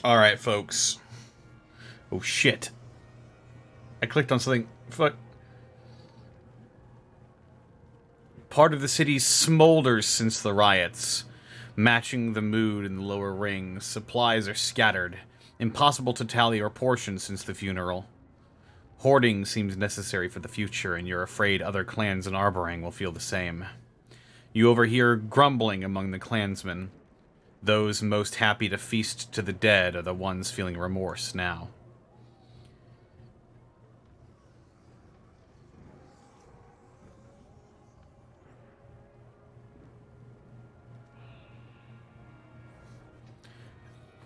Alright, folks. Oh, shit. I clicked on something. Fuck. Part of the city smolders since the riots, matching the mood in the lower rings. Supplies are scattered. Impossible to tally or portion since the funeral. Hoarding seems necessary for the future, and you're afraid other clans in Arborang will feel the same. You overhear grumbling among the clansmen. Those most happy to feast to the dead are the ones feeling remorse now.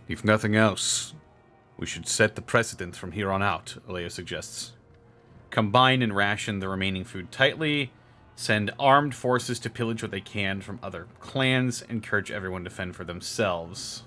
If nothing else, we should set the precedent from here on out, Alea suggests. Combine and ration the remaining food tightly, send armed forces to pillage what they can from other clans, encourage everyone to fend for themselves.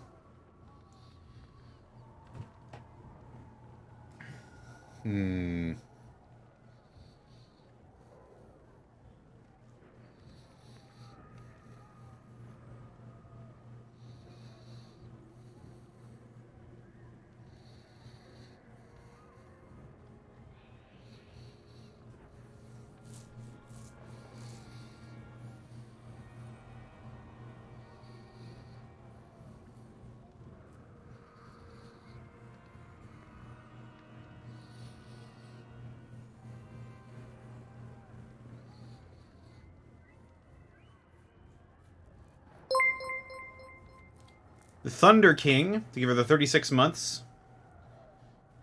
The Thunder King, to give her the 36 months.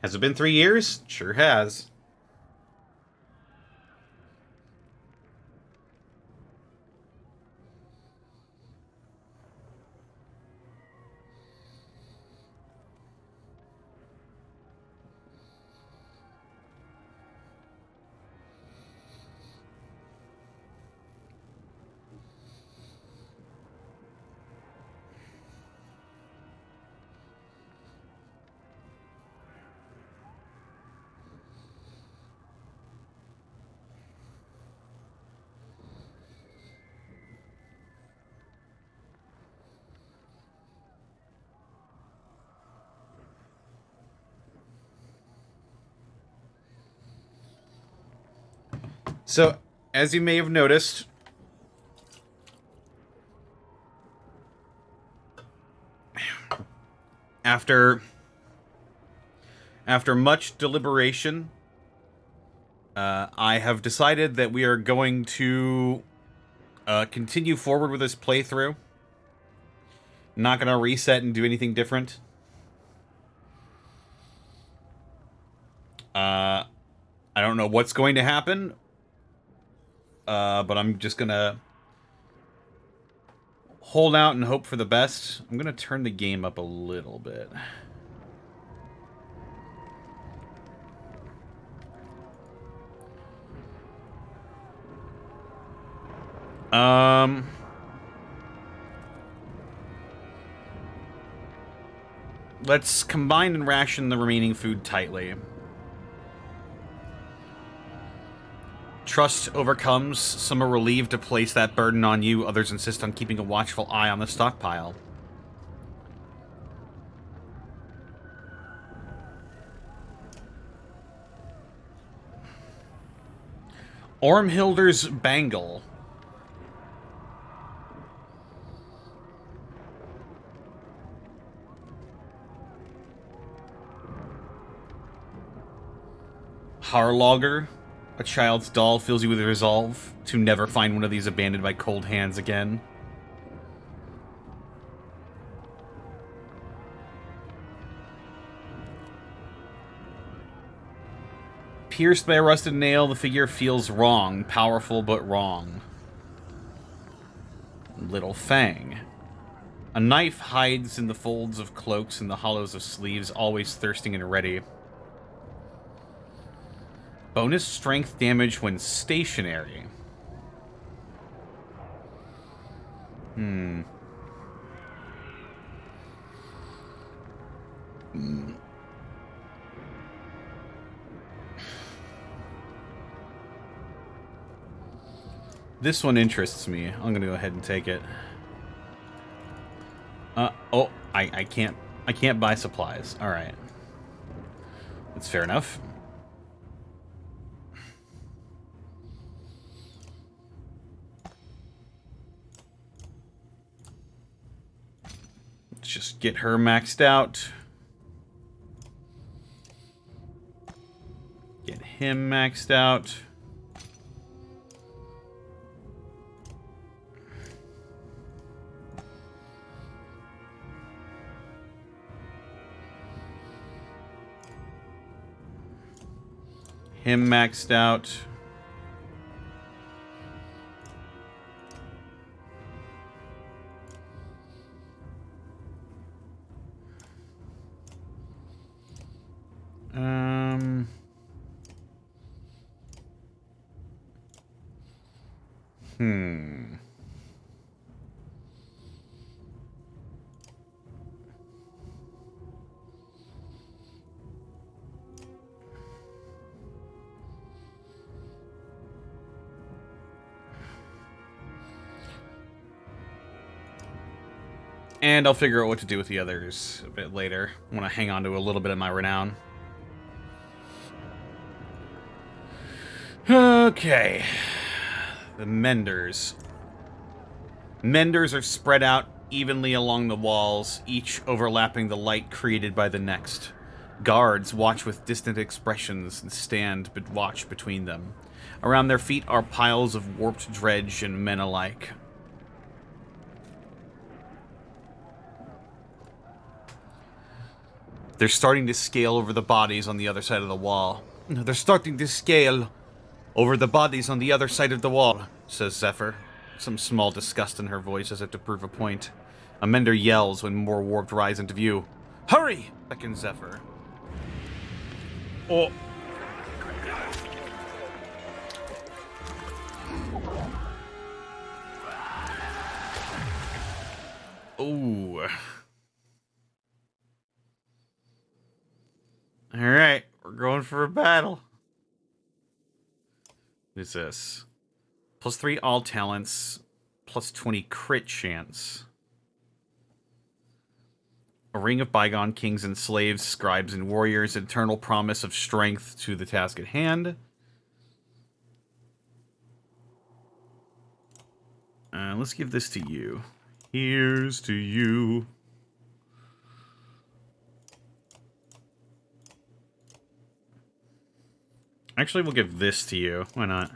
Has it been 3 years? Sure has. So, as you may have noticed, after much deliberation, I have decided that we are going to continue forward with this playthrough. Not going to reset and do anything different. I don't know what's going to happen. But I'm just gonna hold out and hope for the best. I'm gonna turn the game up a little bit. Let's combine and ration the remaining food tightly. Trust overcomes. Some are relieved to place that burden on you. Others insist on keeping a watchful eye on the stockpile. Ormhilder's Bangle. Harlogger. A child's doll fills you with resolve to never find one of these abandoned by cold hands again. Pierced by a rusted nail, the figure feels wrong. Powerful, but wrong. Little Fang. A knife hides in the folds of cloaks and the hollows of sleeves, always thirsting and ready. Bonus strength damage when stationary. This one interests me. I'm gonna go ahead and take it. Oh, I can't I can't buy supplies. Alright. That's fair enough. Let's just get her maxed out. Get him maxed out. Him maxed out. And I'll figure out what to do with the others a bit later. I want to hang on to a little bit of my renown. Okay. The Menders. Menders are spread out evenly along the walls, each overlapping the light created by the next. Guards watch with distant expressions and stand but watch between them. Around their feet are piles of warped dredge and men alike. They're starting to scale over the bodies on the other side of the wall. They're starting to scale over the bodies on the other side of the wall, says Zephyr. Some small disgust in her voice as if to prove a point. A Mender yells when more warped rise into view. Hurry! Beckons Zephyr. Oh. Ooh. Alright, we're going for a battle. What is this? +3 all talents, +20 crit chance. A ring of bygone kings and slaves, scribes and warriors, eternal promise of strength to the task at hand. Let's give this to you. Here's to you. Actually, we'll give this to you. Why not?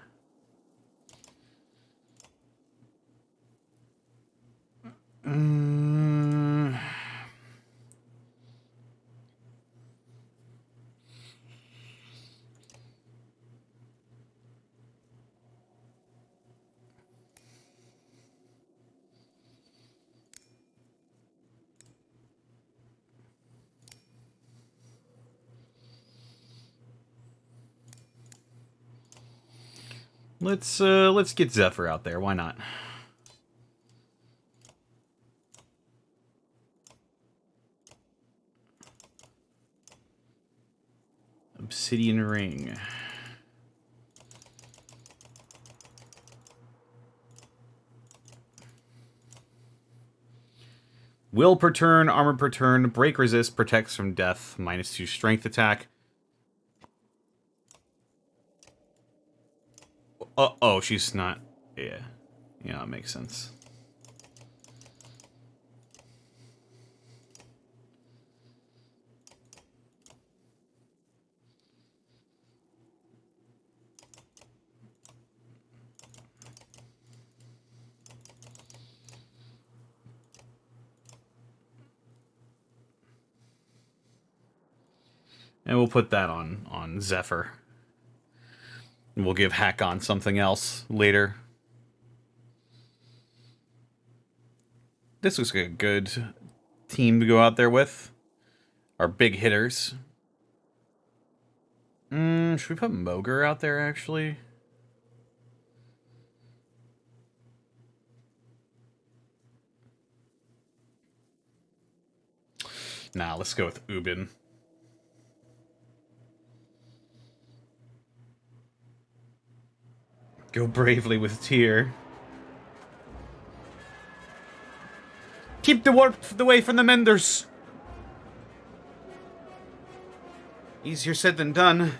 Let's get Zephyr out there. Why not? Obsidian ring. Will per turn, armor per turn, break resist, protects from death, -2 strength attack. Oh, she's not. Yeah. Yeah, that makes sense. And we'll put that on Zephyr. And we'll give Hakon something else later. This looks like a good team to go out there with. Our big hitters. Should we put Moger out there, actually? Nah, let's go with Ubin. Go bravely with Tyr. Keep the warp away from the Menders. Easier said than done.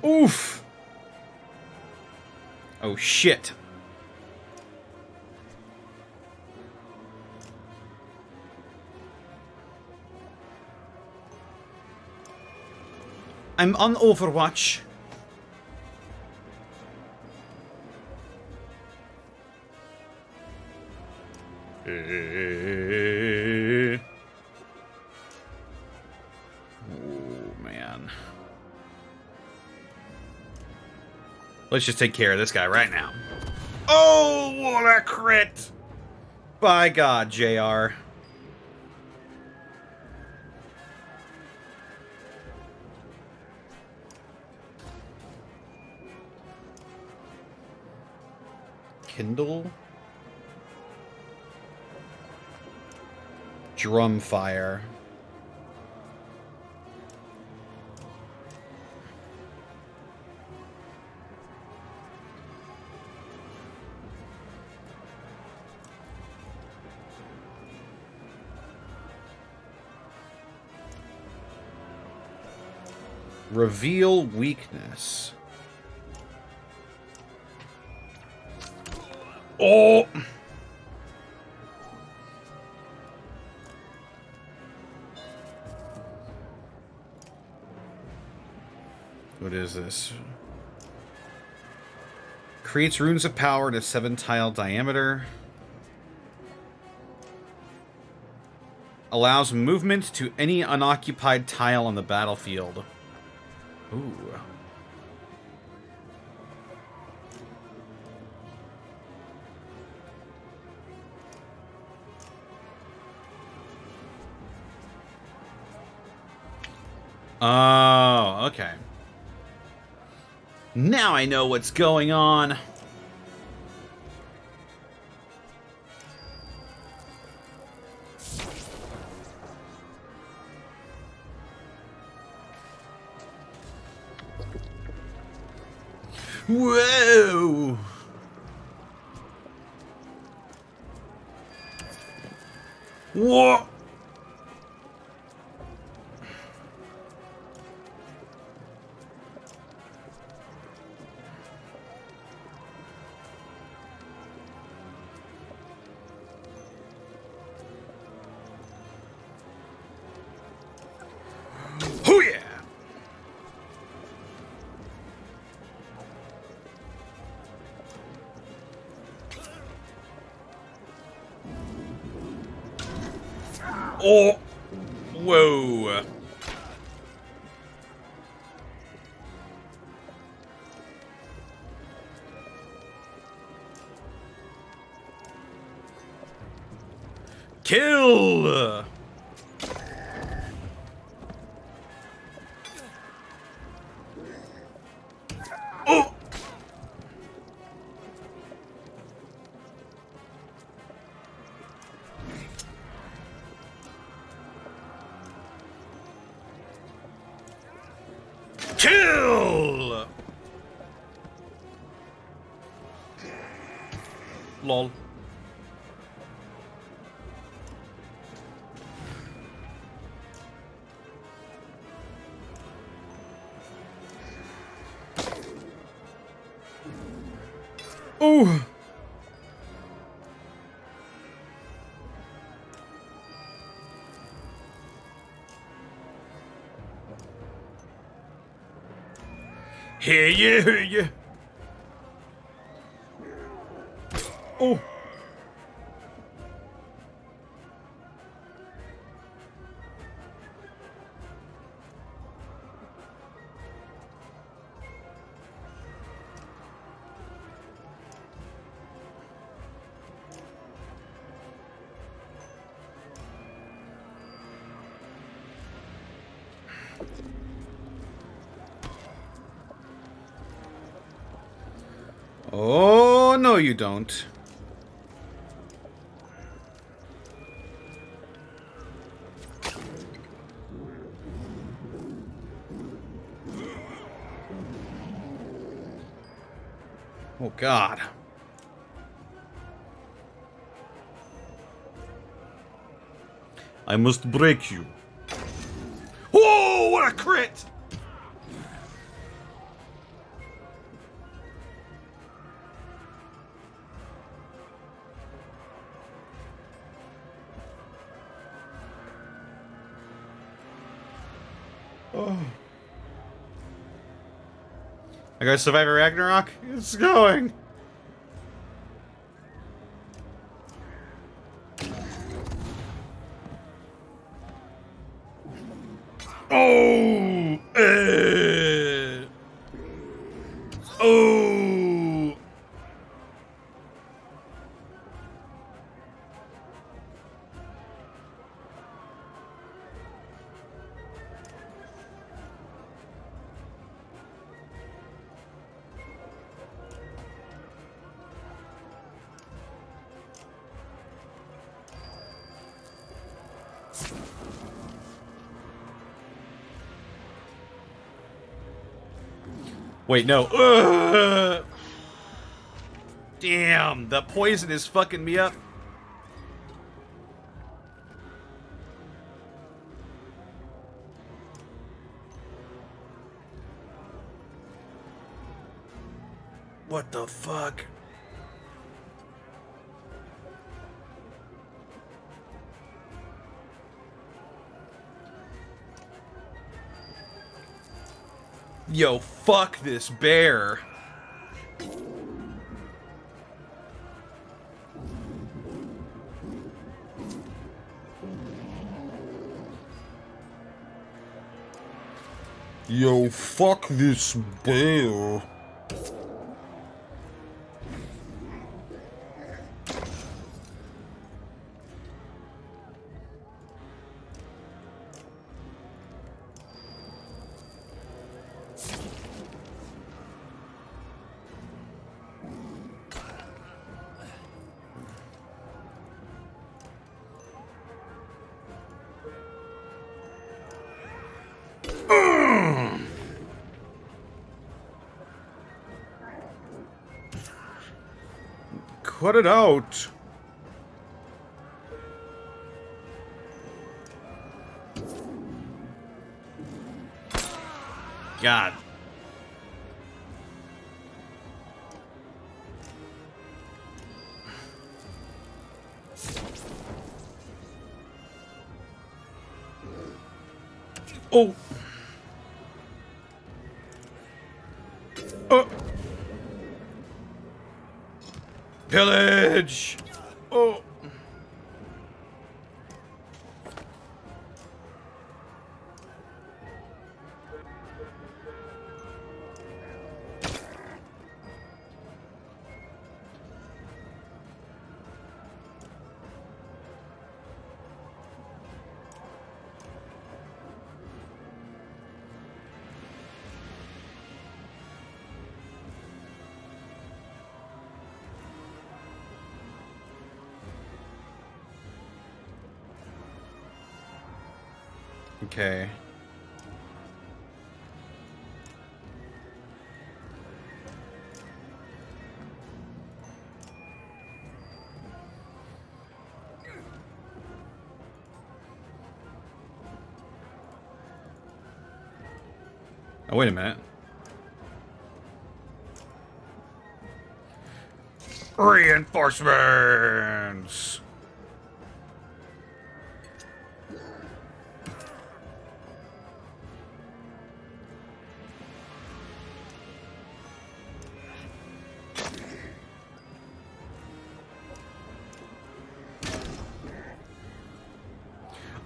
Oof. Oh shit. I'm on Overwatch. Oh, man. Let's just take care of this guy right now. Oh, what a crit! By God, JR. Kindle? Drumfire. Reveal weakness. Oh! What is this? Creates runes of power in a 7-tile diameter. Allows movement to any unoccupied tile on the battlefield. Ooh. Oh, okay. Now I know what's going on. Whoa! What? Oh yeah! Oh! Whoa! Kill! Oh! Kill! Lol. Ooh. Hear you, hear you. Oh. Oh, no you don't. Oh, God. I must break you. Oh, what a crit! Oh. I gotta survive a Ragnarok? It's going! Oh! Oh! Wait, no. Damn, the poison is fucking me up. What the fuck? Yo, fuck this bear. Yo, fuck this bear. Cut it out. God. Oh. Pillage. Oh. Okay. Oh, wait a minute. Reinforcements!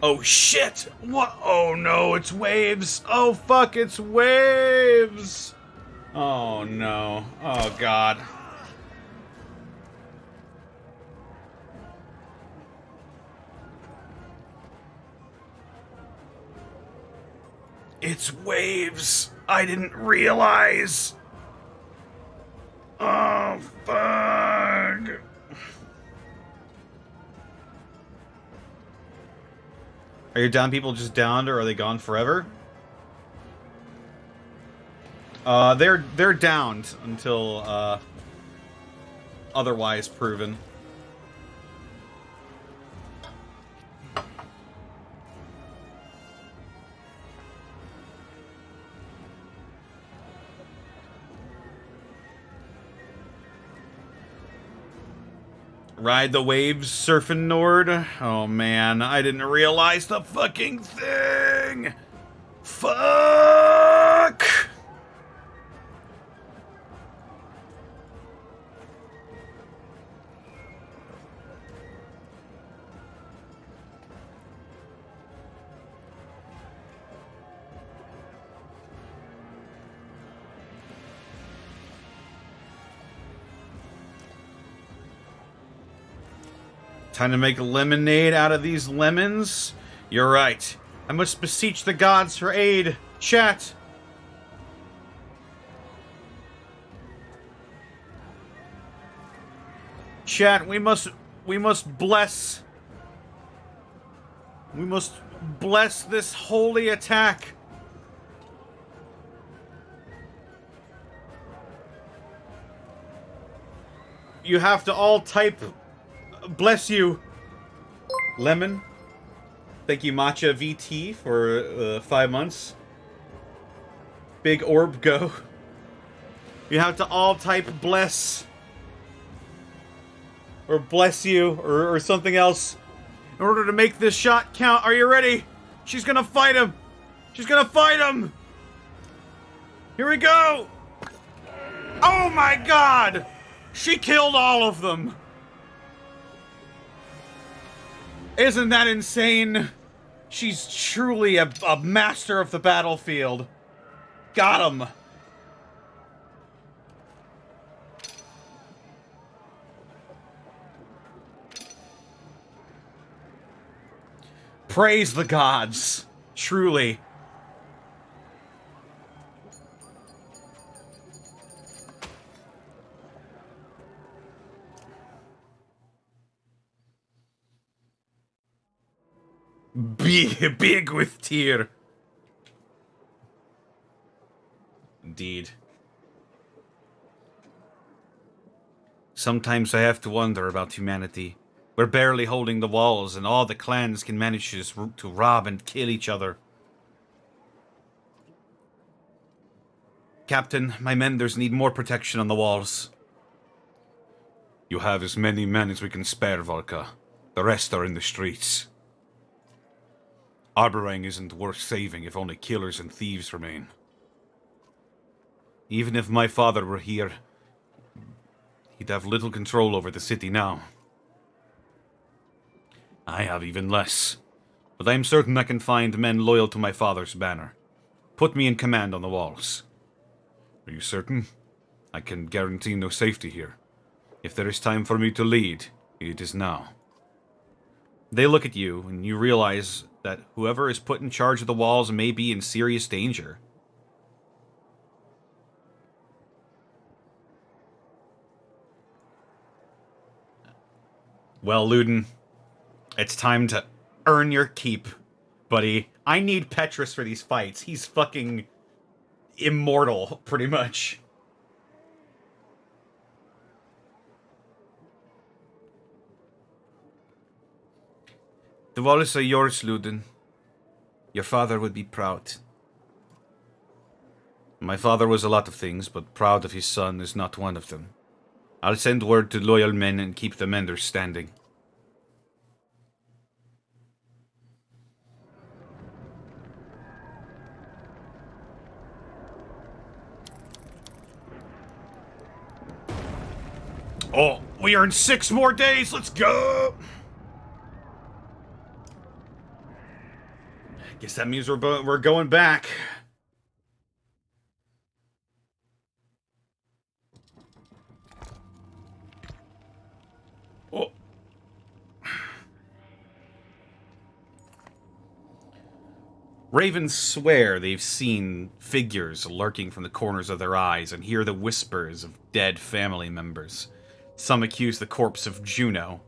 Oh shit! What? Oh no, it's waves! Oh fuck, it's waves! Oh no. Oh god. It's waves. I didn't realize. Oh, fuck. Are your down people just downed, or are they gone forever? They're downed until, otherwise proven. Ride the waves, surfing Nord. Oh man, I didn't realize the fucking thing. Fuck. Time to make lemonade out of these lemons? You're right. I must beseech the gods for aid. Chat. Chat, we must bless. We must bless this holy attack. You have to all type bless you. Lemon. Thank you, Matcha VT, for 5 months. Big Orb Go. You have to all type bless. Or bless you, or something else. In order to make this shot count. Are you ready? She's gonna fight him. She's gonna fight him. Here we go. Oh my god. She killed all of them. Isn't that insane? She's truly a master of the battlefield. Got him. Praise the gods. Truly. Big with tear. Indeed. Sometimes I have to wonder about humanity. We're barely holding the walls, and all the clans can manage to rob and kill each other. Captain, my menders need more protection on the walls. You have as many men as we can spare, Volka. The rest are in the streets. Arborang isn't worth saving if only killers and thieves remain. Even if my father were here, he'd have little control over the city now. I have even less, but I am certain I can find men loyal to my father's banner. Put me in command on the walls. Are you certain? I can guarantee no safety here. If there is time for me to lead, it is now. They look at you, and you realize that whoever is put in charge of the walls may be in serious danger. Well, Luden, it's time to earn your keep, buddy. I need Petrus for these fights. He's fucking immortal, pretty much. The walls are yours, Luden. Your father would be proud. My father was a lot of things, but proud of his son is not one of them. I'll send word to loyal men and keep the menders standing. Oh, we earned 6 more days. Let's go. Guess that means we're going back. Oh. Ravens swear they've seen figures lurking from the corners of their eyes and hear the whispers of dead family members. Some accuse the corpse of Juno,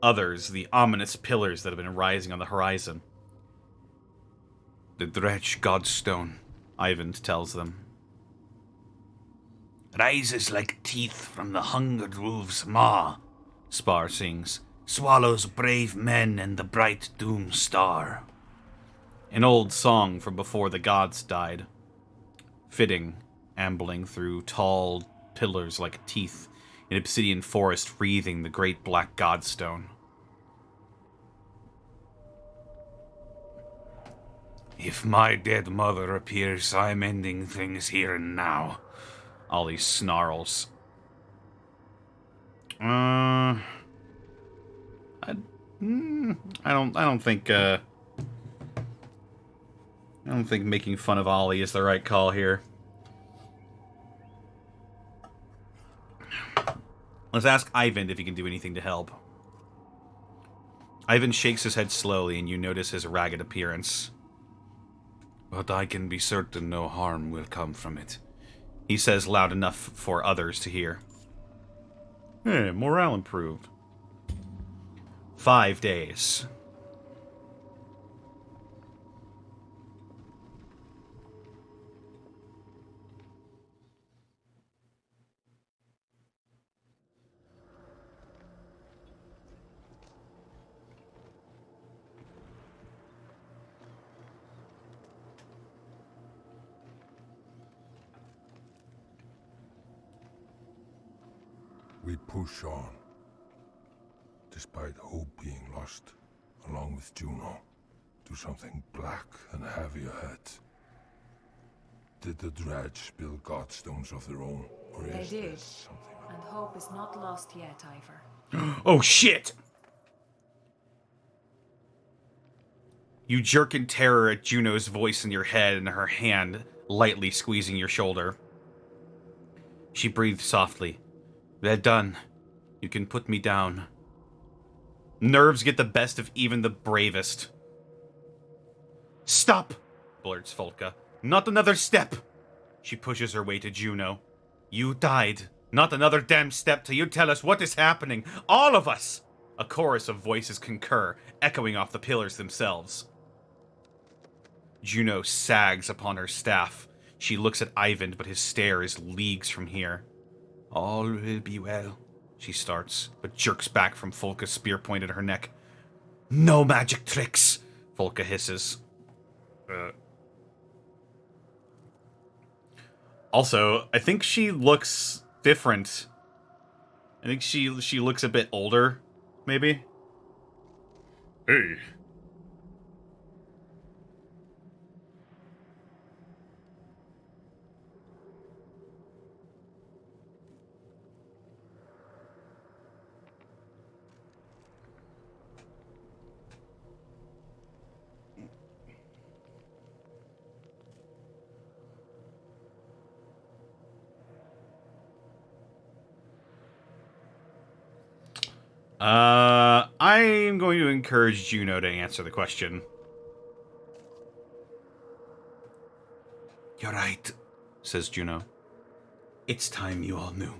others the ominous pillars that have been rising on the horizon. The Dretch Godstone, Ivan tells them, rises like teeth from the hungered wolf's maw, Spar sings, swallows brave men and the bright doom star. An old song from before the gods died. Fitting, ambling through tall pillars like teeth, an obsidian forest wreathing the great black godstone. If my dead mother appears, I'm ending things here and now. Ollie snarls. I don't think making fun of Ollie is the right call here. Let's ask Ivan if he can do anything to help. Ivan shakes his head slowly, and you notice his ragged appearance. But I can be certain no harm will come from it, he says loud enough for others to hear. Hey, morale improved. 5 days. We push on, despite hope being lost, along with Juno, to something black and heavy ahead. Did the Dredge build godstones of their own, or They is did, this something else? and hope is not lost yet, Ivor. Oh shit! You jerk in terror at Juno's voice in your head and her hand lightly squeezing your shoulder. She breathes softly. They're done. You can put me down. Nerves get the best of even the bravest. Stop, blurts Folka. Not another step. She pushes her way to Juno. You died. Not another damn step till you tell us what is happening. All of us! A chorus of voices concur, echoing off the pillars themselves. Juno sags upon her staff. She looks at Ivan, but his stare is leagues from here. All will be well, she starts, but jerks back from Folka's spear point at her neck. No magic tricks, Folka hisses. Also, I think she looks different. I think she looks a bit older, maybe. Hey. I'm going to encourage Juno to answer the question. You're right, says Juno. It's time you all knew.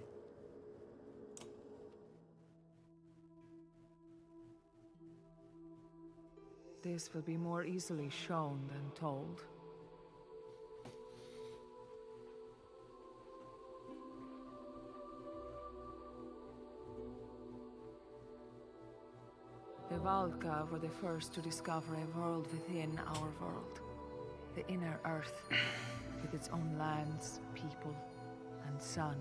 This will be more easily shown than told. The Valka were the first to discover a world within our world. The inner earth, with its own lands, people, and sun.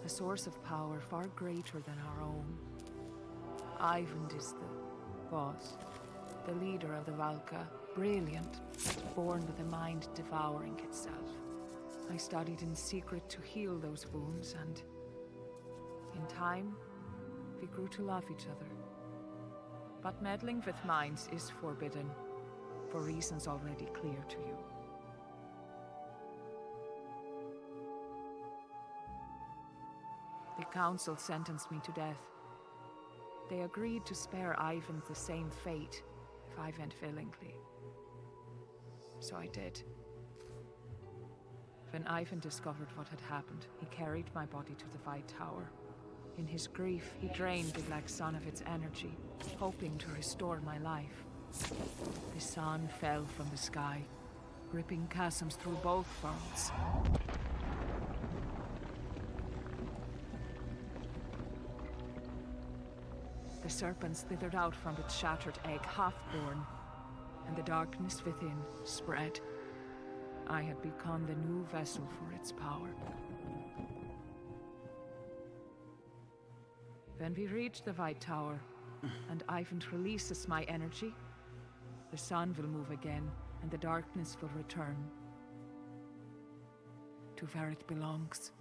A source of power far greater than our own. Ivan is the boss, the leader of the Valka, brilliant, born with a mind devouring itself. I studied in secret to heal those wounds, and in time, we grew to love each other. But meddling with minds is forbidden, for reasons already clear to you. The council sentenced me to death. They agreed to spare Ivan the same fate if I went willingly. so I did. When Ivan discovered what had happened, he carried my body to the White Tower. In his grief, he drained the Black Sun of its energy, hoping to restore my life. The sun fell from the sky, ripping chasms through both worlds. The serpent slithered out from its shattered egg, half-born, and the darkness within spread. I had become the new vessel for its power. When we reach the White Tower, and Ivan releases my energy, the sun will move again, and the darkness will return to where it belongs.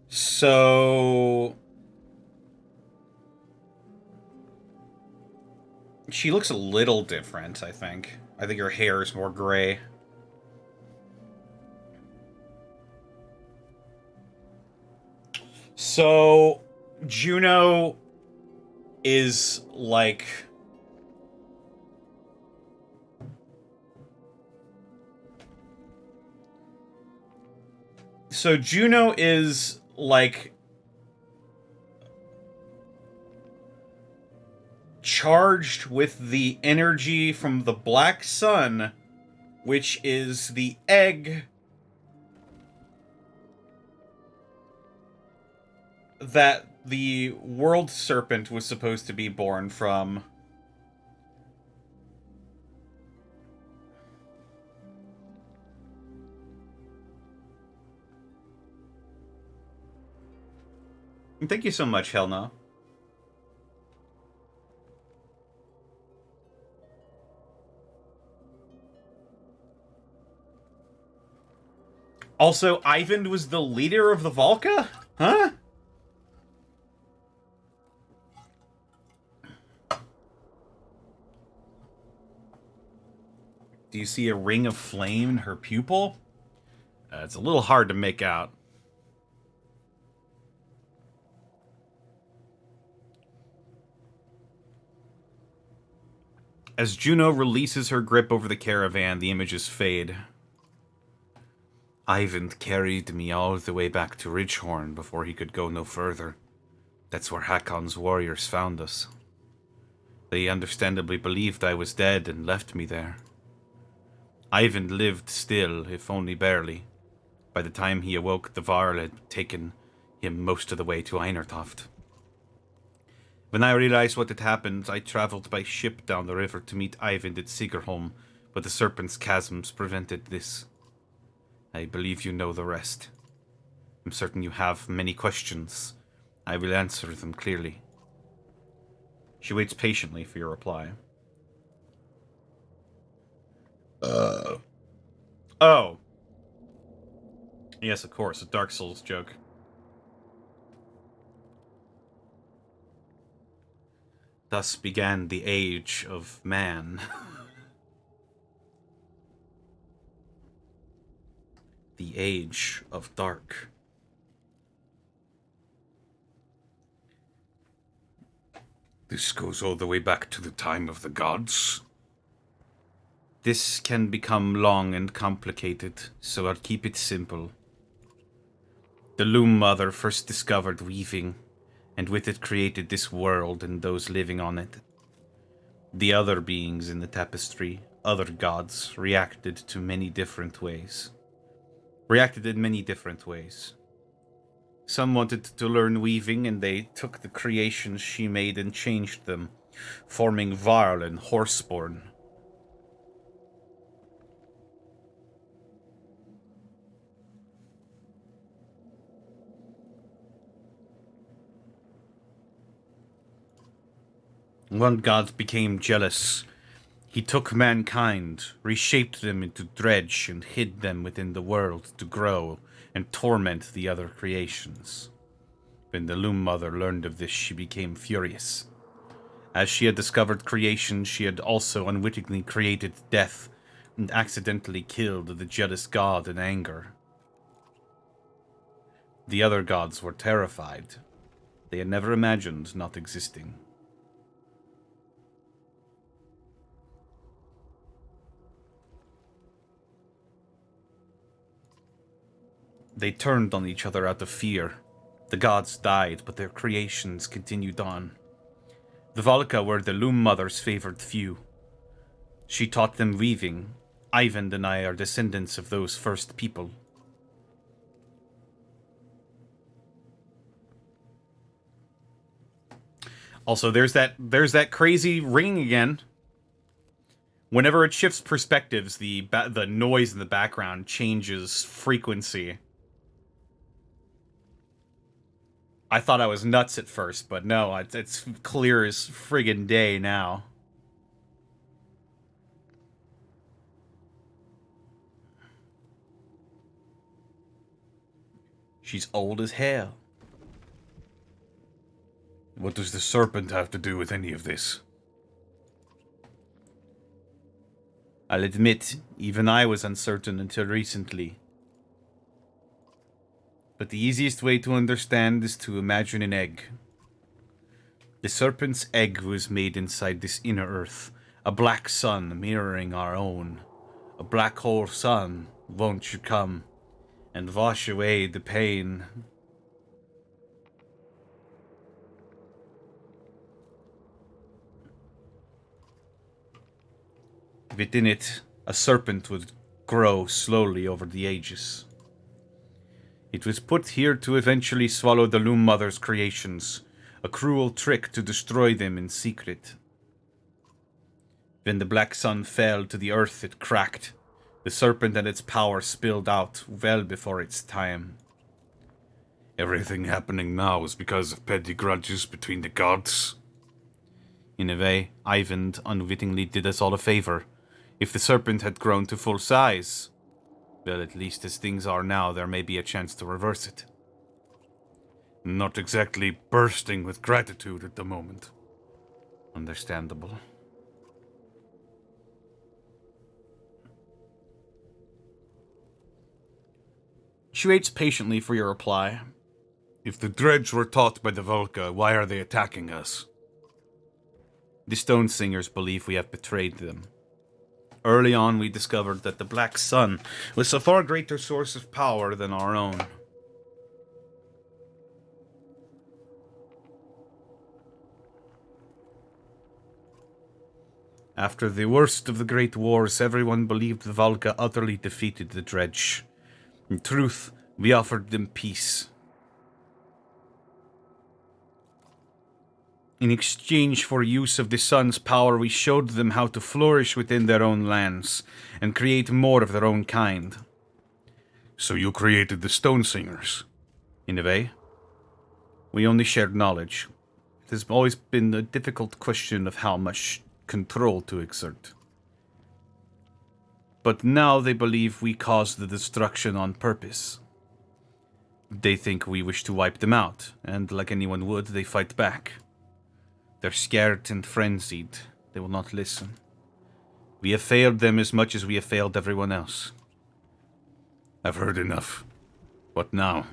So she looks a little different, I think. I think her hair is more gray. So Juno is like Juno is like charged with the energy from the Black Sun, which is the egg that the World Serpent was supposed to be born from. Thank you so much, Helna. Also, Ivan was the leader of the Volca? Huh? Do you see a ring of flame in her pupil? It's a little hard to make out. As Juno releases her grip over the caravan, the images fade. Ivan carried me all the way back to Ridgehorn before he could go no further. That's where Hakon's warriors found us. They understandably believed I was dead and left me there. Ivan lived still, if only barely. By the time he awoke, the Varl had taken him most of the way to Einertoft. When I realized what had happened, I traveled by ship down the river to meet Ivan at Sigerholm, but the Serpent's chasms prevented this. I believe you know the rest. I'm certain you have many questions. I will answer them clearly. She waits patiently for your reply. Oh. Yes, of course, a Dark Souls joke. Thus began the age of man. The age of dark. This goes all the way back to the time of the gods. This can become long and complicated, so I'll keep it simple. The Loom Mother first discovered weaving, and with it created this world and those living on it. The other beings in the tapestry, other gods, reacted in many different ways. Some wanted to learn weaving, and they took the creations she made and changed them, forming Varl and Horseborn. One god became jealous. He took mankind, reshaped them into dredge, and hid them within the world to grow and torment the other creations. When the Loom Mother learned of this, she became furious. As she had discovered creation, she had also unwittingly created death and accidentally killed the jealous god in anger. The other gods were terrified, they had never imagined not existing. They turned on each other out of fear. The gods died, but their creations continued on. The Valka were the Loom Mother's favored few. She taught them weaving. Ivan and I are descendants of those first people. Also, there's that crazy ring again. Whenever it shifts perspectives, the noise in the background changes frequency. I thought I was nuts at first, but no, it's clear as friggin' day now. She's old as hell. What does the serpent have to do with any of this? I'll admit, even I was uncertain until recently. But the easiest way to understand is to imagine an egg. The serpent's egg was made inside this inner earth, a black sun mirroring our own. A black hole sun, won't you come and wash away the pain? Within it, a serpent would grow slowly over the ages. It was put here to eventually swallow the Loom Mother's creations, a cruel trick to destroy them in secret. When the black sun fell to the earth, it cracked. The serpent and its power spilled out well before its time. Everything happening now is because of petty grudges between the gods? In a way, Ivan unwittingly did us all a favor. If the serpent had grown to full size, well, at least as things are now, there may be a chance to reverse it. Not exactly bursting with gratitude at the moment. Understandable. She waits patiently for your reply. If the dredge were taught by the Volca, why are they attacking us? The Stone Singers believe we have betrayed them. Early on, we discovered that the Black Sun was a far greater source of power than our own. After the worst of the Great Wars, everyone believed the Volca utterly defeated the Dredge. In truth, we offered them peace. In exchange for use of the sun's power, we showed them how to flourish within their own lands and create more of their own kind. So you created the Stone Singers? In a way. We only shared knowledge. It has always been a difficult question of how much control to exert. But now they believe we caused the destruction on purpose. They think we wish to wipe them out, and like anyone would, they fight back. They're scared and frenzied. They will not listen. We have failed them as much as we have failed everyone else. I've heard enough. What now?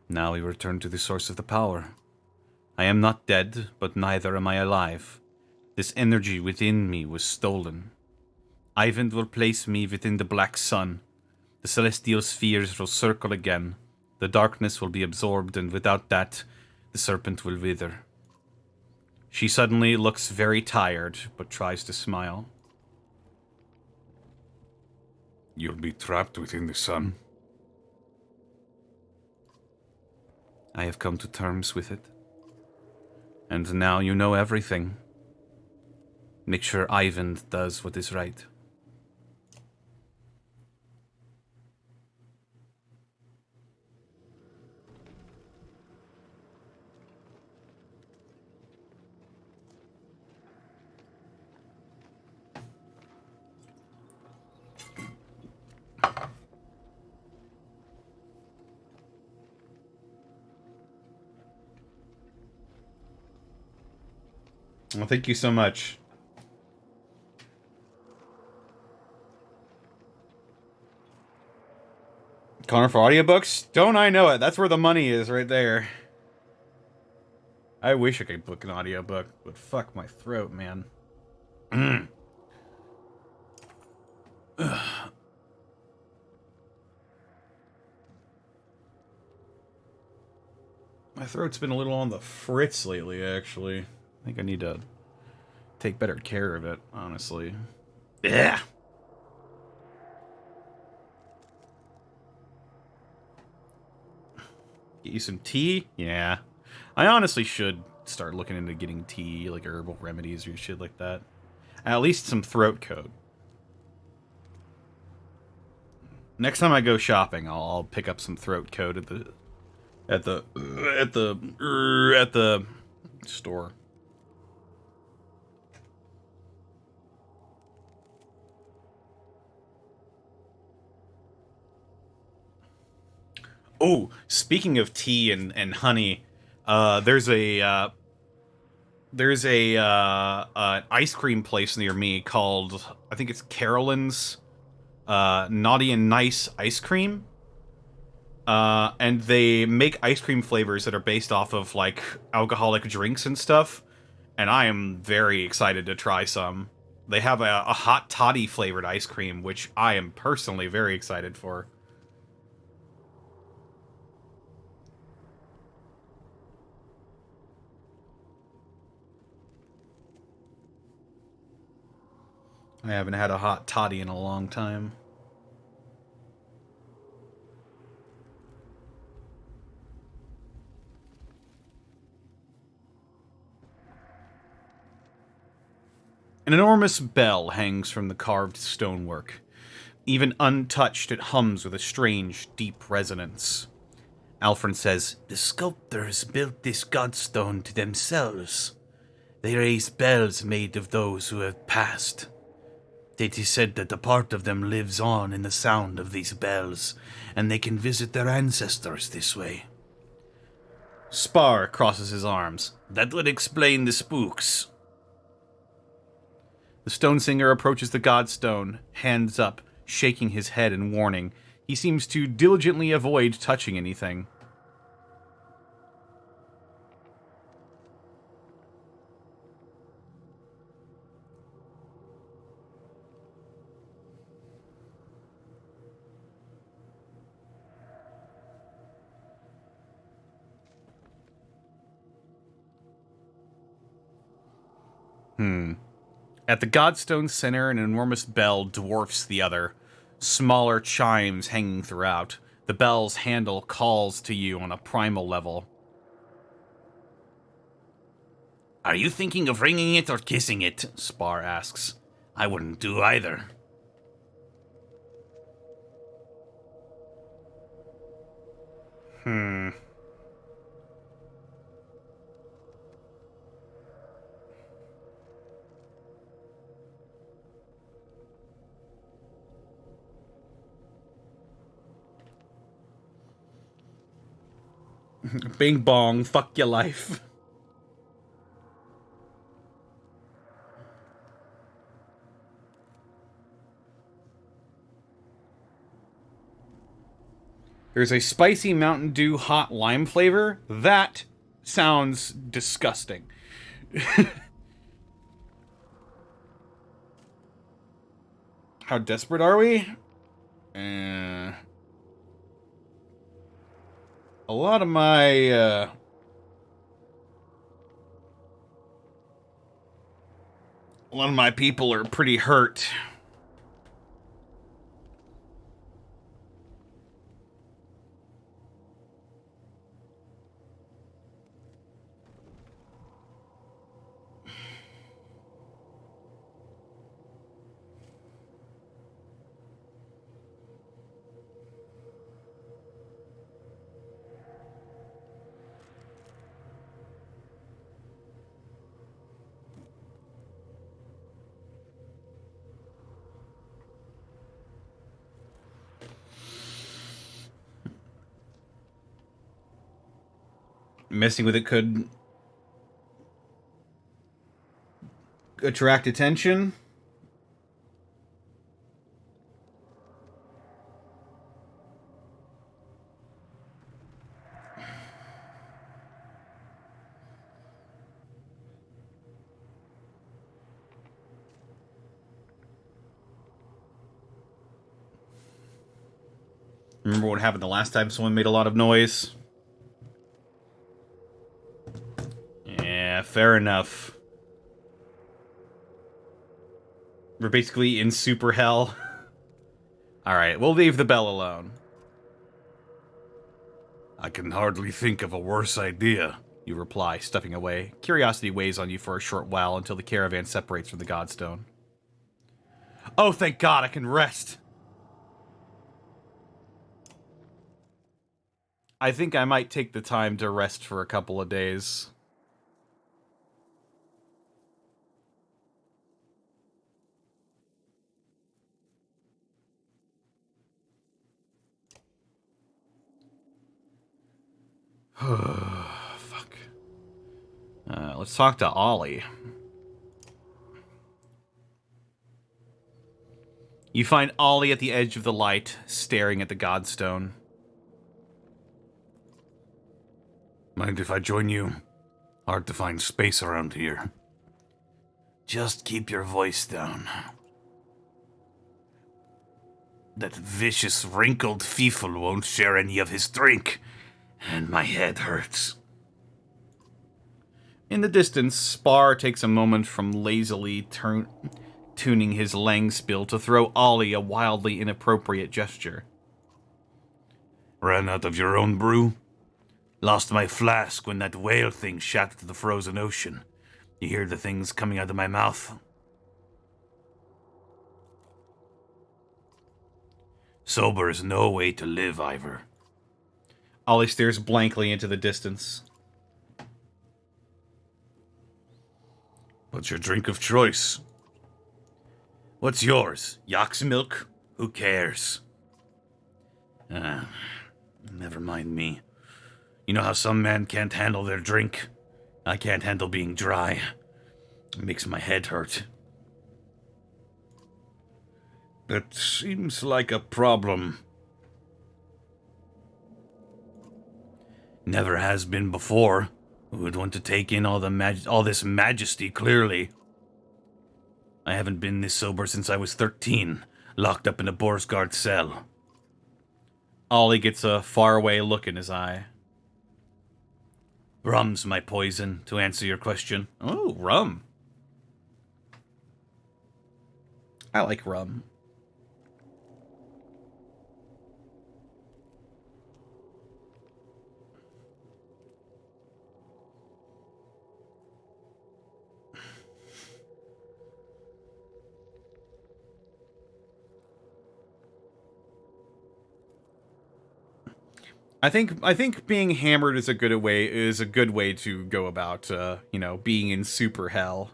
Now we return to the source of the power. I am not dead, but neither am I alive. This energy within me was stolen. Ivan will place me within the Black Sun. The celestial spheres will circle again. The darkness will be absorbed, and without that, the serpent will wither. She suddenly looks very tired, but tries to smile. You'll be trapped within the sun. I have come to terms with it. And now you know everything. Make sure Ivan does what is right. Well, thank you so much. Connor for audiobooks? Don't I know it? That's where the money is, right there. I wish I could book an audiobook, but fuck my throat, man. My throat's been a little on the fritz lately, actually. I think I need to take better care of it, honestly. Yeah. Get you some tea? Yeah. I honestly should start looking into getting tea, like herbal remedies or shit like that. At least some throat coat. Next time I go shopping, I'll pick up some throat coat at the store. Oh, speaking of tea and honey, there's a ice cream place near me called, I think it's Carolyn's Naughty and Nice Ice Cream. And they make ice cream flavors that are based off of, like, alcoholic drinks and stuff. And I am very excited to try some. They have a hot toddy flavored ice cream, which I am personally very excited for. I haven't had a hot toddy in a long time. An enormous bell hangs from the carved stonework. Even untouched, it hums with a strange, deep resonance. Alfred says, "The sculptors built this godstone to themselves. They raised bells made of those who have passed. It is said that a part of them lives on in the sound of these bells, and they can visit their ancestors this way." Spar crosses his arms. "That would explain the spooks." The stone singer approaches the godstone, hands up, shaking his head in warning. He seems to diligently avoid touching anything. At the godstone center, an enormous bell dwarfs the other, smaller chimes hanging throughout. The bell's handle calls to you on a primal level. "Are you thinking of ringing it or kissing it?" Spar asks. "I wouldn't do either." Bing bong, fuck your life. There's a spicy Mountain Dew hot lime flavor. That sounds disgusting. How desperate are we? A lot of my, people are pretty hurt. Messing with it could attract attention. remember what happened the last time someone made a lot of noise. Yeah, fair enough. We're basically in super hell. Alright, we'll leave the bell alone. I can hardly think of a worse idea, you reply, stepping away. Curiosity weighs on you for a short while until the caravan separates from the Godstone. Oh, thank God, I can rest! I think I might take the time to rest for a couple of days. Fuck. Let's talk to Ollie. You find Ollie at the edge of the light, staring at the Godstone. Mind if I join you? Hard to find space around here. Just keep your voice down. That vicious, wrinkled fiefel won't share any of his drink, and my head hurts. In the distance, Spar takes a moment from lazily tuning his Langspiel to throw Ollie a wildly inappropriate gesture. Ran out of your own brew? Lost my flask when that whale thing shot to the frozen ocean. You hear the things coming out of my mouth? Sober is no way to live, Ivor. Ollie stares blankly into the distance. What's your drink of choice? What's yours? Yak's milk? Who cares? Never mind me. You know how some men can't handle their drink? I can't handle being dry. It makes my head hurt. That seems like a problem. Never has been before. Who would want to take in all this majesty clearly? I haven't been this sober since I was 13, locked up in a Borsgard cell. Ollie gets a faraway look in his eye. Rum's my poison, to answer your question. Oh, rum. I like rum. I think being hammered is a good way to go about you know, being in super hell.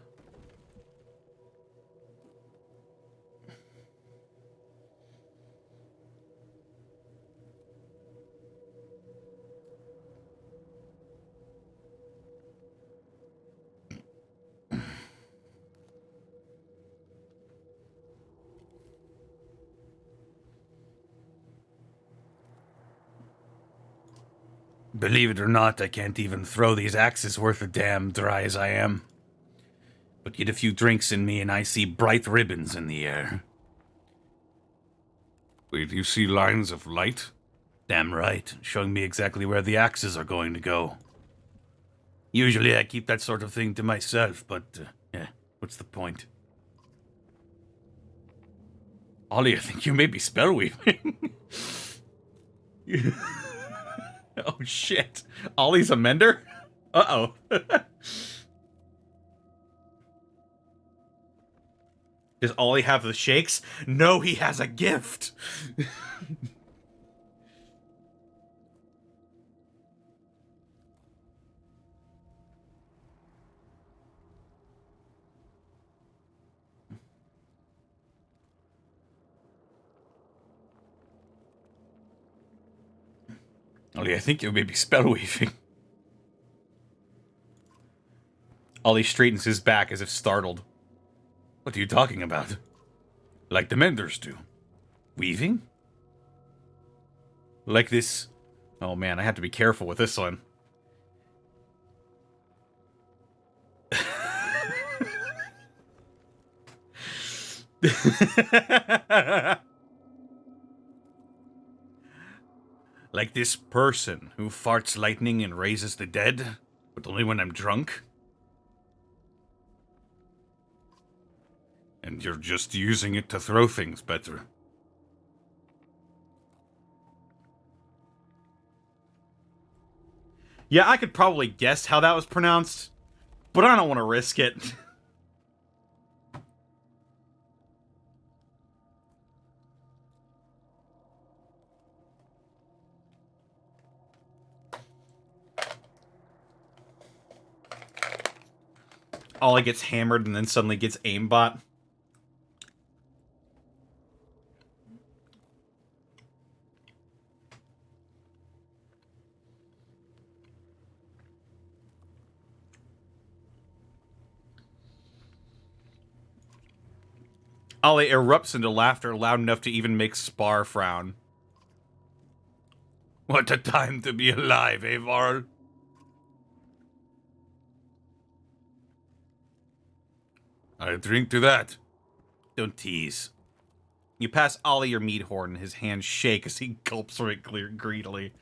Believe it or not, I can't even throw these axes worth a damn, dry as I am. But get a few drinks in me and I see bright ribbons in the air. Wait, you see lines of light? Damn right, showing me exactly where the axes are going to go. Usually I keep that sort of thing to myself, but, yeah, what's the point? Ollie, I think you may be spellweaving. Oh, shit. Ollie's a mender? Uh-oh. Does Ollie have the shakes? No, he has a gift. Ollie, I think you may be spellweaving. Ollie straightens his back as if startled. What are you talking about? Like the menders do. Weaving? Like this... Oh man, I have to be careful with this one. Like this person who farts lightning and raises the dead, but only when I'm drunk? And you're just using it to throw things better. Yeah, I could probably guess how that was pronounced, but I don't want to risk it. Ollie gets hammered and then suddenly gets aimbot. Ollie erupts into laughter loud enough to even make Spar frown. What a time to be alive, eh, Varl? I drink to that. Don't tease. You pass Ollie your meat horn, his hands shake as he gulps from it greedily.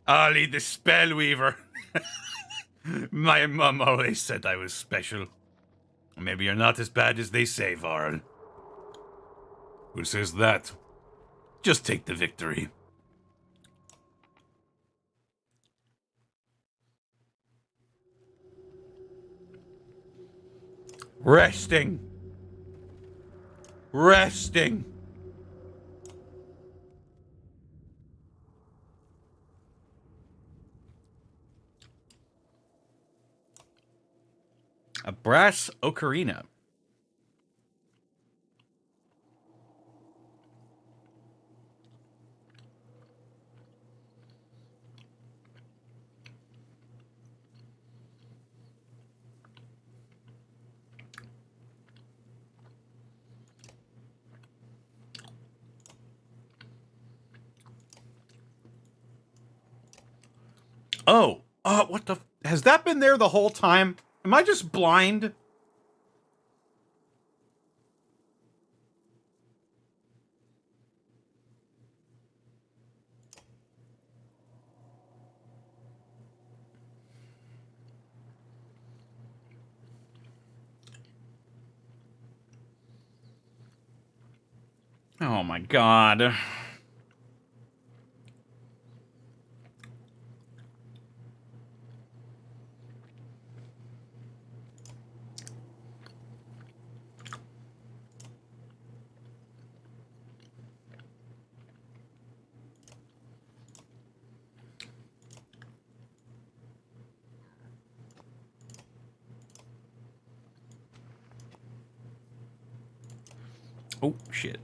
Ollie the Spellweaver. My mum always said I was special. Maybe you're not as bad as they say, Varl. Who says that? Just take the victory. Resting. Resting. A brass ocarina. Oh, what the? Has that been there the whole time? Am I just blind? Oh my god. Oh, shit.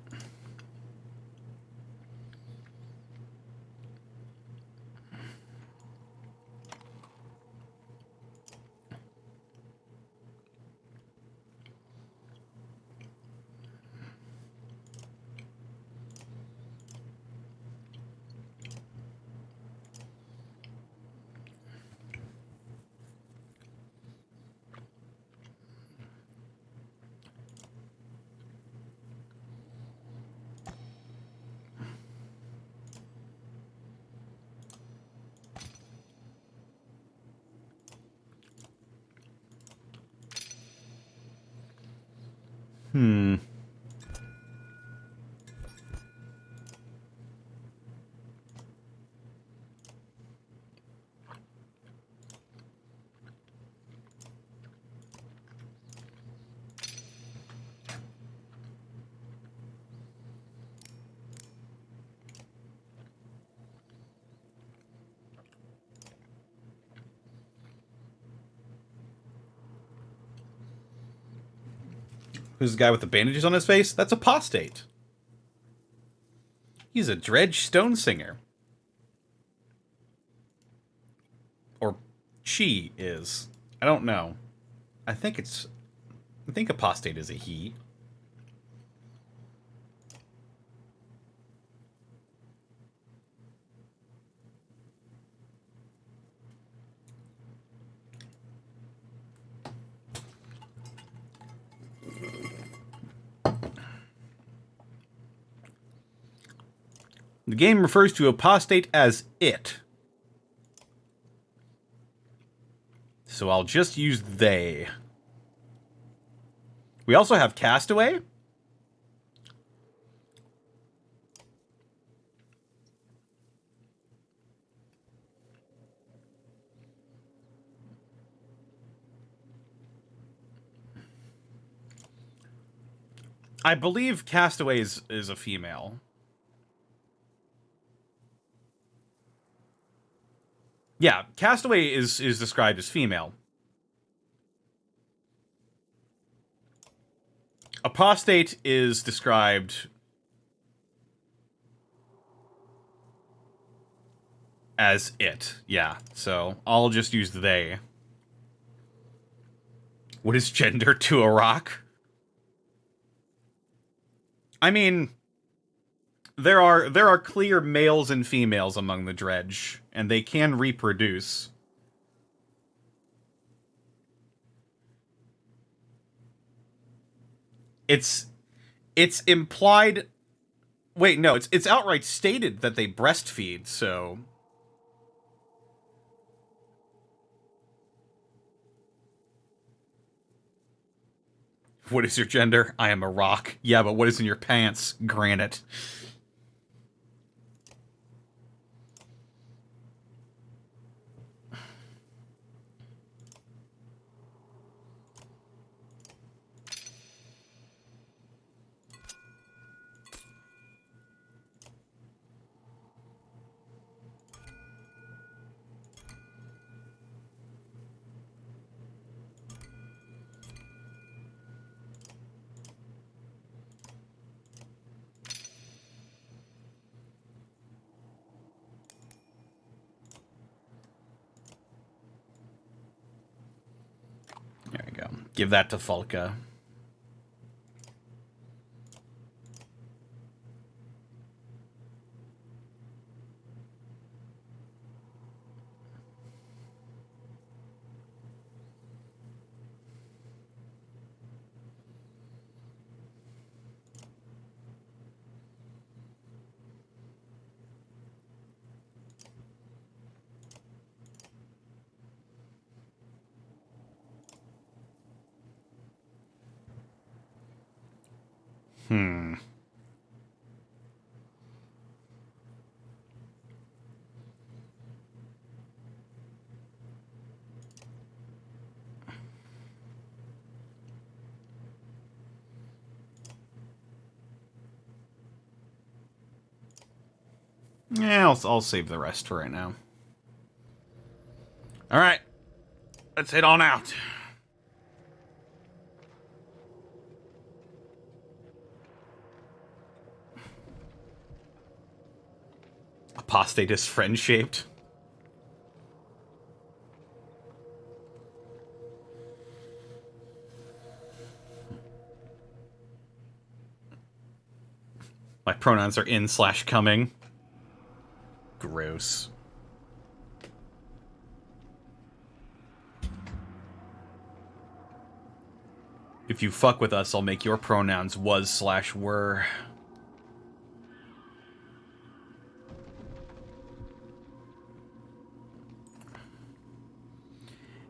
Hmm. Who's the guy with the bandages on his face? That's apostate. He's a dredge stone singer. Or she is. I don't know. I think apostate is a he. The game refers to apostate as it. So I'll just use they. We also have castaway. I believe castaway is a female. Yeah, castaway is described as female. Apostate is described as it. Yeah, so I'll just use they. What is gender to a rock? I mean, there are clear males and females among the dredge, and they can reproduce. It's implied. Wait, no, it's outright stated that they breastfeed, so. What is your gender? I am a rock. Yeah, but what is in your pants? Granite. There we go. Give that to Falka. Yeah, I'll save the rest for right now. Alright. Let's head on out. Apostate is friend-shaped. My pronouns are in/coming. Gross. If you fuck with us, I'll make your pronouns was/were.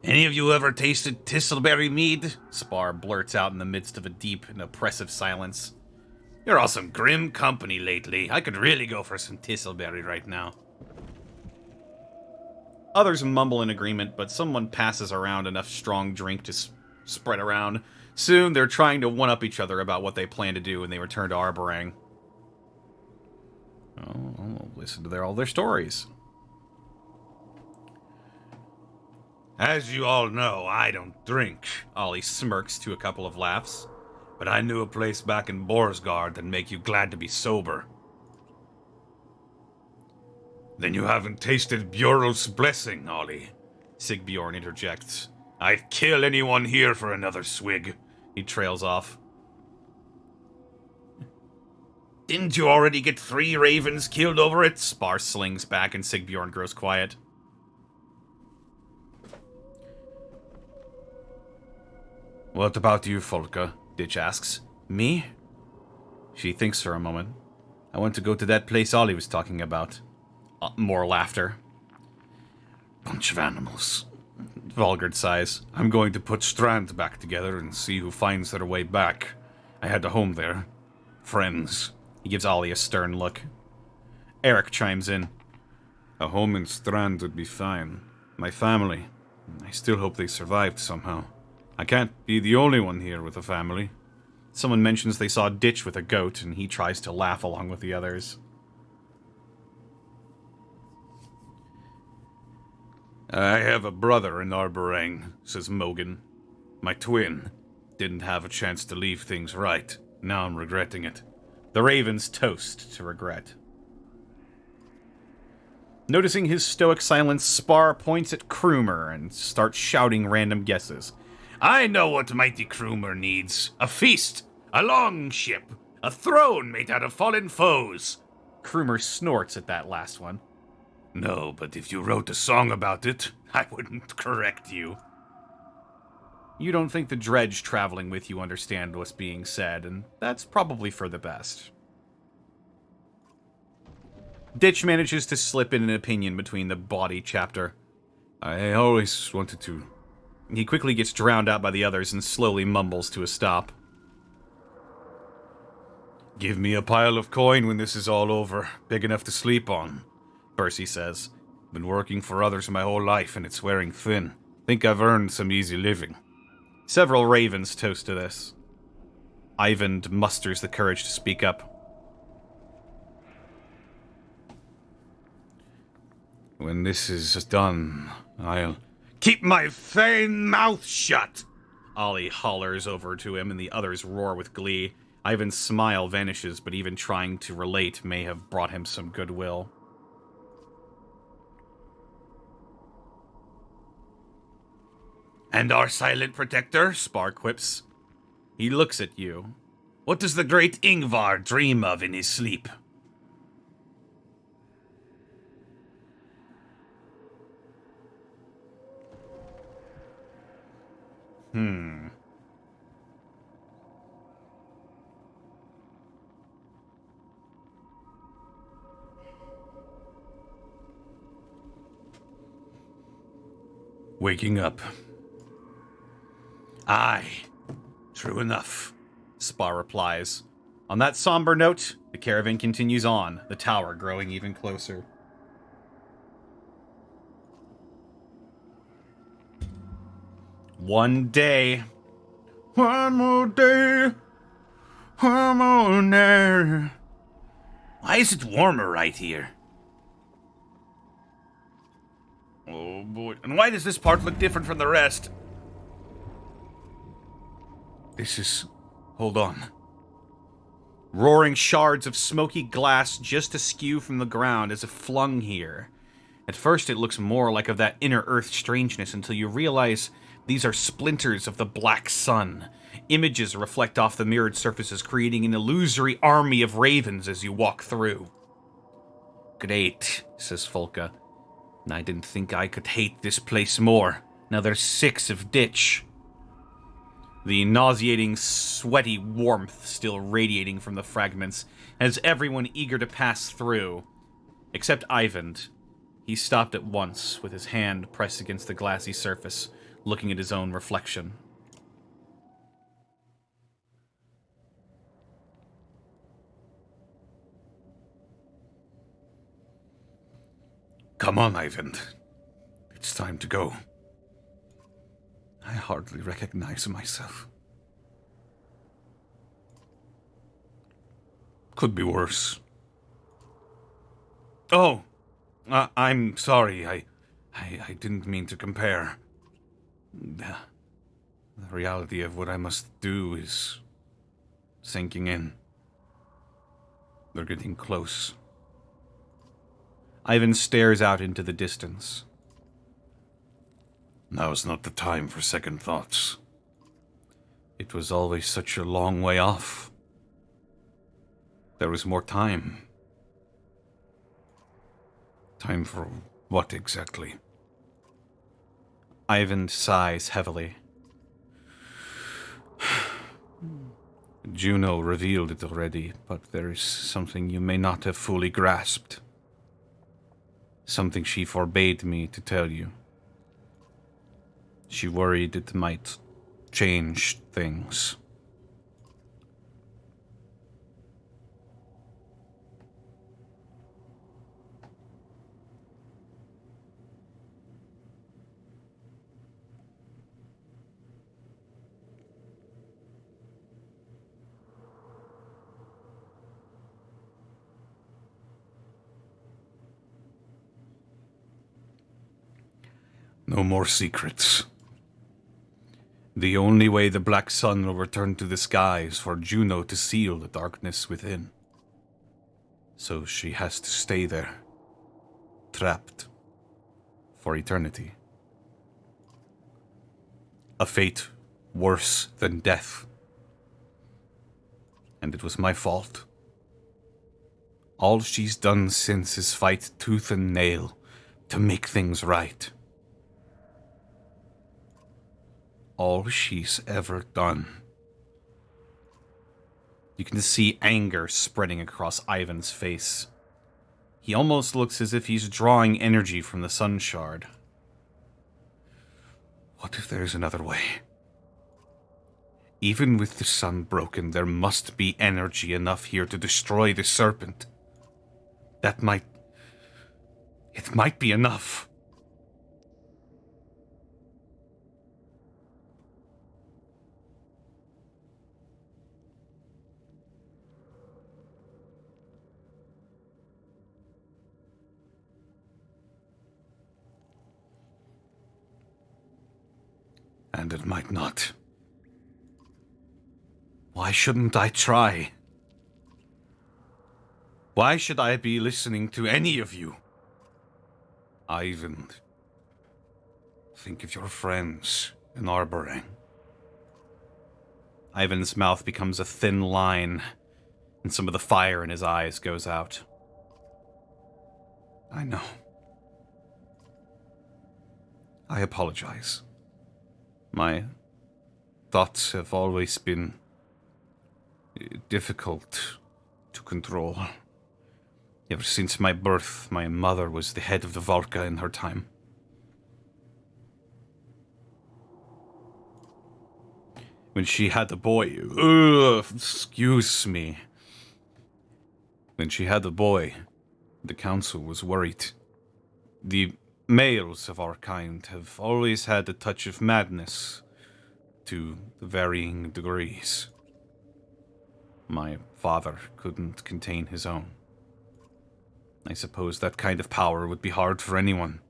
Any of you ever tasted Tistleberry mead? Spar blurts out in the midst of a deep and oppressive silence. You're all some grim company lately. I could really go for some Tistleberry right now. Others mumble in agreement, but someone passes around enough strong drink to spread around. Soon, they're trying to one-up each other about what they plan to do when they return to Arborang. Oh, I'll listen to all their stories. As you all know, I don't drink. Ollie smirks to a couple of laughs. But I knew a place back in Borsgard that'd make you glad to be sober. Then you haven't tasted Bjorl's blessing, Ollie. Sigbjorn interjects. I'd kill anyone here for another swig. He trails off. Didn't you already get 3 ravens killed over it? Spar slings back and Sigbjorn grows quiet. What about you, Folka? Ditch asks. Me? She thinks for a moment. I want to go to that place Ollie was talking about. More laughter. Bunch of animals. Vulgard sighs. I'm going to put Strand back together and see who finds their way back. I had a home there. Friends. He gives Ollie a stern look. Eric chimes in. A home in Strand would be fine. My family. I still hope they survived somehow. I can't be the only one here with a family. Someone mentions they saw Ditch with a goat, and he tries to laugh along with the others. I have a brother in Arborang, says Mogan. My twin. Didn't have a chance to leave things right. Now I'm regretting it. The ravens toast to regret. Noticing his stoic silence, Spar points at Krumer and starts shouting random guesses. I know what mighty Krumer needs. A feast, a long ship, a throne made out of fallen foes. Krumer snorts at that last one. No, but if you wrote a song about it, I wouldn't correct you. You don't think the dredge traveling with you understand what's being said, and that's probably for the best. Ditch manages to slip in an opinion between the body chapter. I always wanted to. He quickly gets drowned out by the others and slowly mumbles to a stop. Give me a pile of coin when this is all over, big enough to sleep on, Percy says. Been working for others my whole life and it's wearing thin. Think I've earned some easy living. Several ravens toast to this. Ivan musters the courage to speak up. When this is done, I'll... Keep my fine mouth shut! Ollie hollers over to him and the others roar with glee. Ivan's smile vanishes, but even trying to relate may have brought him some goodwill. And our silent protector? Spar quips. He looks at you. What does the great Ingvar dream of in his sleep? Waking up. Aye, true enough, Spar replies. On that somber note, the caravan continues on, the tower growing even closer. One day. One more day. One more day. Why is it warmer right here? Oh boy. And why does this part look different from the rest? This is... Hold on. Roaring shards of smoky glass just askew from the ground as if flung here. At first it looks more like of that inner earth strangeness until you realize these are splinters of the black sun. Images reflect off the mirrored surfaces, creating an illusory army of ravens as you walk through. Great, says Folka. And I didn't think I could hate this place more. Now there's 6 of Ditch. The nauseating, sweaty warmth still radiating from the fragments has everyone eager to pass through. Except Ivan. He stopped at once, with his hand pressed against the glassy surface, looking at his own reflection. Come on, Ivan. It's time to go. I hardly recognize myself. Could be worse. Oh, I'm sorry. I didn't mean to compare. The reality of what I must do is sinking in. They're getting close. Ivan stares out into the distance. Now's not the time for second thoughts. It was always such a long way off. There was more time. Time for what exactly? Ivan sighs heavily. Juno revealed it already, but there is something you may not have fully grasped. Something she forbade me to tell you. She worried it might change things. No more secrets. The only way the Black Sun will return to the sky is for Juno to seal the darkness within. So she has to stay there, trapped, for eternity. A fate worse than death. And it was my fault. All she's done since is fight tooth and nail to make things right. All she's ever done. You can see anger spreading across Ivan's face. He almost looks as if he's drawing energy from the sun shard. What if there's another way? Even with the sun broken, there must be energy enough here to destroy the serpent. It might be enough. And it might not. Why shouldn't I try? Why should I be listening to any of you? Ivan, think of your friends in Arborang. Ivan's mouth becomes a thin line, and some of the fire in his eyes goes out. I know. I apologize. My thoughts have always been difficult to control. Ever since my birth, my mother was the head of the Volca in her time. When she had the boy... excuse me. When she had the boy, the council was worried. The males of our kind have always had a touch of madness, to varying degrees. My father couldn't contain his own. I suppose that kind of power would be hard for anyone.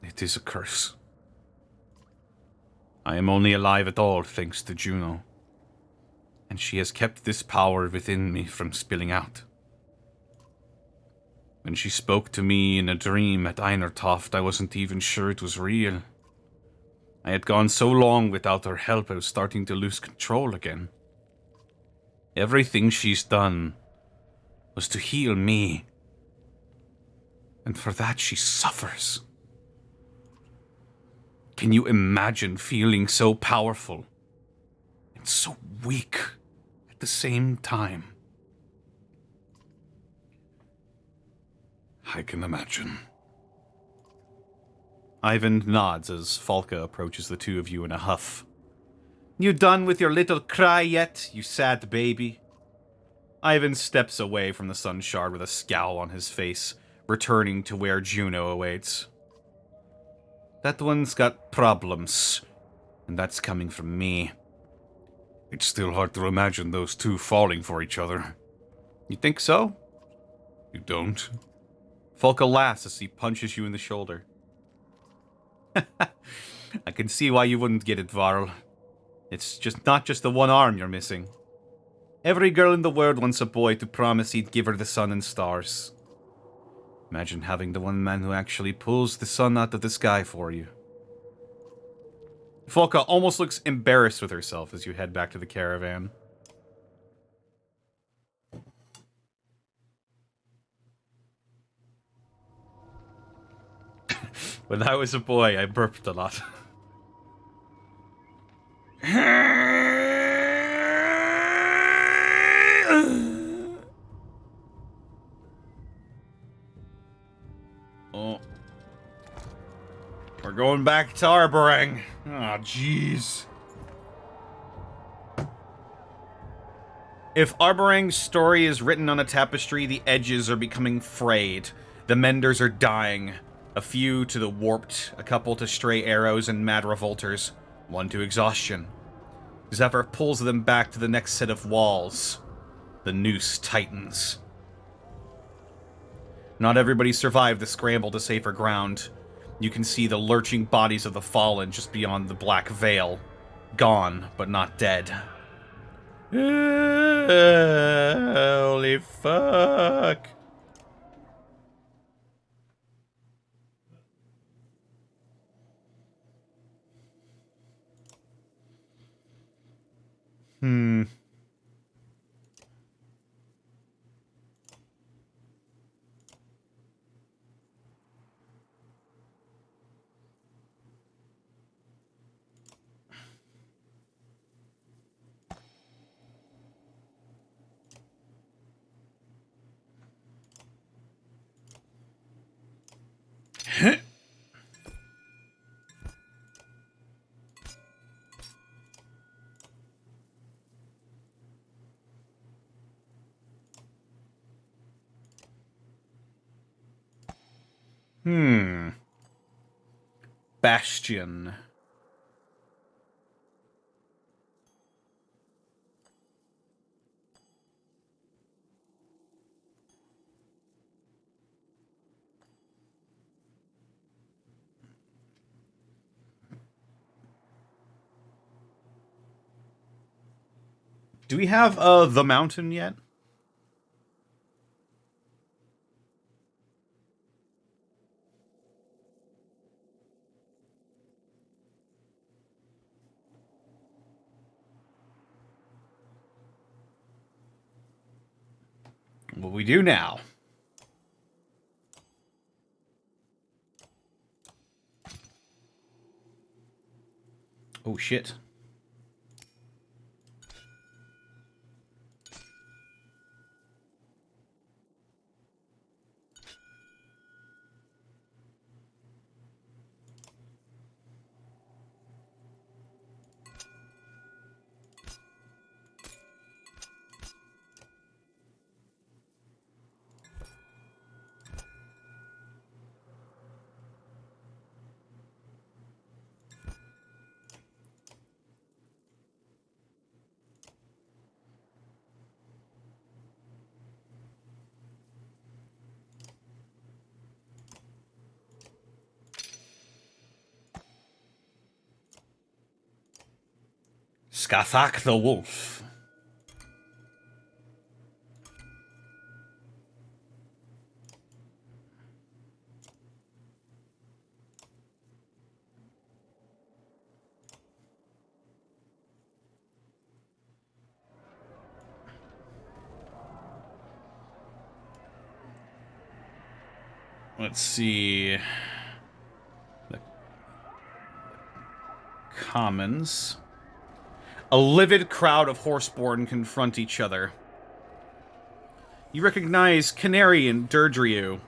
It is a curse. I am only alive at all thanks to Juno, and she has kept this power within me from spilling out. When she spoke to me in a dream at Einertoft, I wasn't even sure it was real. I had gone so long without her help, I was starting to lose control again. Everything she's done was to heal me. And for that, she suffers. Can you imagine feeling so powerful and so weak at the same time? I can imagine. Ivan nods as Falca approaches the two of you in a huff. You done with your little cry yet, you sad baby? Ivan steps away from the sun shard with a scowl on his face, returning to where Juno awaits. That one's got problems, and that's coming from me. It's still hard to imagine those two falling for each other. You think so? You don't? Falca laughs as he punches you in the shoulder. I can see why you wouldn't get it, Varl. It's just not just the one arm you're missing. Every girl in the world wants a boy to promise he'd give her the sun and stars. Imagine having the one man who actually pulls the sun out of the sky for you. Falca almost looks embarrassed with herself as you head back to the caravan. When I was a boy, I burped a lot. Oh. We're going back to Arborang. Ah, jeez. If Arborang's story is written on a tapestry, the edges are becoming frayed. The menders are dying. A few to the warped, a couple to stray arrows and mad revolters, one to exhaustion. Zephyr pulls them back to the next set of walls. The noose tightens. Not everybody survived the scramble to safer ground. You can see the lurching bodies of the fallen just beyond the black veil. Gone, but not dead. Holy fuck. Bastion. Do we have the mountain yet? Well, we do now. Oh shit. Skathak the Wolf. Let's see. The commons. A livid crowd of horseborn confront each other. You recognize Canary and Durdriu.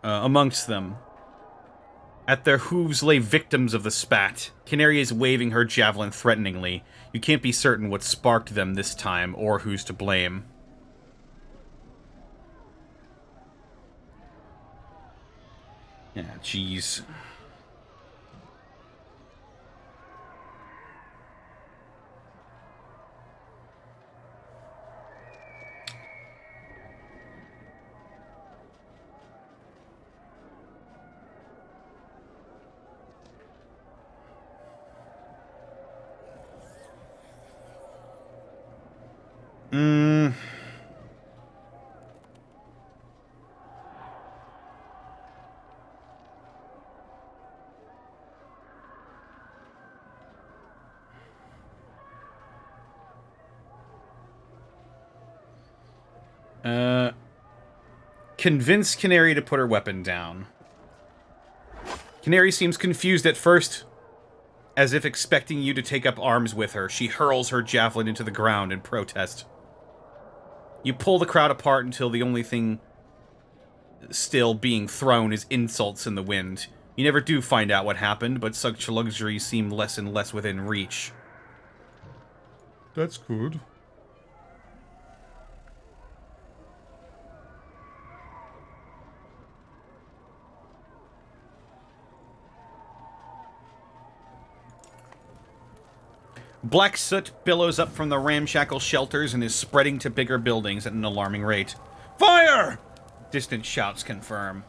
Amongst them. At their hooves lay victims of the spat. Canary is waving her javelin threateningly. You can't be certain what sparked them this time, or who's to blame. Yeah, jeez. Convince Canary to put her weapon down. Canary seems confused at first, as if expecting you to take up arms with her. She hurls her javelin into the ground in protest. You pull the crowd apart until the only thing still being thrown is insults in the wind. You never do find out what happened, but such luxuries seem less and less within reach. That's good. Black soot billows up from the ramshackle shelters and is spreading to bigger buildings at an alarming rate. Fire! Distant shouts confirm.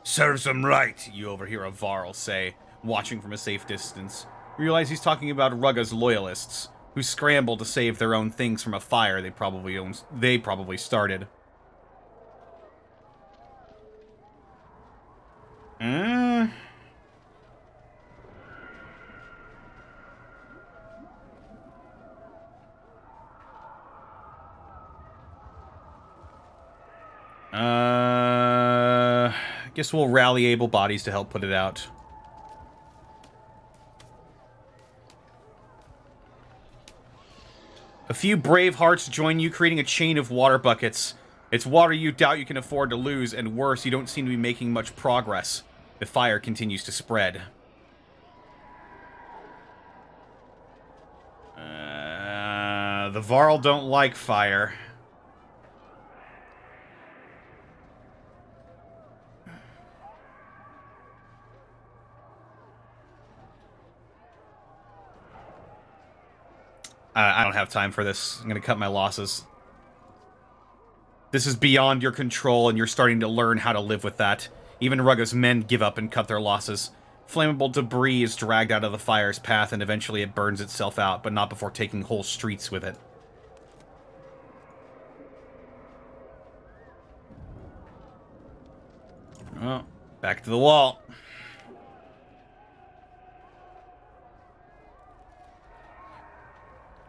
Serves them right. You overhear a Varl say, watching from a safe distance. You realize he's talking about Rugga's loyalists, who scramble to save their own things from a fire they probably started. Guess we'll rally able bodies to help put it out. A few brave hearts join you, creating a chain of water buckets. It's water you doubt you can afford to lose, and worse, you don't seem to be making much progress. The fire continues to spread. The Varl don't like fire. I don't have time for this. I'm gonna cut my losses. This is beyond your control, and you're starting to learn how to live with that. Even Rugga's men give up and cut their losses. Flammable debris is dragged out of the fire's path, and eventually it burns itself out, but not before taking whole streets with it. Oh, back to the wall.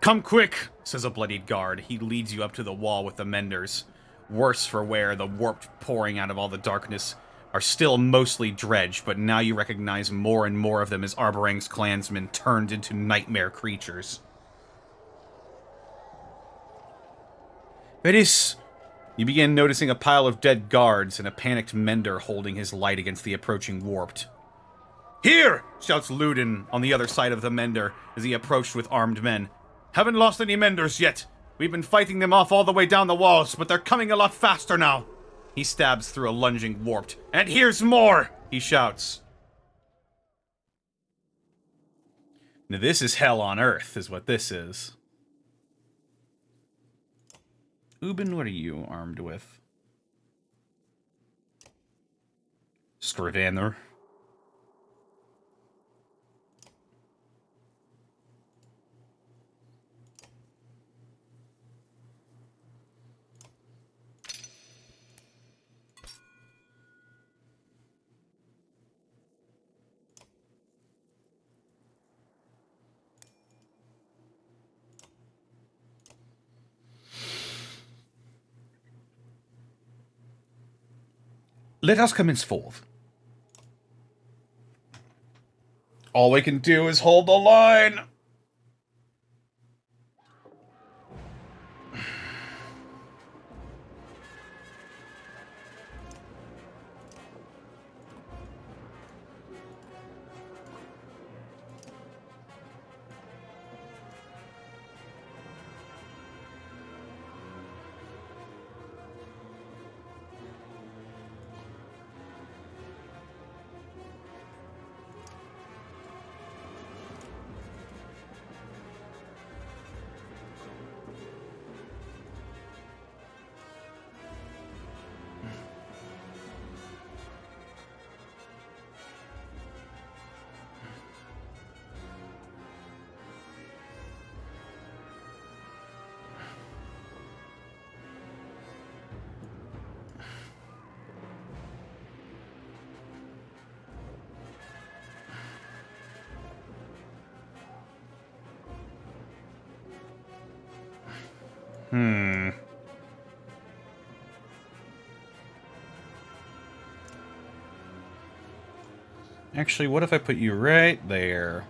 Come quick, says a bloodied guard. He leads you up to the wall with the menders. Worse for wear, the warp pouring out of all the darkness are still mostly dredged, but now you recognize more and more of them as Arborang's clansmen turned into nightmare creatures. Veris! You begin noticing a pile of dead guards and a panicked mender holding his light against the approaching warped. Here! Shouts Ludin on the other side of the mender as he approached with armed men. Haven't lost any menders yet. We've been fighting them off all the way down the walls, but they're coming a lot faster now. He stabs through a lunging warped. And here's more! He shouts. Now this is hell on earth, is what this is. Ubin, what are you armed with? Scrivaner. Let us commence forth. All we can do is hold the line. Actually, what if I put you right there?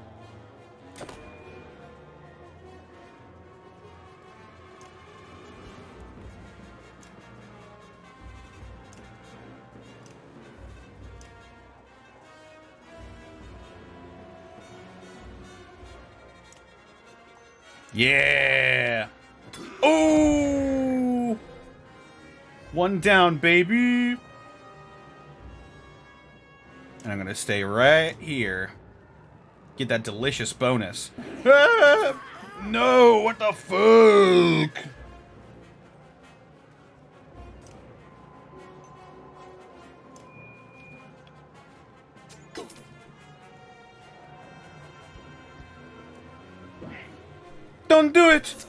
Yeah! Oh! One down, baby! And I'm gonna stay right here. Get that delicious bonus. Ah! No, what the fuck? Don't do it!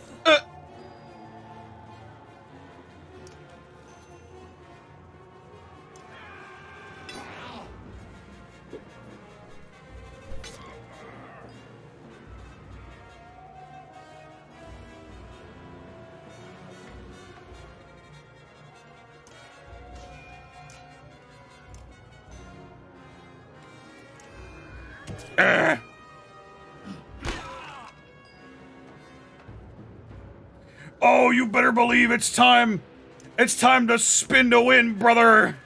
Oh, you better believe it's time! It's time to spin to win, brother!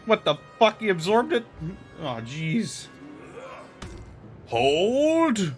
What the fuck? He absorbed it? Oh, jeez. Hold!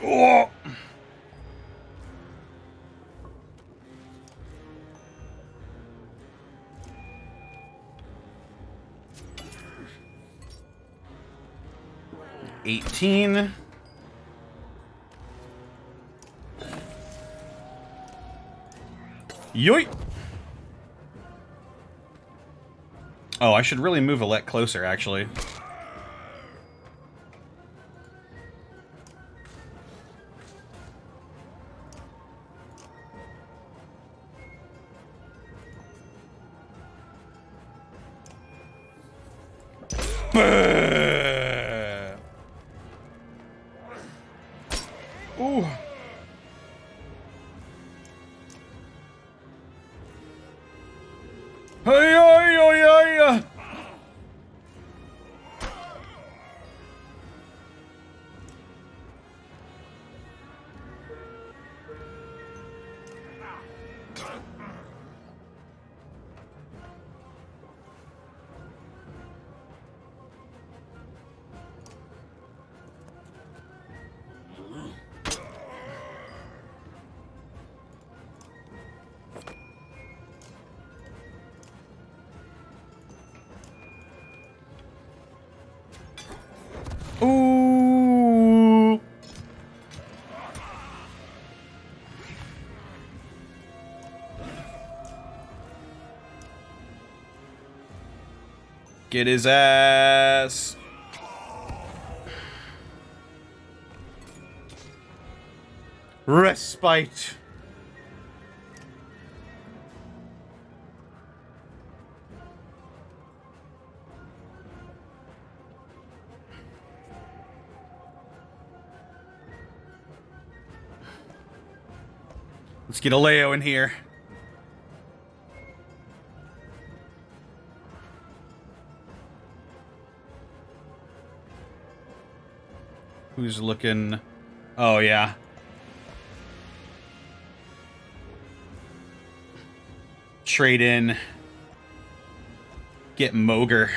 Oh. 18. Yoink! Oh, I should really move Alette closer, actually. Ooh. Hey, hey, hey, hey. Get his ass. Respite. Let's get a Leo in here. Who's looking? Oh, yeah. Trade in. Get Moger.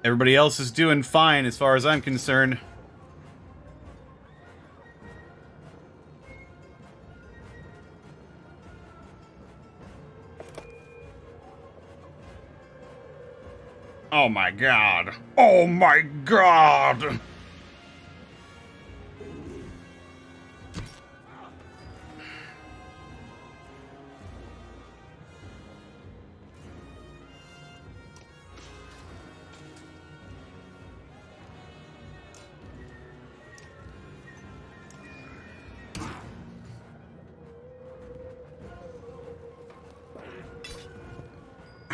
Everybody else is doing fine as far as I'm concerned. Oh my god. Oh my god!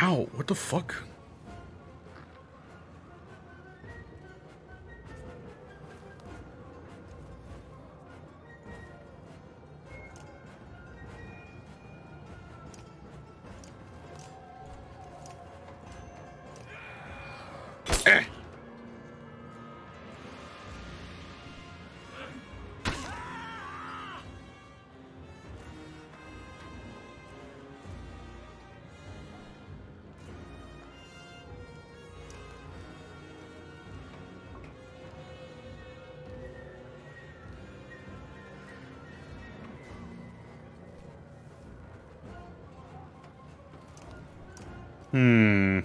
Ow, what the fuck? Eh. Hmm.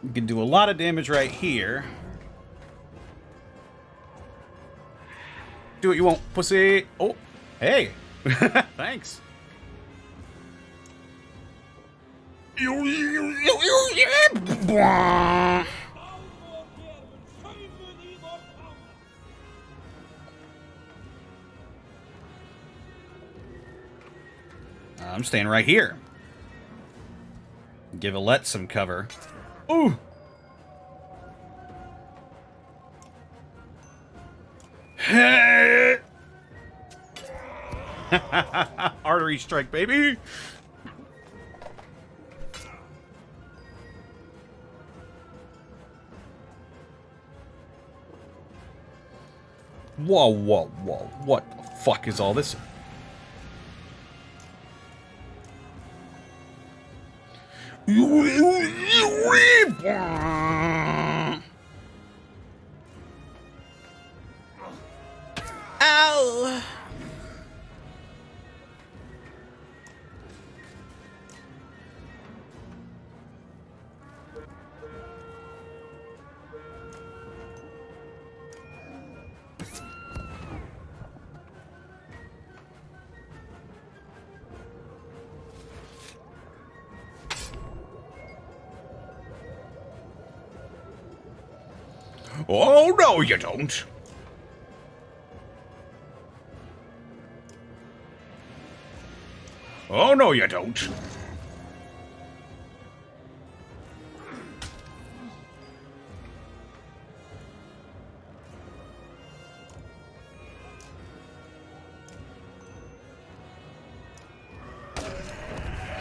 You can do a lot of damage right here. Do what you want, pussy. Oh, hey. Thanks. I'm staying right here. Give Alette some cover. Ooh! Artery strike, baby! Whoa, whoa, whoa. What the fuck is all this? Ow! Oh, no, you don't. Oh, no, you don't.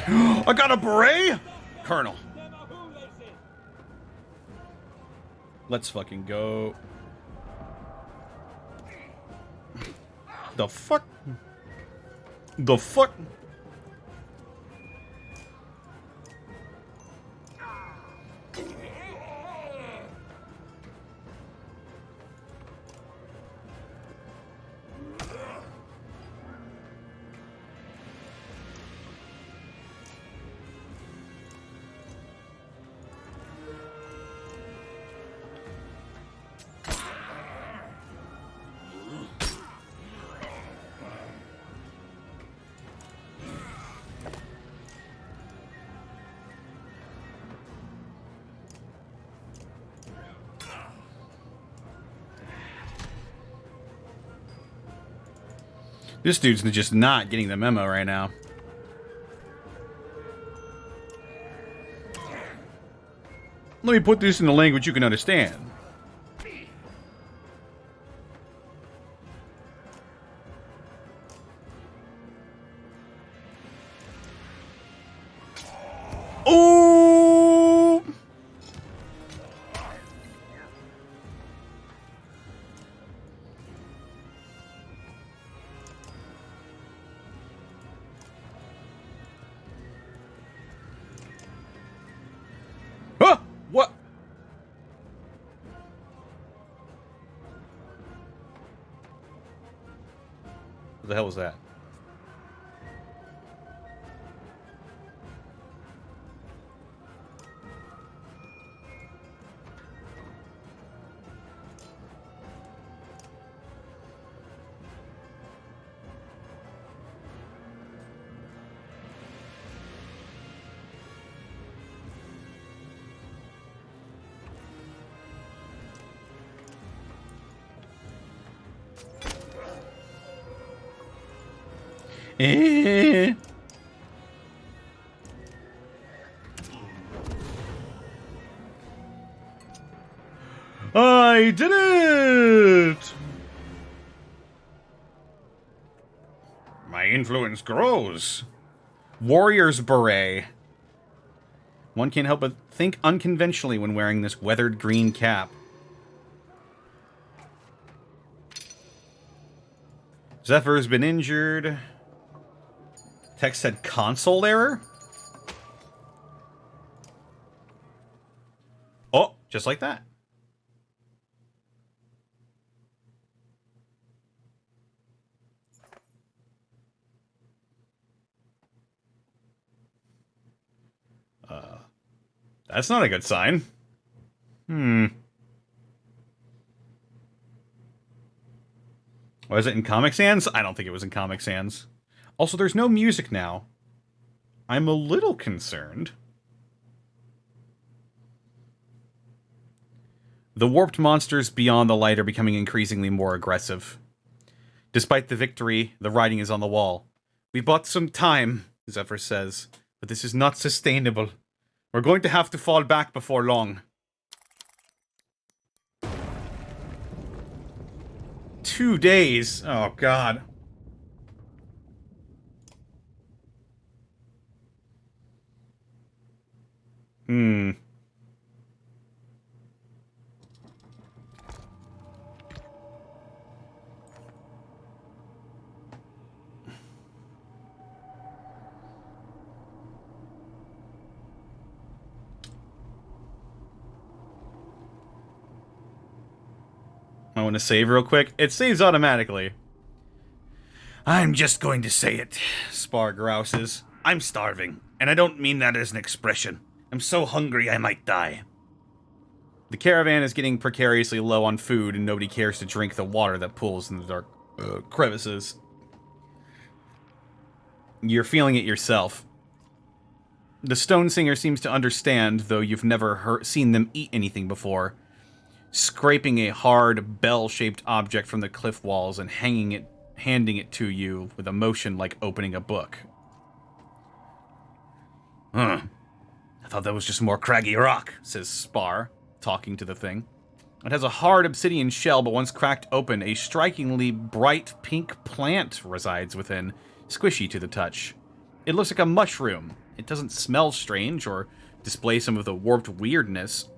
I got a beret? Colonel. Let's fucking go. The fuck? The fuck? This dude's just not getting the memo right now. Let me put this in a language you can understand. Oh! Huh? What? What the hell was that? Eh. I did it! My influence grows. Warrior's Beret. One can't help but think unconventionally when wearing this weathered green cap. Zephyr has been injured. Text said console error? Oh, just like that. That's not a good sign. Was it in Comic Sans? I don't think it was in Comic Sans. Also, there's no music now. I'm a little concerned. The warped monsters beyond the light are becoming increasingly more aggressive. Despite the victory, the writing is on the wall. We bought some time, Zephyr says, but this is not sustainable. We're going to have to fall back before long. 2 days. Oh, God. I want to save real quick. It saves automatically. I'm just going to say it, Spar grouses. I'm starving, and I don't mean that as an expression. I'm so hungry I might die. The caravan is getting precariously low on food, and nobody cares to drink the water that pools in the dark crevices. You're feeling it yourself. The Stone Singer seems to understand, though you've never seen them eat anything before. Scraping a hard, bell-shaped object from the cliff walls and handing it to you with a motion like opening a book. Huh. I thought that was just more craggy rock, says Spar, talking to the thing. It has a hard obsidian shell, but once cracked open, a strikingly bright pink plant resides within, squishy to the touch. It looks like a mushroom. It doesn't smell strange or display some of the warped weirdness.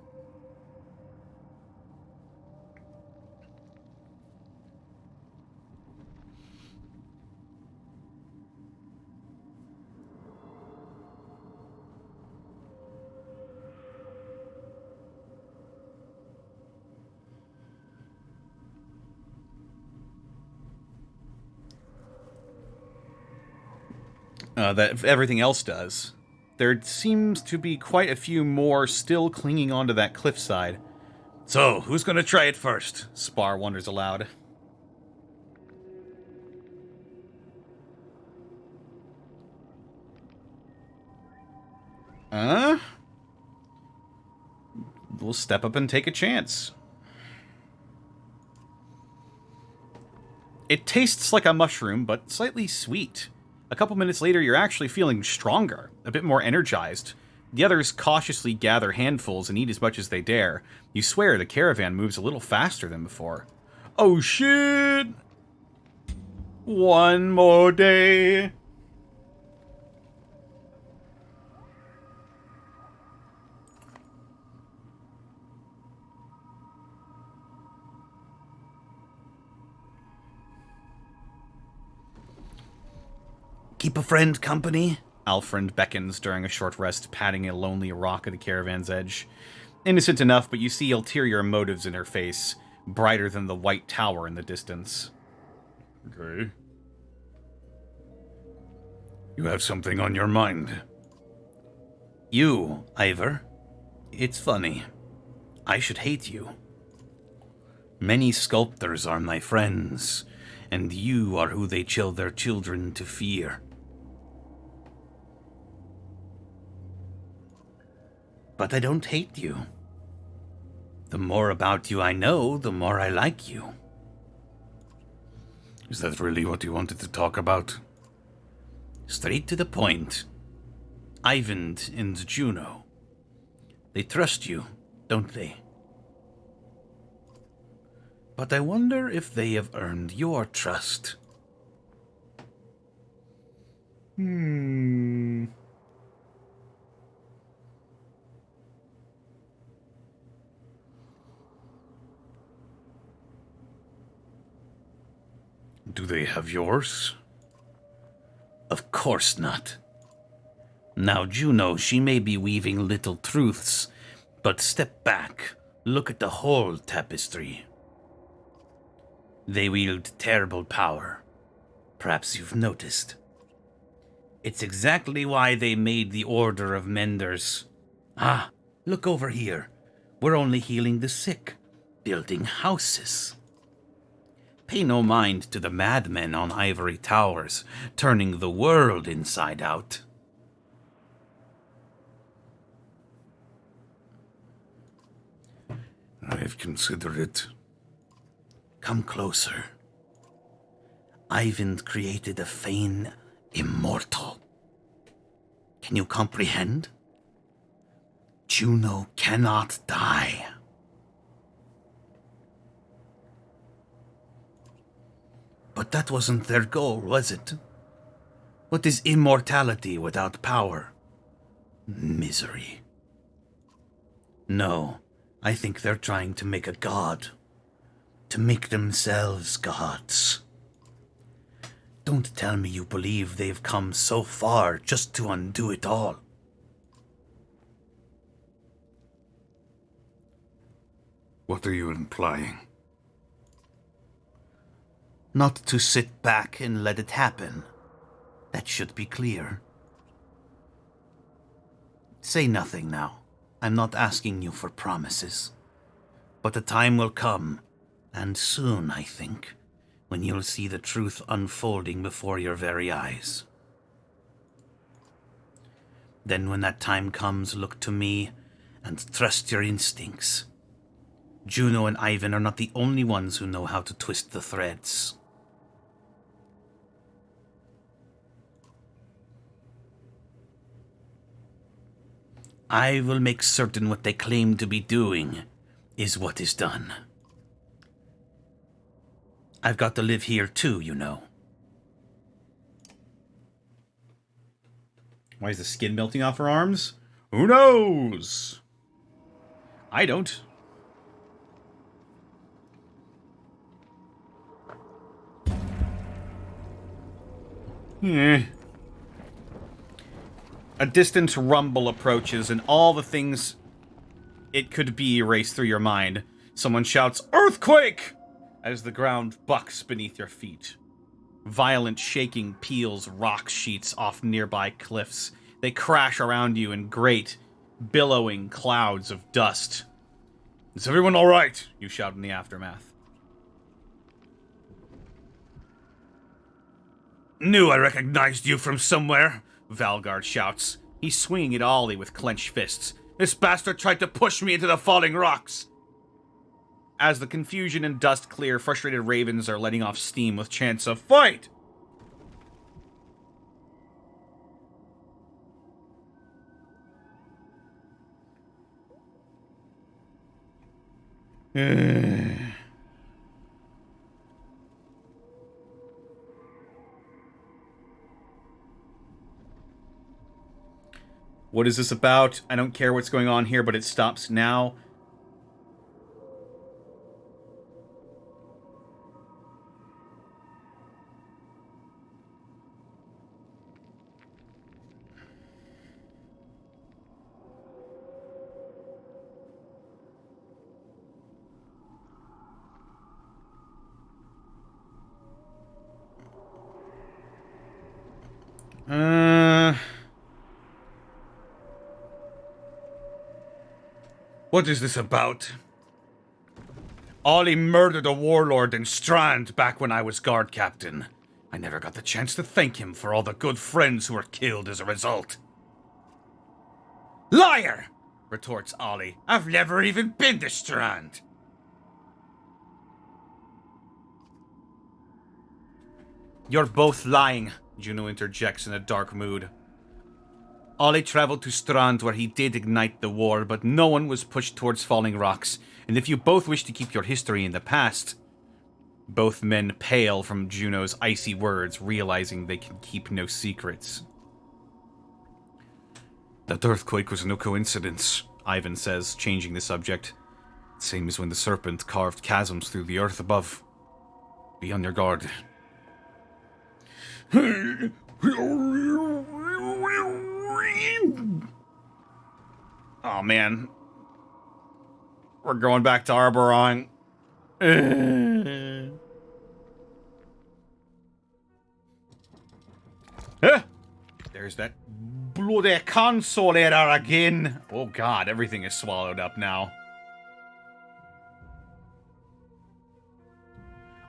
That everything else does. There seems to be quite a few more still clinging onto that cliffside. So, who's gonna try it first? Spar wonders aloud. We'll step up and take a chance. It tastes like a mushroom, but slightly sweet. A couple minutes later, you're actually feeling stronger, a bit more energized. The others cautiously gather handfuls and eat as much as they dare. You swear the caravan moves a little faster than before. Oh shit! One more day. Keep a friend company? Alfred beckons during a short rest, patting a lonely rock at the caravan's edge. Innocent enough, but you see ulterior motives in her face, brighter than the white tower in the distance. Okay. You have something on your mind. You, Ivor. It's funny. I should hate you. Many sculptors are my friends, and you are who they chill their children to fear. But I don't hate you. The more about you I know, the more I like you. Is that really what you wanted to talk about? Straight to the point. Ivan and Juno. They trust you, don't they? But I wonder if they have earned your trust. Do they have yours? Of course not. Now, Juno, she may be weaving little truths, but step back, look at the whole tapestry. They wield terrible power. Perhaps you've noticed. It's exactly why they made the Order of Menders. Ah, look over here. We're only healing the sick, building houses. Pay no mind to the madmen on ivory towers, turning the world inside out. I've considered it. Come closer. Ivan created a Fane immortal. Can you comprehend? Juno cannot die. But that wasn't their goal, was it? What is immortality without power? Misery. No, I think they're trying to make a god. To make themselves gods. Don't tell me you believe they've come so far just to undo it all. What are you implying? Not to sit back and let it happen. That should be clear. Say nothing now. I'm not asking you for promises. But the time will come, and soon, I think, when you'll see the truth unfolding before your very eyes. Then when that time comes, look to me and trust your instincts. Juno and Ivan are not the only ones who know how to twist the threads. I will make certain what they claim to be doing is what is done. I've got to live here too, you know. Why is the skin melting off her arms? Who knows? I don't. A distant rumble approaches, and all the things it could be race through your mind. Someone shouts, "Earthquake!" as the ground bucks beneath your feet. Violent shaking peels rock sheets off nearby cliffs. They crash around you in great, billowing clouds of dust. "Is everyone all right?" you shout in the aftermath. Knew I recognized you from somewhere. Valgard shouts. He's swinging at Ollie with clenched fists. "This bastard tried to push me into the falling rocks." As the confusion and dust clear, frustrated ravens are letting off steam with chants of fight! What is this about? I don't care what's going on here, but it stops now. What is this about? Ollie murdered a warlord in Strand back when I was guard captain. I never got the chance to thank him for all the good friends who were killed as a result. Liar! Retorts Ollie. I've never even been to Strand. You're both lying, Juno interjects in a dark mood. Ollie traveled to Strand where he did ignite the war, but no one was pushed towards falling rocks, and if you both wish to keep your history in the past... Both men pale from Juno's icy words, realizing they can keep no secrets. That earthquake was no coincidence, Ivan says, changing the subject. Same as when the serpent carved chasms through the earth above. Be on your guard. Oh man. We're going back to Arborong. There's that bloody console error again. Oh god, everything is swallowed up now.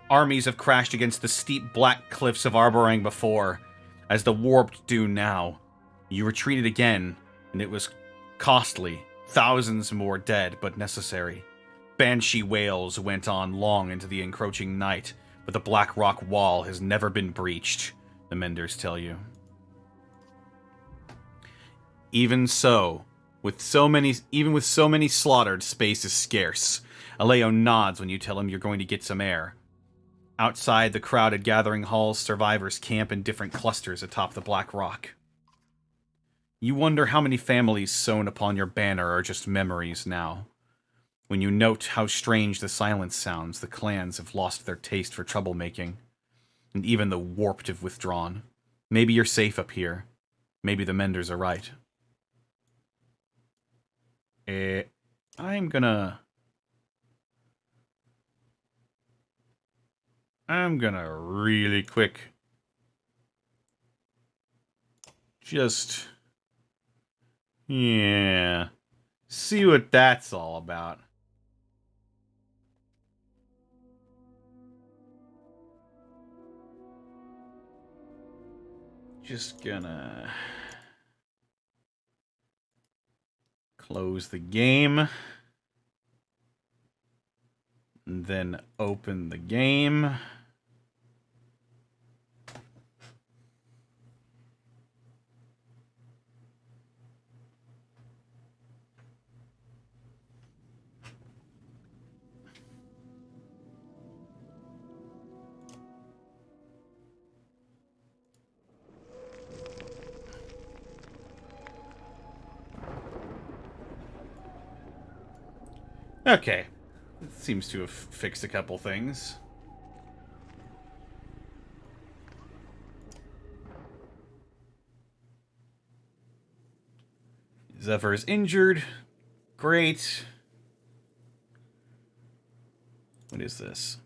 Armies have crashed against the steep black cliffs of Arborang before, as the warped do now. You retreated again, and it was costly. Thousands more dead, but necessary. Banshee wails went on long into the encroaching night, but the black rock wall has never been breached, the Menders tell you. Even so, with so many slaughtered, space is scarce. Aleo nods when you tell him you're going to get some air. Outside the crowded gathering halls, survivors camp in different clusters atop the black rock. You wonder how many families sewn upon your banner are just memories now. When you note how strange the silence sounds, the clans have lost their taste for troublemaking. And even the warped have withdrawn. Maybe you're safe up here. Maybe the Menders are right. I'm gonna really quick just, yeah, see what that's all about. Just gonna close the game, and then open the game. Okay. It seems to have fixed a couple things. Zephyr is injured. Great. What is this?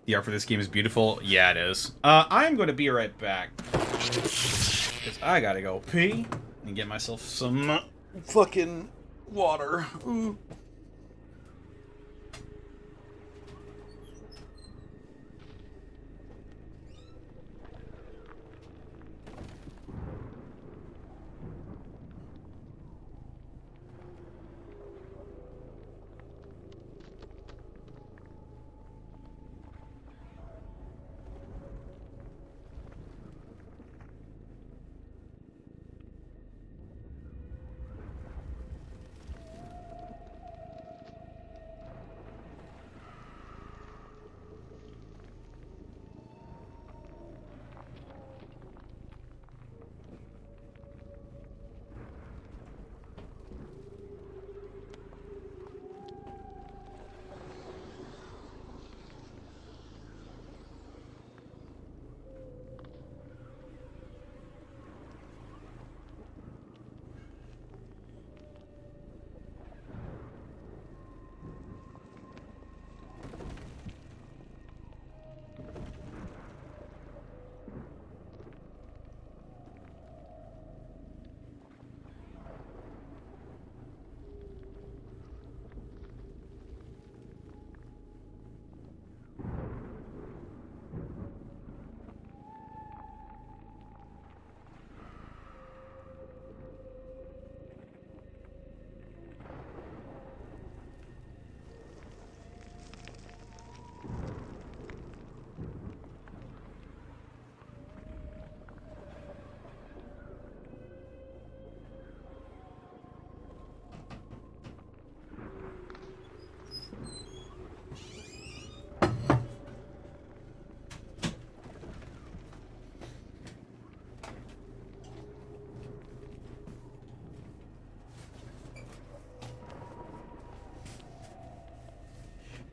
The art for this game is beautiful. Yeah, it is. I'm going to be right back. Because I gotta go pee and get myself some fucking water. Ooh.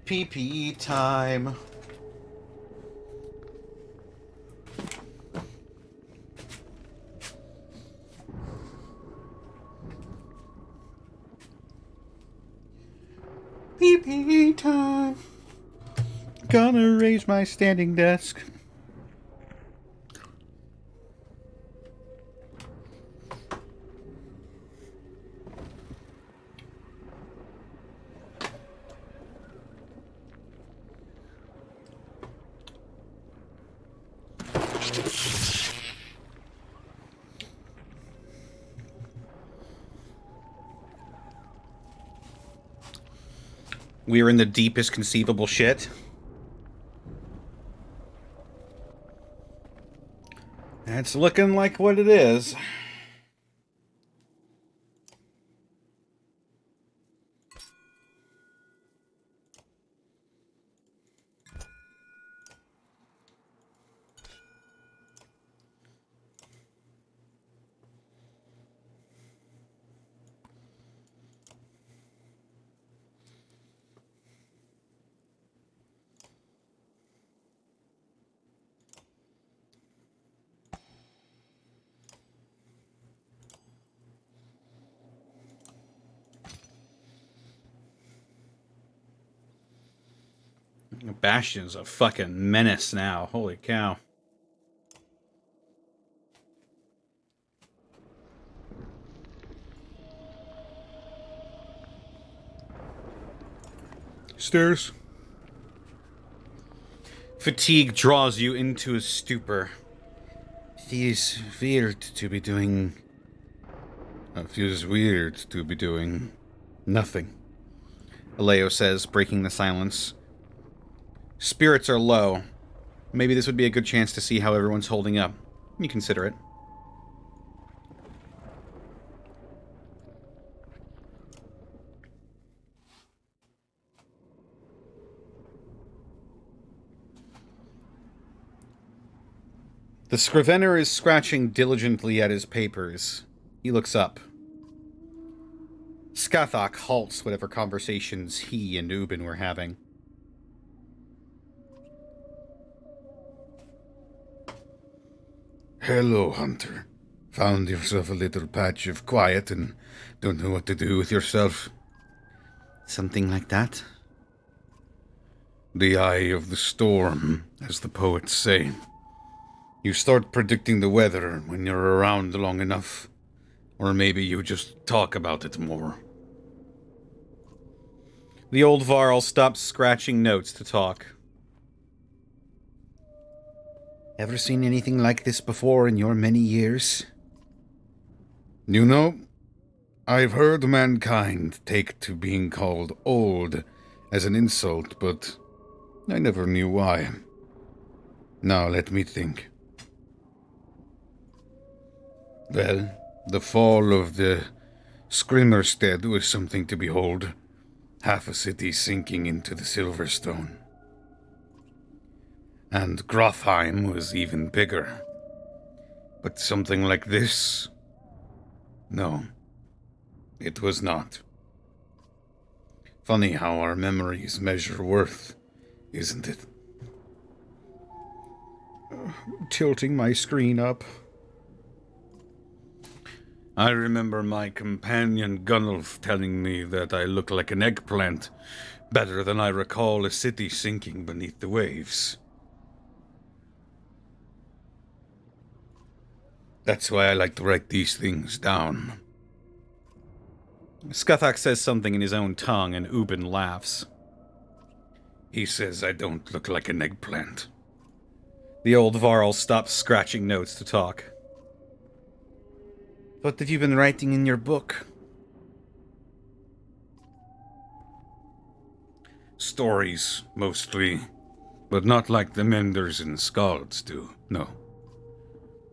PP time. PP time. Gonna raise my standing desk. We're in the deepest conceivable shit. It's looking like what it is. Bastion's a fucking menace now. Holy cow. Stairs. Fatigue draws you into a stupor. Feels weird to be doing nothing. Aleo says, breaking the silence. Spirits are low. Maybe this would be a good chance to see how everyone's holding up. You consider it. The Scrivener is scratching diligently at his papers. He looks up. Skathok halts whatever conversations he and Ubin were having. Hello, Hunter. Found yourself a little patch of quiet and don't know what to do with yourself? Something like that? The eye of the storm, as the poets say. You start predicting the weather when you're around long enough. Or maybe you just talk about it more. The old Varl stops scratching notes to talk. Ever seen anything like this before in your many years? You know, I've heard mankind take to being called old as an insult, but I never knew why. Now let me think. Well, the fall of the Scrimmerstead was something to behold. Half a city sinking into the Silverstone. And Grothheim was even bigger. But something like this? No, it was not. Funny how our memories measure worth, isn't it? Tilting my screen up. I remember my companion Gunnulf telling me that I look like an eggplant, better than I recall a city sinking beneath the waves. That's why I like to write these things down. Scuthak says something in his own tongue, and Ubin laughs. He says I don't look like an eggplant. The old Varl stops scratching notes to talk. What have you been writing in your book? Stories, mostly. But not like the Menders and Skalds do, no.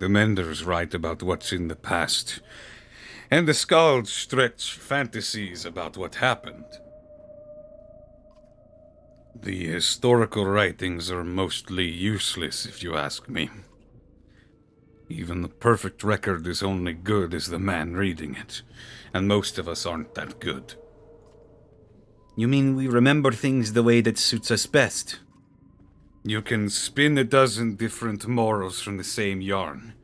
The Menders write about what's in the past, and the Skalds stretch fantasies about what happened. The historical writings are mostly useless, if you ask me. Even the perfect record is only good as the man reading it, and most of us aren't that good. You mean we remember things the way that suits us best? You can spin a dozen different morals from the same yarn.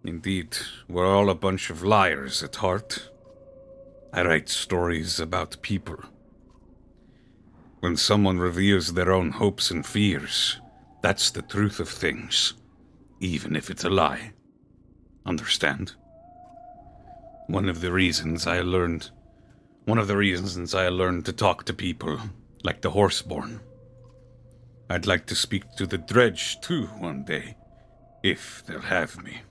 Indeed, we're all a bunch of liars at heart. I write stories about people. When someone reveals their own hopes and fears, that's the truth of things, even if it's a lie. Understand? One of the reasons I learned to talk to people like the Horseborn. I'd like to speak to the Dredge, too, one day, if they'll have me.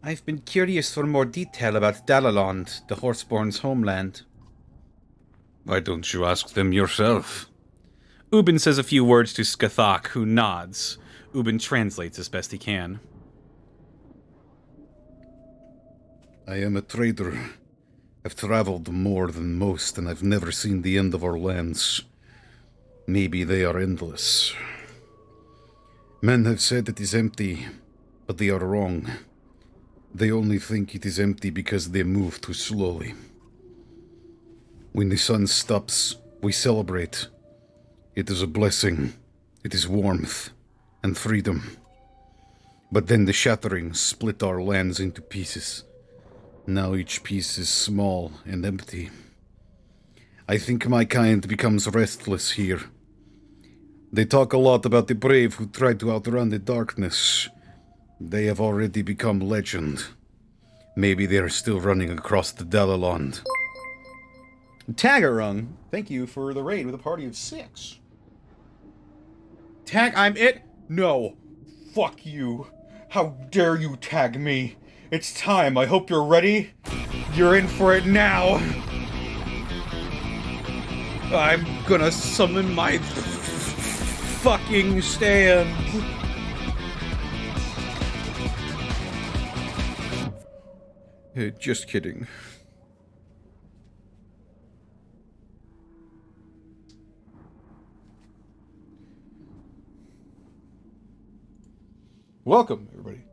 I've been curious for more detail about Dalalond, the Horseborn's homeland. Why don't you ask them yourself? Ubin says a few words to Scathach, who nods. Ubin translates as best he can. I am a trader. I've traveled more than most, and I've never seen the end of our lands. Maybe they are endless. Men have said it is empty, but they are wrong. They only think it is empty because they move too slowly. When the sun stops, we celebrate. It is a blessing. It is warmth and freedom. But then the shattering split our lands into pieces. Now each piece is small and empty. I think my kind becomes restless here. They talk a lot about the brave who tried to outrun the darkness. They have already become legend. Maybe they are still running across the Dalalond. Tagarung, thank you for the raid with a party of 6. Tag, I'm it? No. Fuck you. How dare you tag me? It's time. I hope you're ready. You're in for it now. I'm gonna summon my fucking stand. Just kidding. Welcome, everybody.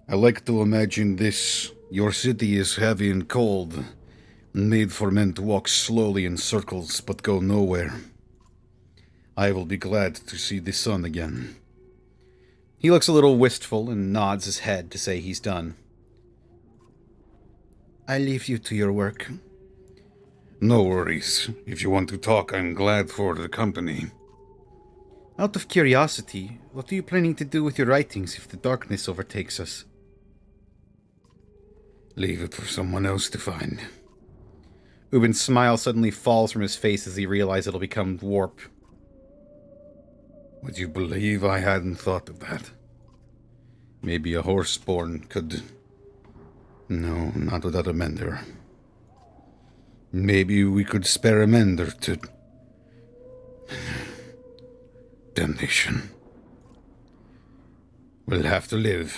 I like to imagine this. Your city is heavy and cold, made for men to walk slowly in circles but go nowhere. I will be glad to see the sun again. He looks a little wistful and nods his head to say he's done. I leave you to your work. No worries. If you want to talk, I'm glad for the company. Out of curiosity, what are you planning to do with your writings if the darkness overtakes us? Leave it for someone else to find. Ubin's smile suddenly falls from his face as he realizes it'll become warp. Would you believe I hadn't thought of that? Maybe a horseborn could... No, not without a mender. Maybe we could spare a mender to... Damnation. We'll have to live.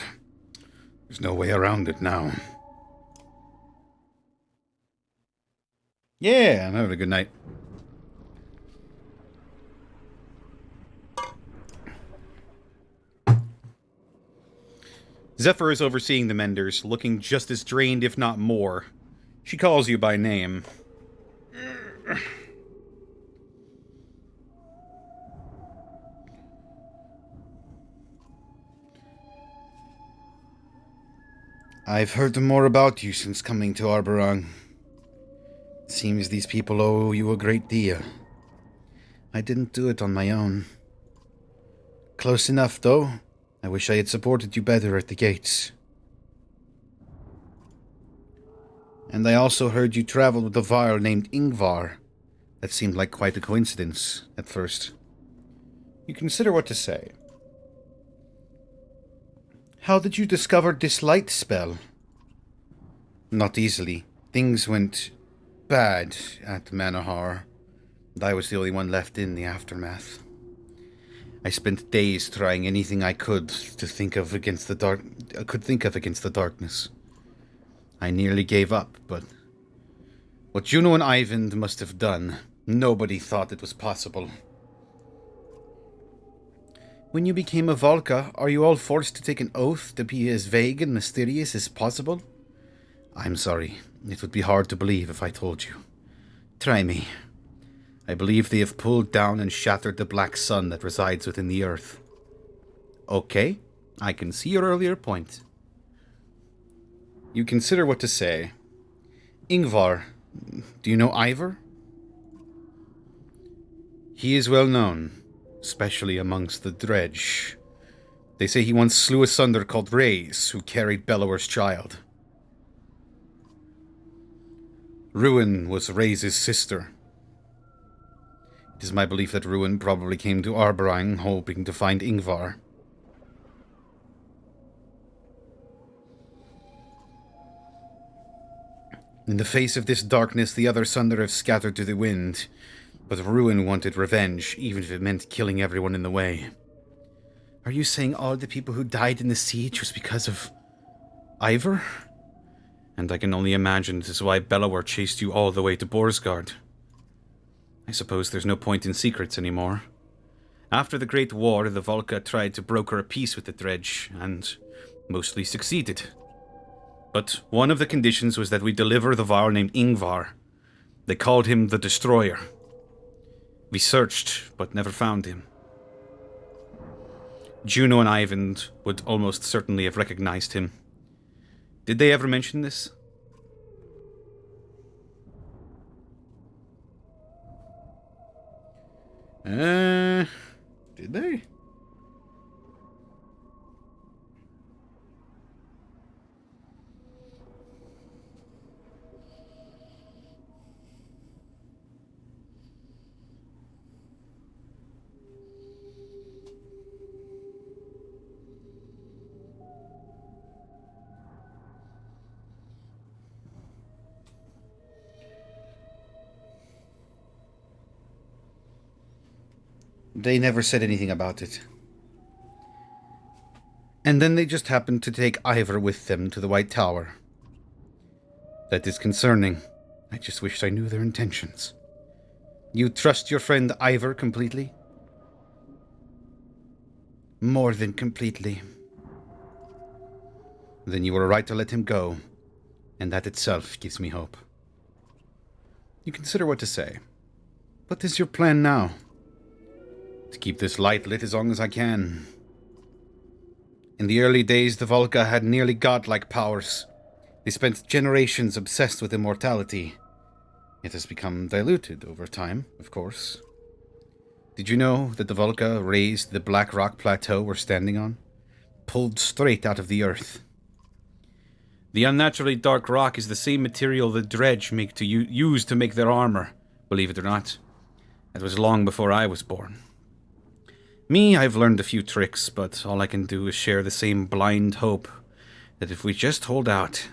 There's no way around it now. Yeah, I'm having a good night. Zephyr is overseeing the menders, looking just as drained, if not more. She calls you by name. I've heard more about you since coming to Arborang. Seems these people owe you a great deal. I didn't do it on my own. Close enough, though. I wish I had supported you better at the gates. And I also heard you traveled with a Varl named Ingvar. That seemed like quite a coincidence at first. You consider what to say. How did you discover this light spell? Not easily. Things went bad at Manahar, and I was the only one left in the aftermath. I spent days trying anything I could to think of against the darkness. I nearly gave up, but what Juno and Ivan must have done, nobody thought it was possible. When you became a Volca, are you all forced to take an oath to be as vague and mysterious as possible? I'm sorry. It would be hard to believe if I told you. Try me. I believe they have pulled down and shattered the black sun that resides within the earth. Okay, I can see your earlier point. You consider what to say. Ingvar, do you know Ivor? He is well known, especially amongst the dredge. They say he once slew a sunder called Reyes, who carried Bellower's child. Ruin was Reyes' sister. It is my belief that Ruin probably came to Arborang hoping to find Ingvar. In the face of this darkness, the other Sunder have scattered to the wind, but Ruin wanted revenge, even if it meant killing everyone in the way. Are you saying all the people who died in the siege was because of Ivor? And I can only imagine this is why Bellower chased you all the way to Borsgard. I suppose there's no point in secrets anymore. After the Great War, the Volca tried to broker a peace with the Dredge, and mostly succeeded. But one of the conditions was that we deliver the Varl named Ingvar. They called him the Destroyer. We searched, but never found him. Juno and Ivan would almost certainly have recognized him. Did they ever mention this? Did they? They never said anything about it. And then they just happened to take Ivor with them to the White Tower. That is concerning. I just wish I knew their intentions. You trust your friend Ivor completely? More than completely. Then you were right to let him go, and that itself gives me hope. You consider what to say. What is your plan now? To keep this light lit as long as I can. In the early days, the Volca had nearly godlike powers. They spent generations obsessed with immortality. It has become diluted over time, of course. Did you know that the Volca raised the black rock plateau we're standing on? Pulled straight out of the earth. The unnaturally dark rock is the same material the dredge use to make their armor, believe it or not. That was long before I was born. Me, I've learned a few tricks, but all I can do is share the same blind hope that if we just hold out,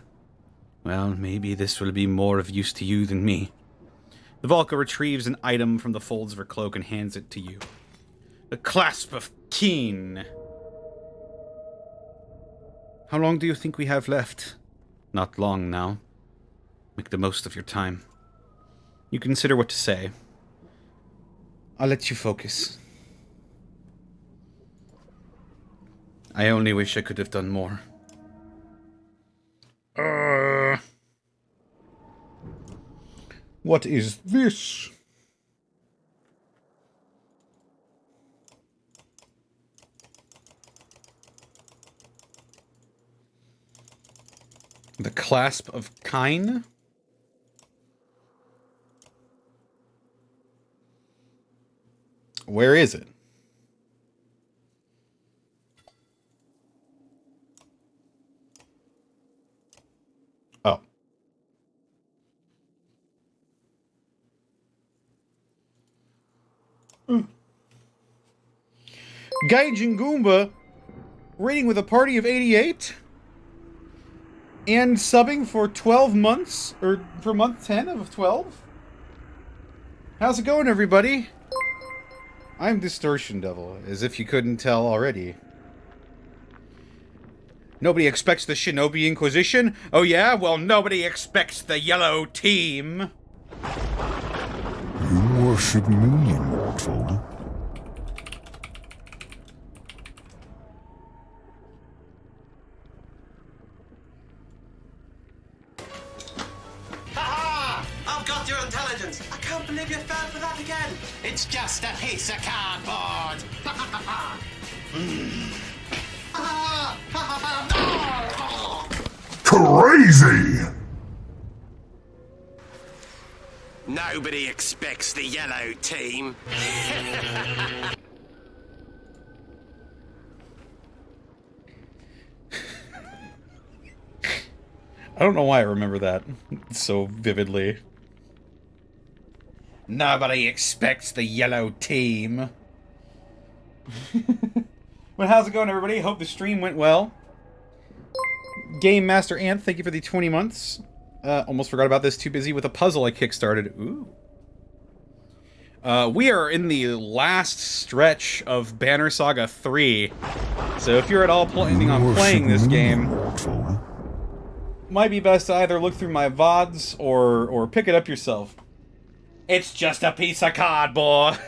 well, maybe this will be more of use to you than me. The Volca retrieves an item from the folds of her cloak and hands it to you. The Clasp of Keen. How long do you think we have left? Not long now. Make the most of your time. You consider what to say. I'll let you focus. I only wish I could have done more. What is this? The Clasp of Kine? Where is it? Oh. Gaijin Goomba raiding with a party of 88? And subbing for 12 months? Or for month 10 of 12? How's it going, everybody? I'm Distortion Devil, as if you couldn't tell already. Nobody expects the Shinobi Inquisition? Oh yeah? Well, nobody expects the Yellow Team. You worship me, immortal? I've got your intelligence. I can't believe you fell for that again. It's just a piece of cardboard. Crazy! Nobody expects the Yellow Team. I don't know why I remember that so vividly. Nobody expects the Yellow Team. Well, how's it going, everybody? Hope the stream went well. Game Master Ant, thank you for the 20 months. Almost forgot about this. Too busy with a puzzle I kickstarted. Ooh. We are in the last stretch of Banner Saga 3. So if you're at all planning on playing this game, might be best to either look through my VODs or pick it up yourself. It's just a piece of cardboard.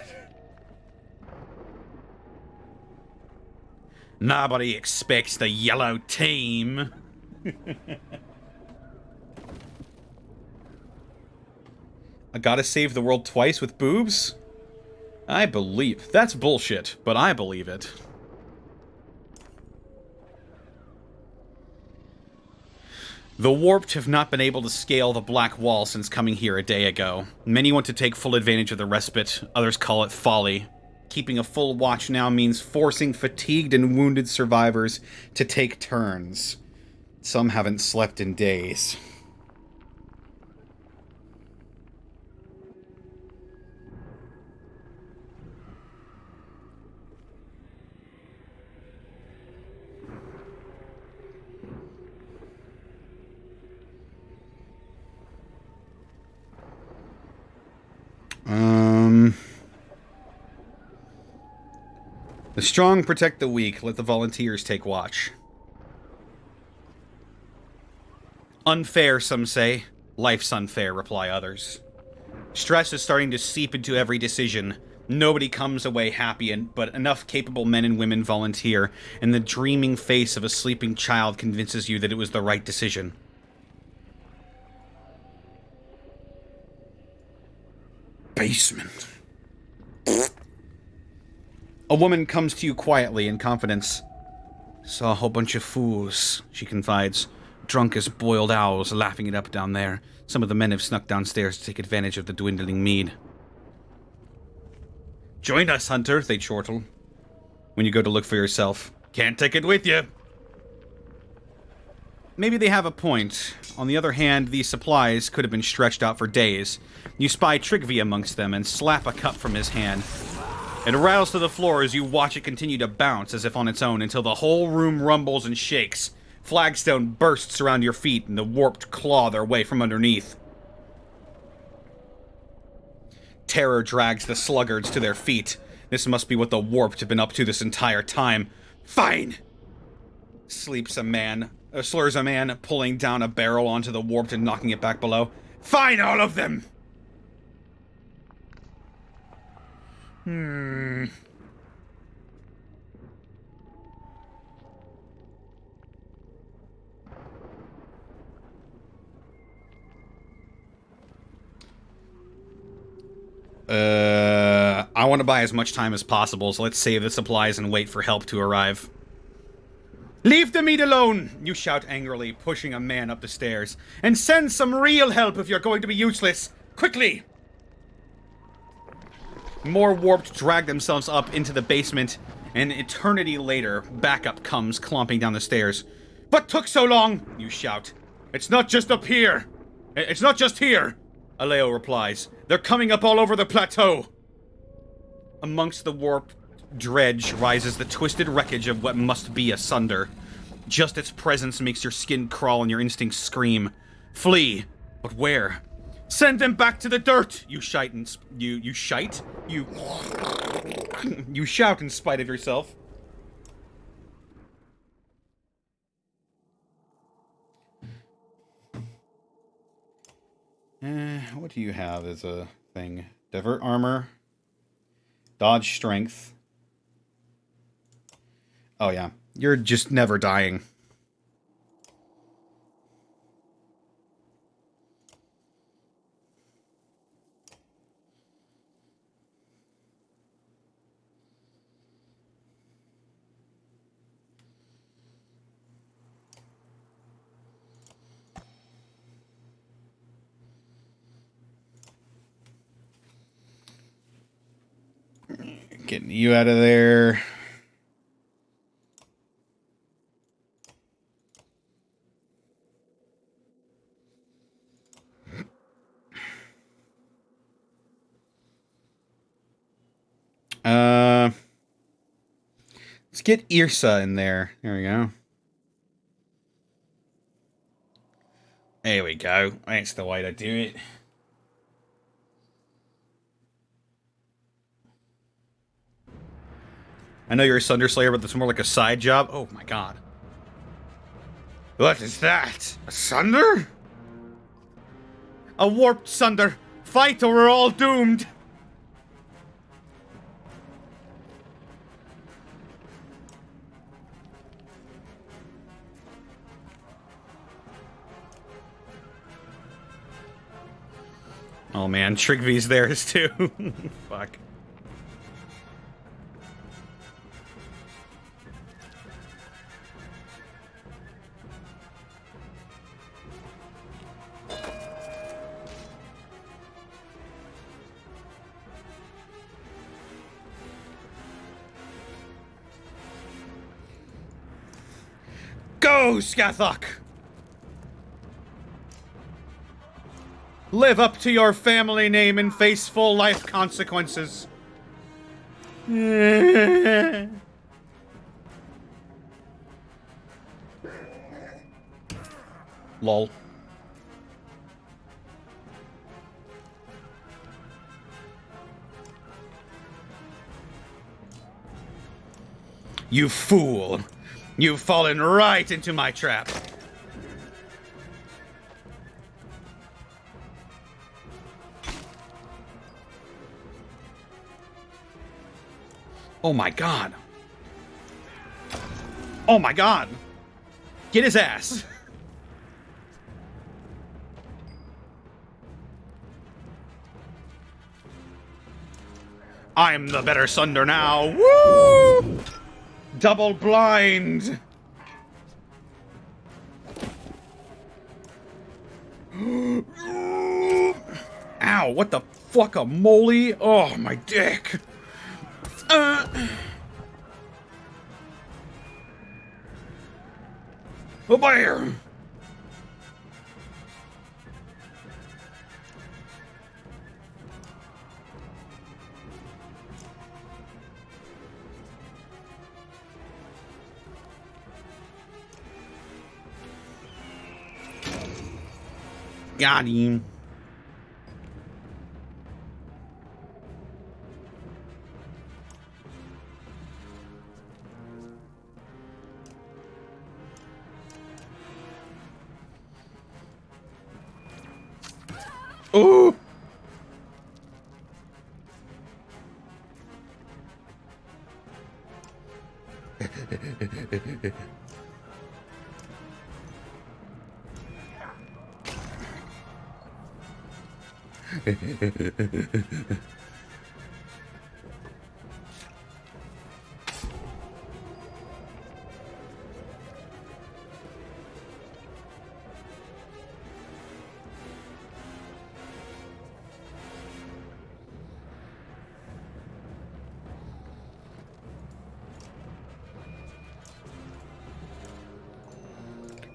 Nobody expects the Yellow Team. I gotta save the world twice with boobs? I believe. That's bullshit, but I believe it. The Warped have not been able to scale the Black Wall since coming here a day ago. Many want to take full advantage of the respite, others call it folly. Keeping a full watch now means forcing fatigued and wounded survivors to take turns. Some haven't slept in days. The strong protect the weak. Let the volunteers take watch. Unfair, some say. Life's unfair, reply others. Stress is starting to seep into every decision. Nobody comes away happy, but enough capable men and women volunteer, and the dreaming face of a sleeping child convinces you that it was the right decision. Basement. A woman comes to you quietly in confidence. Saw a whole bunch of fools, she confides. drunk as boiled owls, laughing it up down there. Some of the men have snuck downstairs to take advantage of the dwindling mead. Join us, Hunter, they chortle. When you go to look for yourself. Can't take it with you. Maybe they have a point. On the other hand, these supplies could have been stretched out for days. You spy Trigvi amongst them and slap a cup from his hand. It rattles to the floor as you watch it continue to bounce as if on its own until the whole room rumbles and shakes. Flagstone bursts around your feet and the warped claw their way from underneath. Terror drags the sluggards to their feet. This must be what the warped have been up to this entire time. Fine! Slurs a man, pulling down a barrel onto the warped and knocking it back below. Fine, all of them! I want to buy as much time as possible, so let's save the supplies and wait for help to arrive. Leave the meat alone, you shout angrily, pushing a man up the stairs. And send some real help if you're going to be useless. Quickly! More warped drag themselves up into the basement. An eternity later, backup comes clomping down the stairs. What took so long? You shout. It's not just up here. It's not just here, Aleo replies. They're coming up all over the plateau. Amongst the warped dredge rises the twisted wreckage of what must be a sunder. Just its presence makes your skin crawl and your instincts scream. Flee. But where? Send them back to the dirt! You shite and you shite? You shout in spite of yourself. What do you have as a thing? Divert armor. Dodge strength. Oh yeah. You're just never dying. Getting you out of there. Let's get Irsa in there. There we go. There we go. That's the way to do it. I know you're a Sunder Slayer, but that's more like a side job. Oh my god. What is that? A Sunder? A warped Sunder. Fight or we're all doomed. Oh man, Trigvi's there too. Fuck. Go, Skathok! Live up to your family name and face full life consequences. Lol. You fool! You've fallen right into my trap. Oh my god. Oh my god. Get his ass. I'm the better Sunder now. Woo! Double blind. Ow, what the fuck, a moly? Oh, my dick. A bear! Got him. Oh!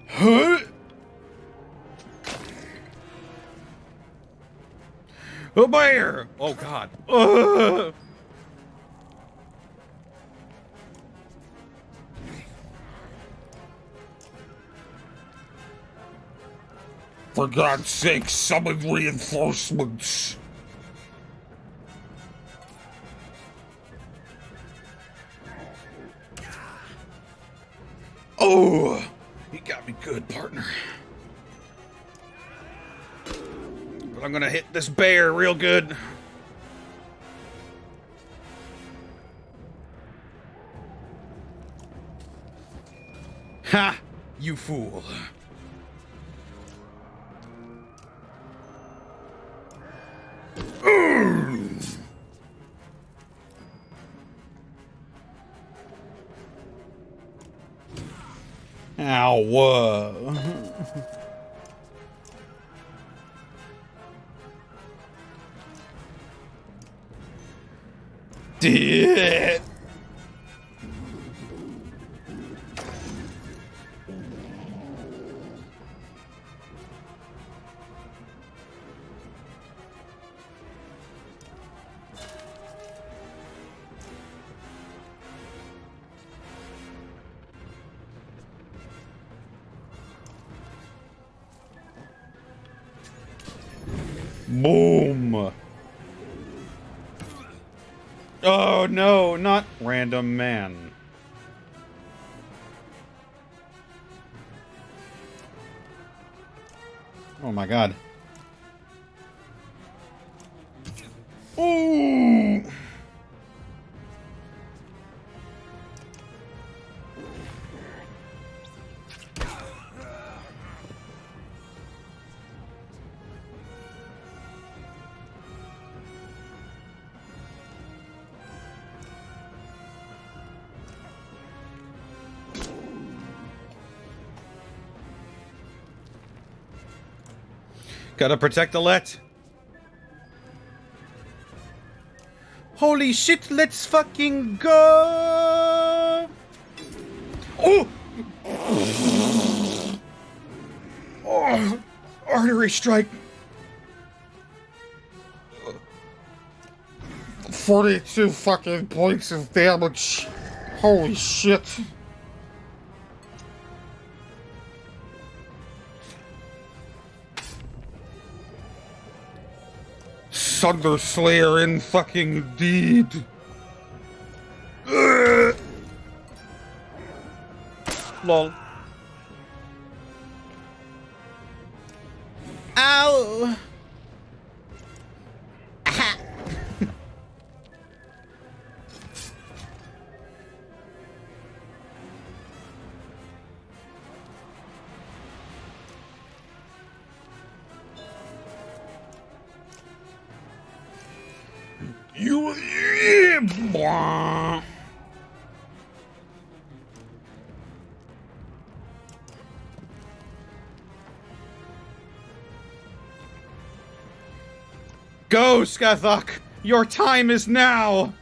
Huh? A bear! Oh god. For God's sake, summon reinforcements! Oh! You got me good, partner. But I'm gonna hit this bear real good. Ha! You fool. Ow. Did. Boom. Oh no, not random man. Oh my god. Ooh. Gotta protect the let. Holy shit, let's fucking go! Oh! Oh! Artery strike. 42 fucking points of damage. Holy shit. Thunder Slayer in fucking deed. Lol. Ow! You. Go, Skathok! Your time is now!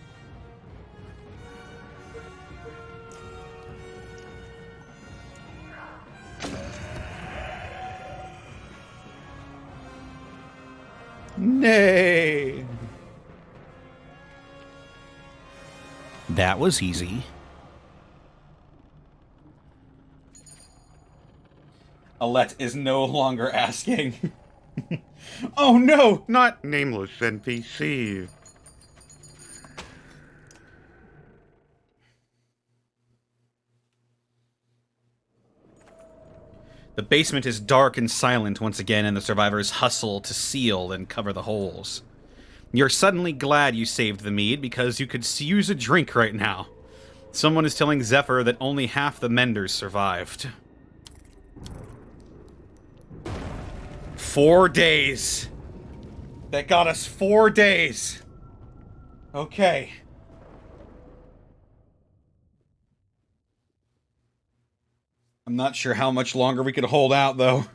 Nay! That was easy. Alette is no longer asking. Oh no! Not nameless NPC. The basement is dark and silent once again, and the survivors hustle to seal and cover the holes. You're suddenly glad you saved the mead because you could use a drink right now. Someone is telling Zephyr that only half the menders survived. 4 days. That got us 4 days. Okay. I'm not sure how much longer we could hold out, though.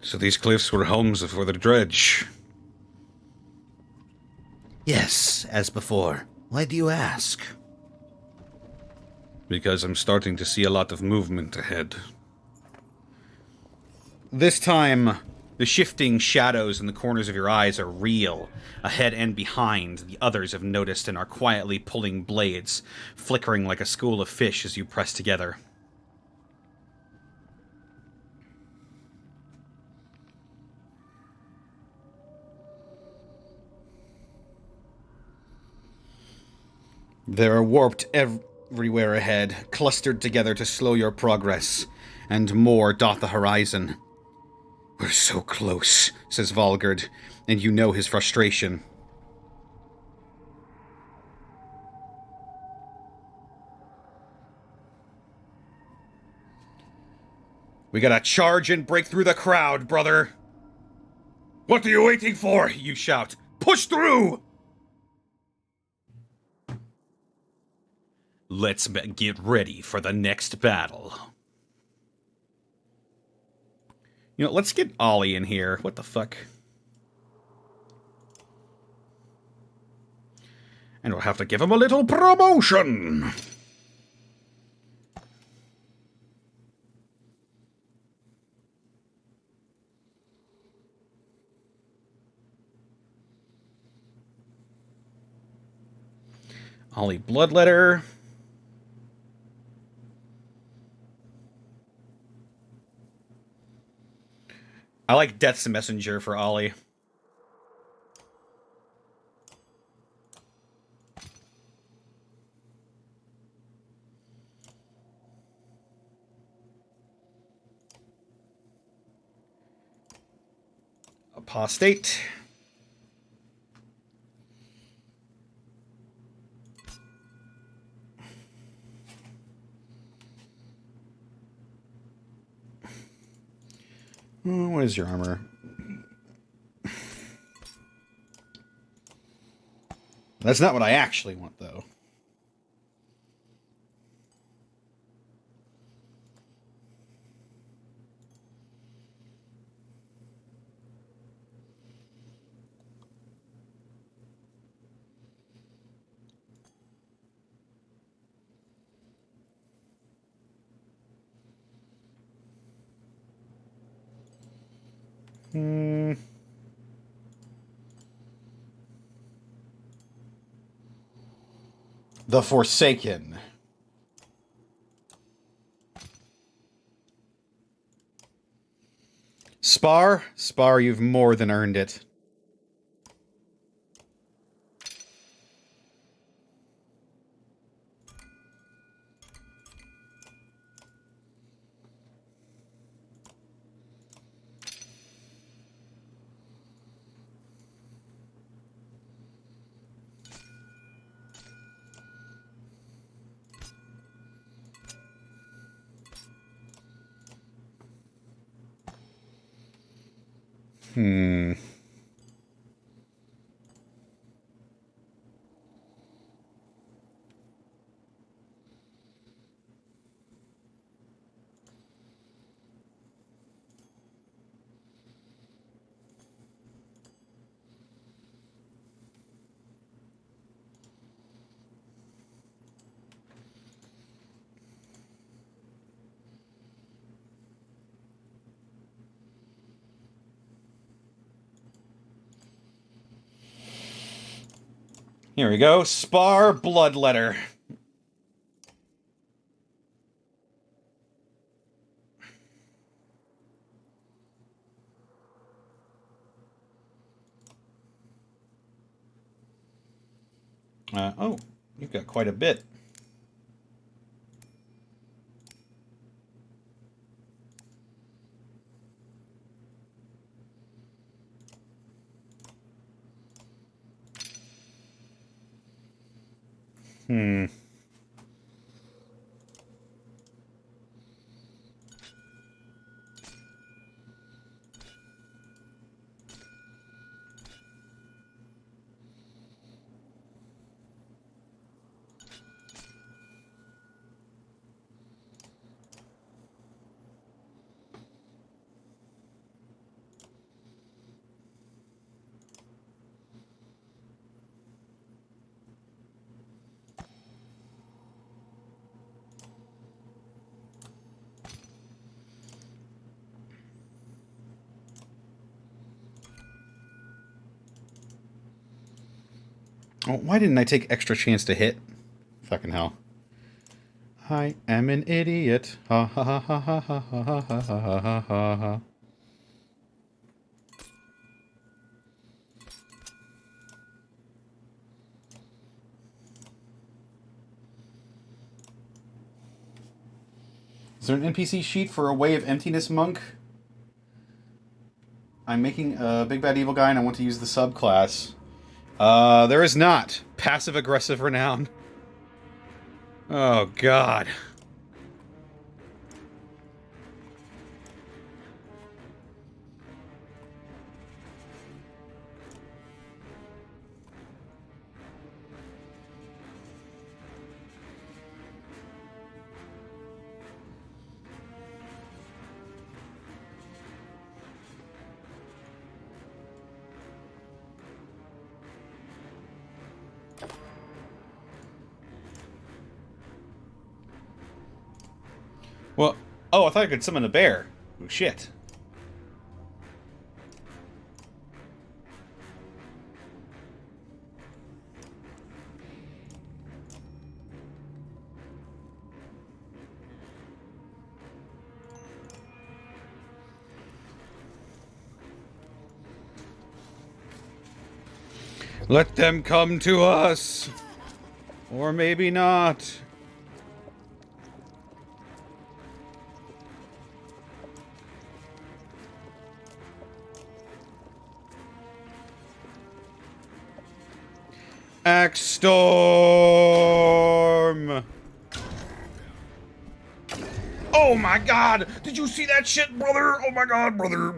So these cliffs were homes for the dredge. Yes, as before. Why do you ask? Because I'm starting to see a lot of movement ahead. This time, the shifting shadows in the corners of your eyes are real. Ahead and behind, the others have noticed and are quietly pulling blades, flickering like a school of fish as you press together. There are warped everywhere ahead, clustered together to slow your progress, and more dot the horizon. We're so close, says Volgard, and you know his frustration. We gotta charge and break through the crowd, brother! What are you waiting for? You shout. Push through! Let's get ready for the next battle. You know, let's get Ollie in here. What the fuck? And we'll have to give him a little promotion. Ollie Bloodletter. I like Death's Messenger for Ollie. Apostate. What is your armor? That's not what I actually want, though. The Forsaken. Spar? Spar, you've more than earned it. Here we go. Spar Bloodletter. Oh, you've got quite a bit. Hmm. Oh, why didn't I take extra chance to hit? Fucking hell. I am an idiot. Ha ha ha ha ha ha ha ha ha ha ha ha. Is there an NPC sheet for a Way of Emptiness monk? I'm making a Big Bad Evil guy and I want to use the subclass. There is not. Passive Aggressive Renown. Oh, God. Well, oh, I thought I could summon a bear. Oh, shit. Let them come to us. Or maybe not. Axe Storm! Oh my god! Did you see that shit, brother? Oh my god, brother.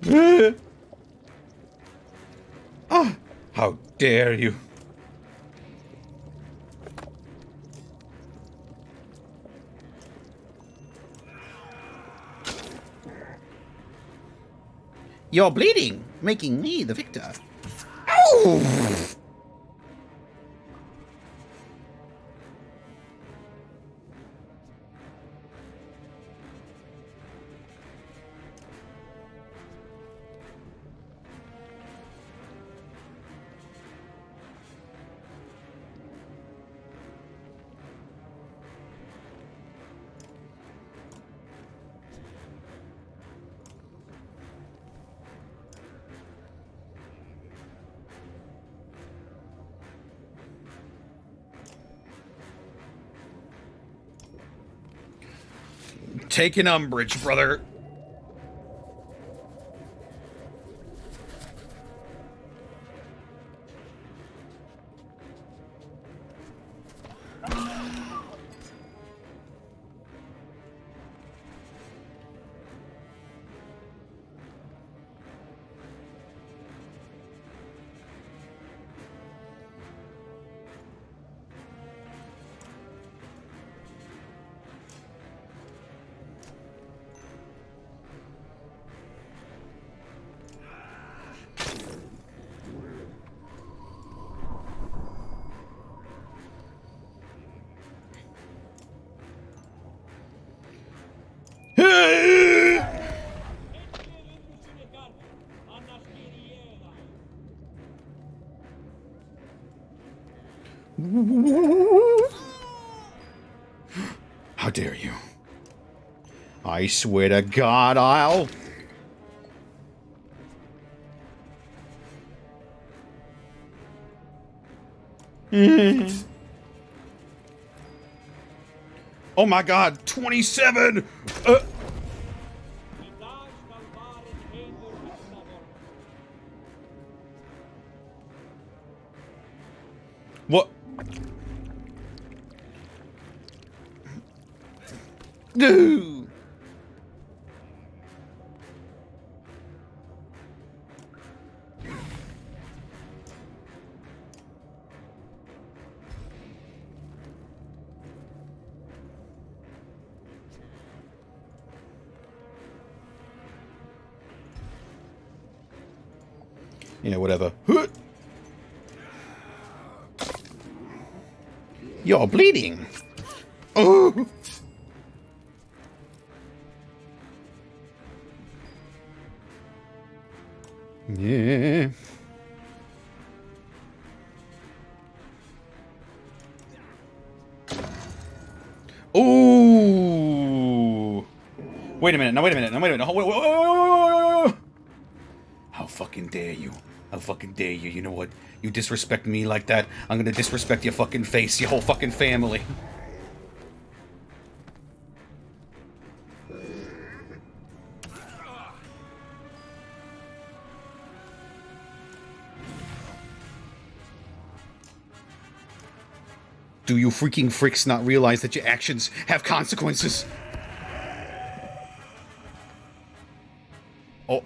Eh. Ah, how dare you! You're bleeding, making me the victor. Ow! taking umbrage, brother. How dare you? I swear to God, I'll... Oh my God, 27! What? No! Yeah, whatever. You're bleeding. Oh. Yeah. Ooh. Wait a minute. No, wait a minute. No, wait a minute. Wait. How fucking dare you? How fucking dare you? You know what? You disrespect me like that, I'm gonna disrespect your fucking face, your whole fucking family. Do you freaking fricks not realize that your actions have consequences? Oh.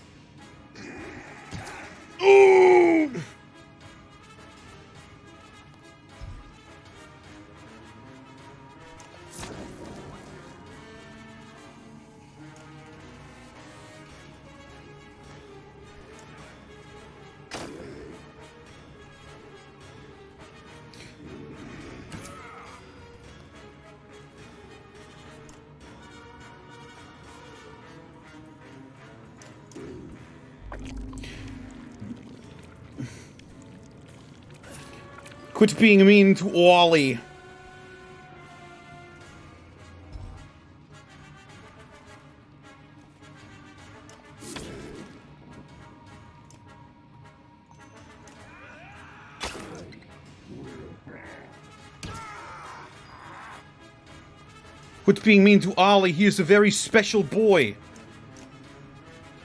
Ooh! Quit being mean to Ollie. Quit being mean to Ollie. He is a very special boy.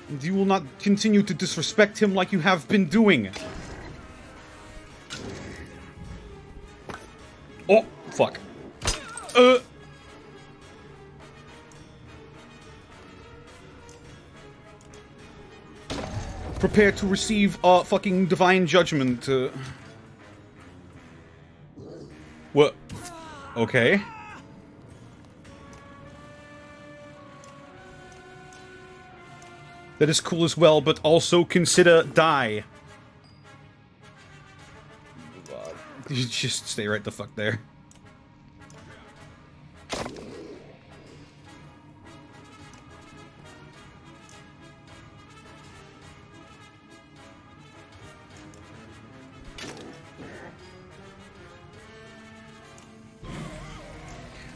And you will not continue to disrespect him like you have been doing. Oh, fuck. Prepare to receive fucking divine judgment. What? Okay. That is cool as well, but also consider die. You just stay right the fuck there.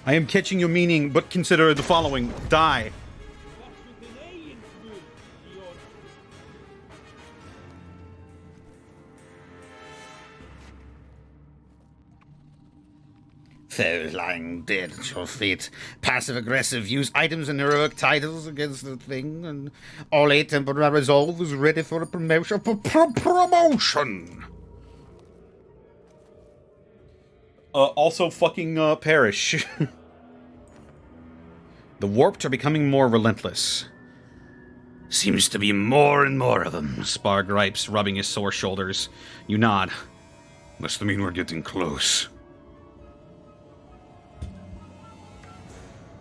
I am catching your meaning, but consider the following. Die. foe lying dead at your feet. Passive-aggressive, use items and heroic titles against the thing, and all 8 temporary resolve is ready for a promotion. Promotion! Also fucking perish. The warped are becoming more relentless. Seems to be more and more of them, Spar gripes, rubbing his sore shoulders. You nod. Must mean we're getting close.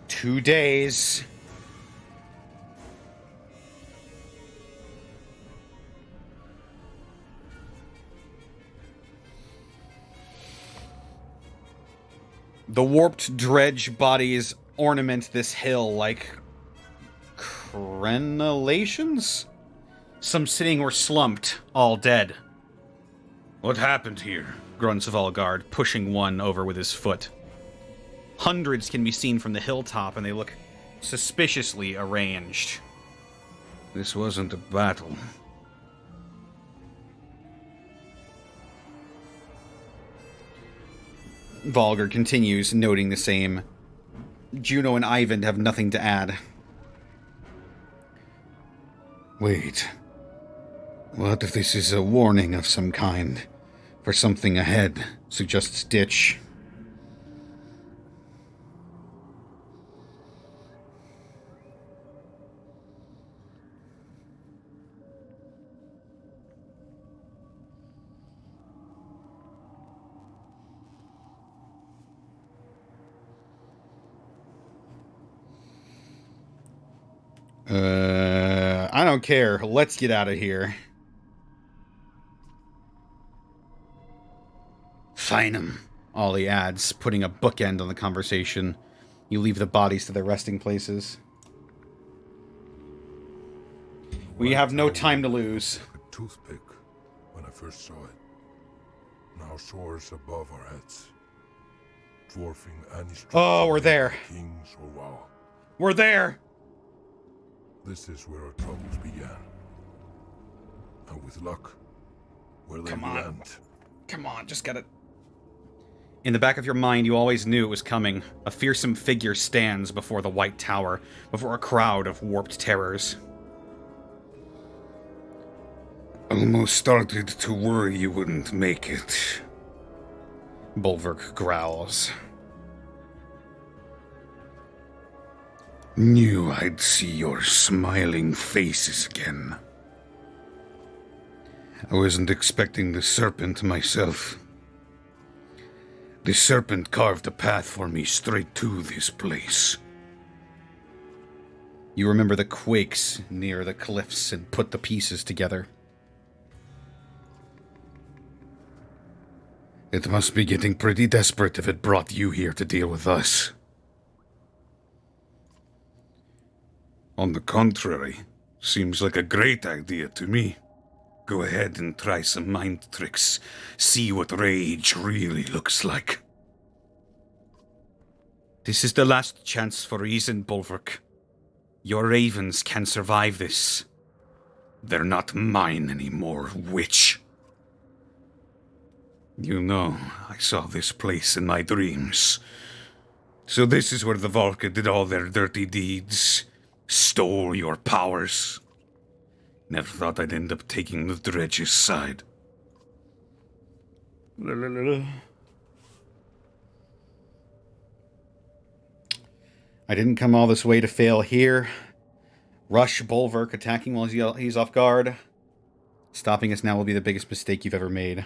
2 days. The warped dredge bodies ornament this hill like crenellations? Some sitting or slumped, all dead. What happened here? Grunts Volgard, pushing one over with his foot. Hundreds can be seen from the hilltop, and they look suspiciously arranged. This wasn't a battle. Volgar continues, noting the same. Juno and Ivan have nothing to add. Wait. What if this is a warning of some kind? For something ahead, suggests Ditch. I don't care. Let's get out of here. Fine 'em, Ollie adds, putting a bookend on the conversation. You leave the bodies to their resting places. We have no time to lose. A toothpick when I first saw it. Now soars above our heads, dwarfing any structure. Oh, we're there. Kings or wow. We're there! This is where our troubles began. And with luck, where they Come will on. end. Come on, just gotta... In the back of your mind, you always knew it was coming. A fearsome figure stands before the White Tower, before a crowd of warped terrors. Almost started to worry you wouldn't make it. Bulwark growls. Knew I'd see your smiling faces again. I wasn't expecting the serpent myself. The serpent carved a path for me straight to this place. You remember the quakes near the cliffs and put the pieces together. It must be getting pretty desperate if it brought you here to deal with us. On the contrary, seems like a great idea to me. Go ahead and try some mind tricks. See what rage really looks like. This is the last chance for reason, Bulwark. Your ravens can survive this. They're not mine anymore, witch. You know, I saw this place in my dreams. So this is where the Volca did all their dirty deeds. Stole your powers. Never thought I'd end up taking the Dredge's side. I didn't come all this way to fail here. Rush Bulwark, attacking while he's off guard. Stopping us now will be the biggest mistake you've ever made.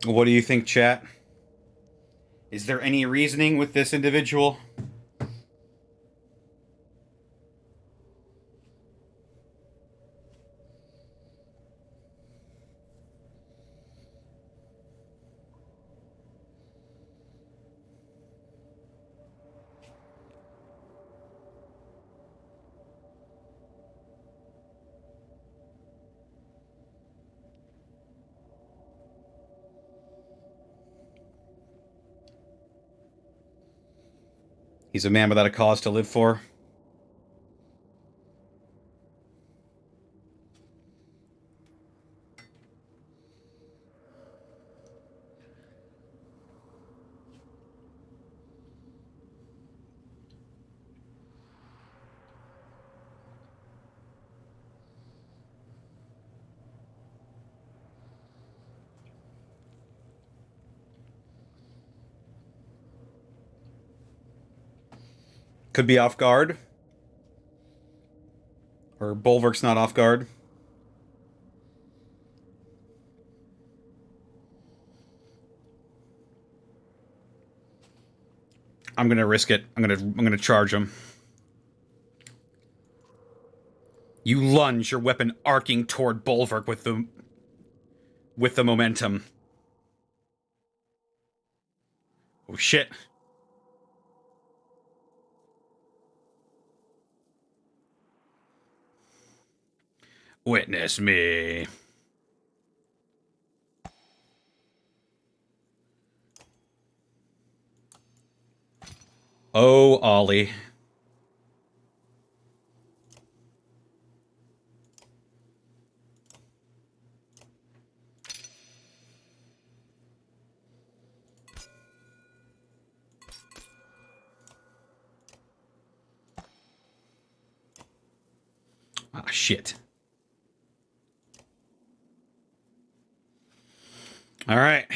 What do you think, chat? Is there any reasoning with this individual? He's a man without a cause to live for. Could be off guard. Or Bulwark's not off guard. I'm gonna risk it. I'm gonna charge him. You lunge, your weapon arcing toward Bulwark with the momentum. Oh shit. Witness me. Oh, Ollie. Ah, shit. All right.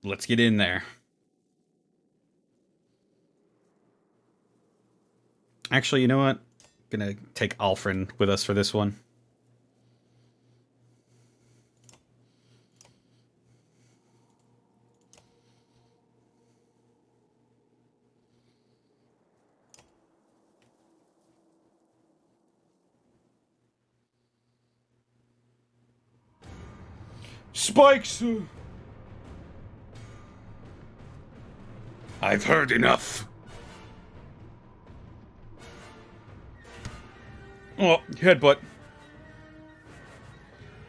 Let's get in there. Actually, you know what? I'm gonna take Alfred with us for this one. Spikes! I've heard enough. Oh, headbutt.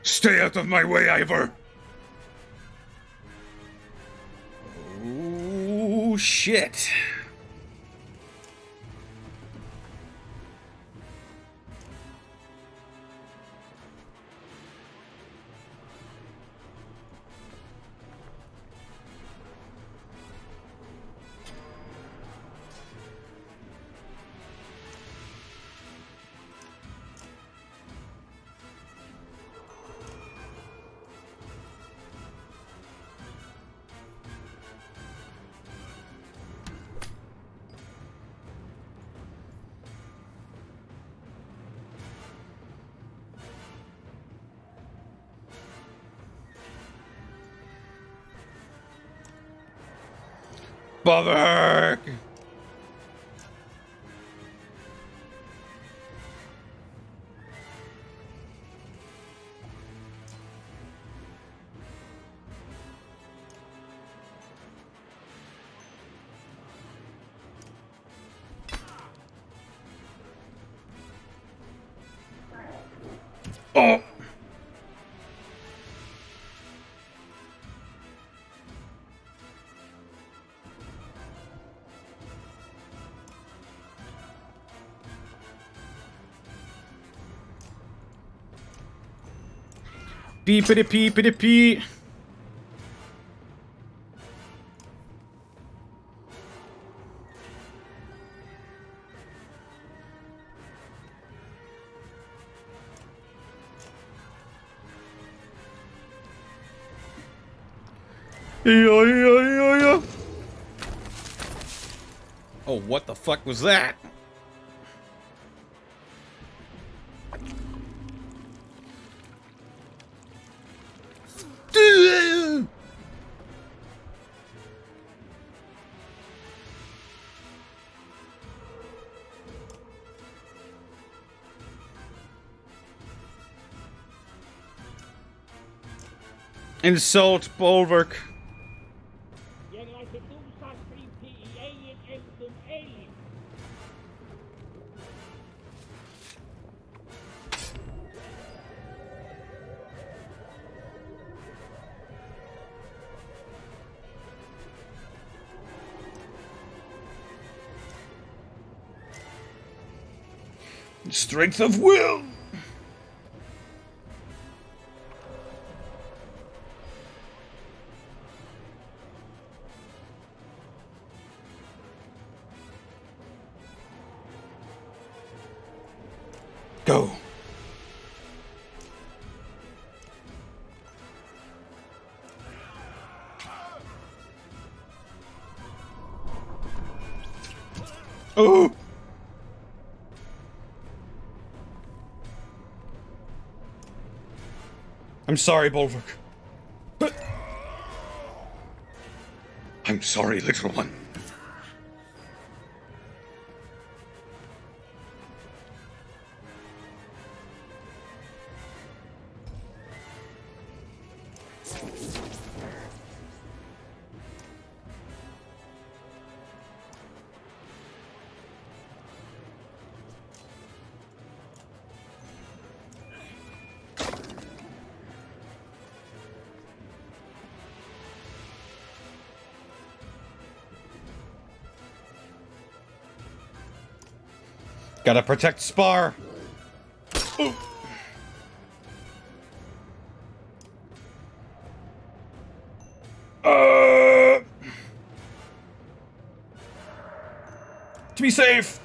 Stay out of my way, Ivor. Oh, shit. Bulwark! Oh! Beepity peepity pee. Oh, what the fuck was that? Insult Bulwark. Strength of will! Go. Oh! I'm sorry, Bulwark. But... I'm sorry, little one. Gotta protect Spar. Ooh. To be safe.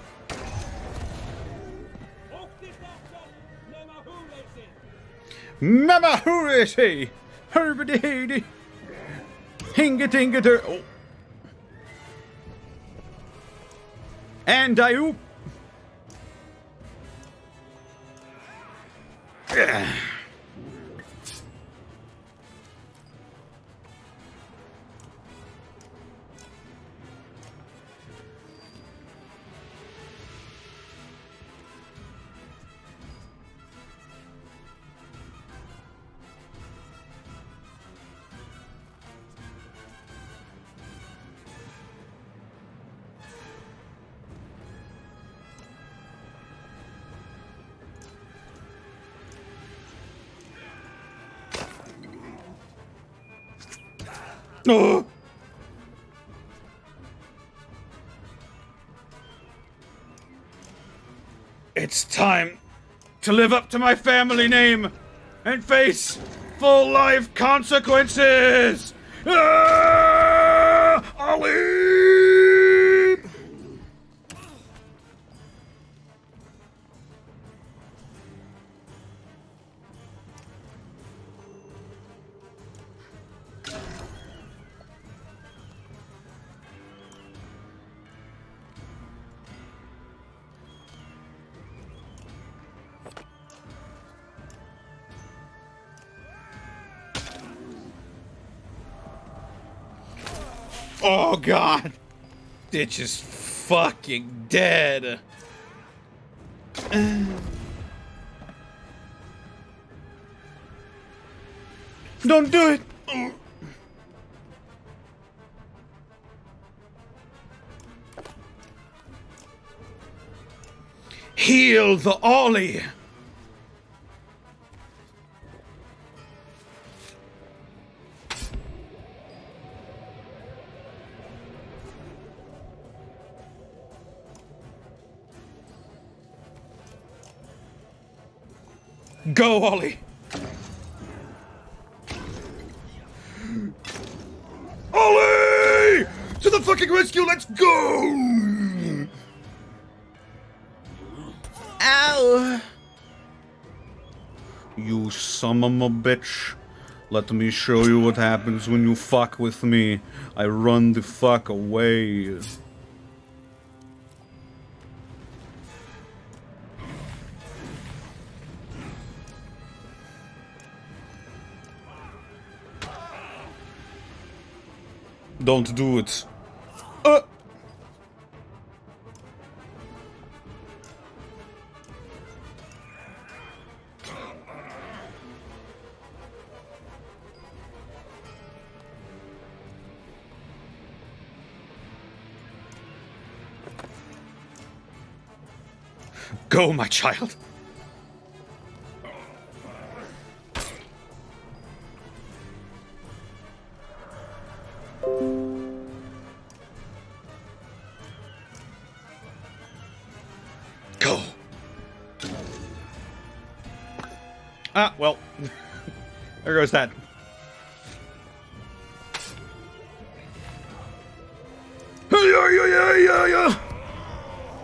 Mama Hurity! Herbity Heady! Hingatingater! Oh. And I oop! Oh. It's time to live up to my family name and face full life consequences! Ah! Ollie! Oh god! Ditch is fucking dead. Don't do it! Heal the Ollie! Go, Ollie! Ollie! To the fucking rescue, let's go! Ow! You son of a bitch. Let me show you what happens when you fuck with me. I run the fuck away. Don't do it. Go, my child. Go Ah, well. There goes that.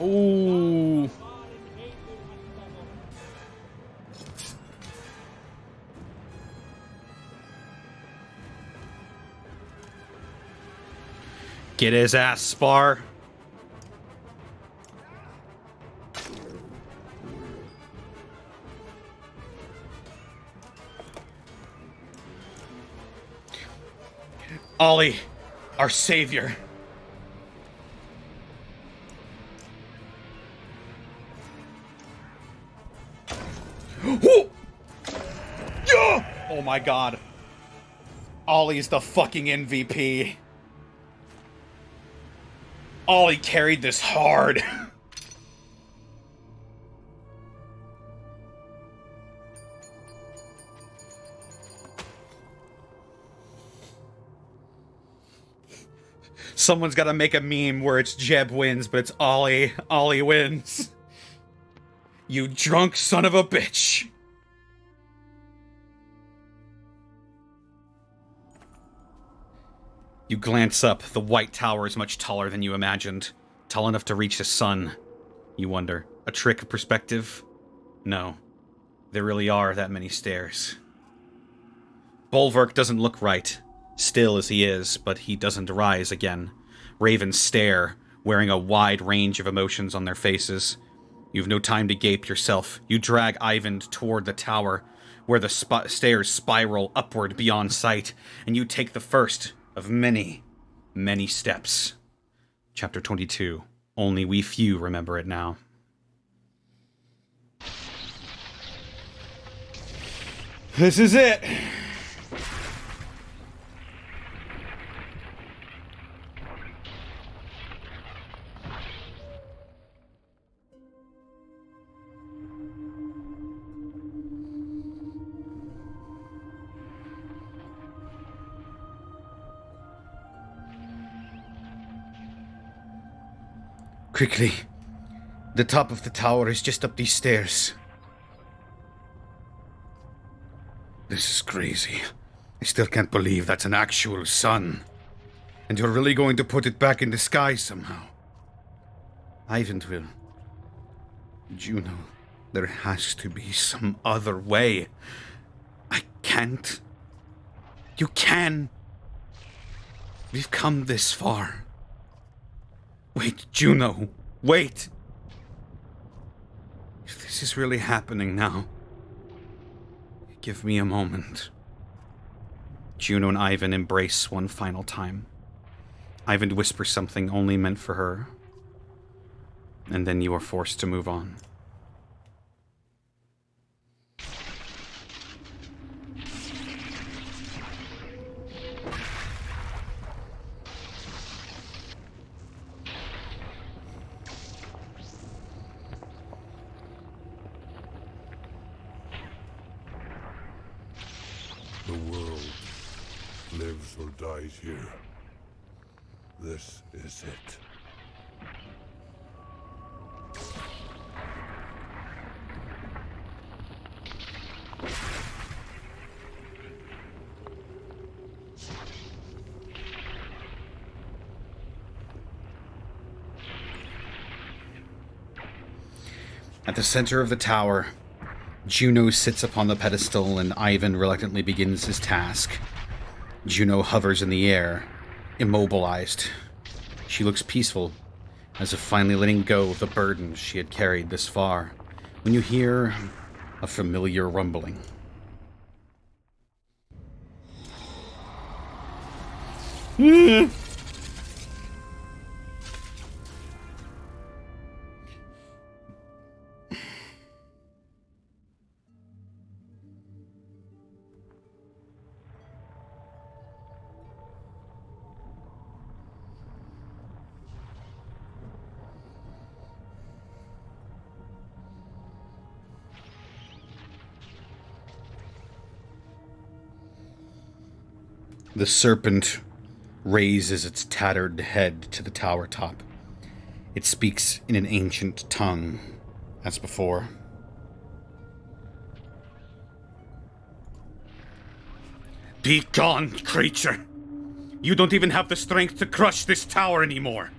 Ooh. Get his ass, Spar. Ollie, our savior. Oh my god. Ollie's the fucking MVP. Ollie carried this hard. Someone's got to make a meme where it's Jeb wins, but it's Ollie. Ollie wins. You drunk son of a bitch. You glance up. The White Tower is much taller than you imagined. Tall enough to reach the sun. You wonder, a trick of perspective? No. There really are that many stairs. Bulwark doesn't look right. Still as he is, but he doesn't rise again. Ravens stare, wearing a wide range of emotions on their faces. You've no time to gape yourself. You drag Ivan toward the tower, where the stairs spiral upward beyond sight, and you take the first of many, many steps. Chapter 22. Only we few remember it now. This is it! Quickly. The top of the tower is just up these stairs. This is crazy. I still can't believe that's an actual sun. And you're really going to put it back in the sky somehow. Ivan will. Juno, there has to be some other way. I can't. You can. We've come this far. Wait, Juno, wait! If this is really happening now, give me a moment. Juno and Ivan embrace one final time. Ivan whispers something only meant for her, and then you are forced to move on. The world lives or dies here. This is it. At the center of the tower, Juno sits upon the pedestal and Ivan reluctantly begins his task. Juno hovers in the air, immobilized. She looks peaceful, as if finally letting go of the burden she had carried this far, when you hear a familiar rumbling. The serpent raises its tattered head to the tower top. It speaks in an ancient tongue, as before. Be gone, creature! You don't even have the strength to crush this tower anymore!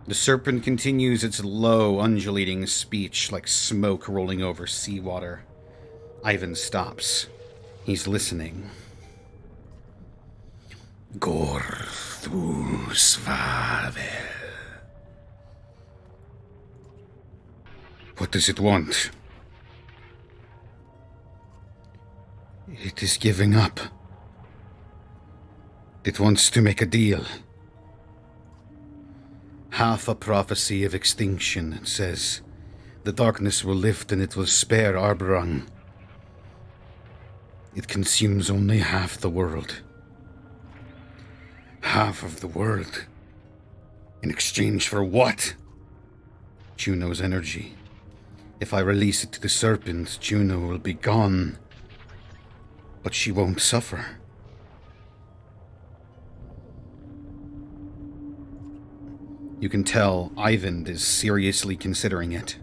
The serpent continues its low, undulating speech like smoke rolling over seawater. Ivan stops. He's listening. Gorthus Vavel. What does it want? It is giving up. It wants to make a deal. Half a prophecy of extinction, it says. The darkness will lift and it will spare Arberung. It consumes only half the world. Half of the world. In exchange for what? Juno's energy. If I release it to the serpent, Juno will be gone. But she won't suffer. You can tell Ivan is seriously considering it.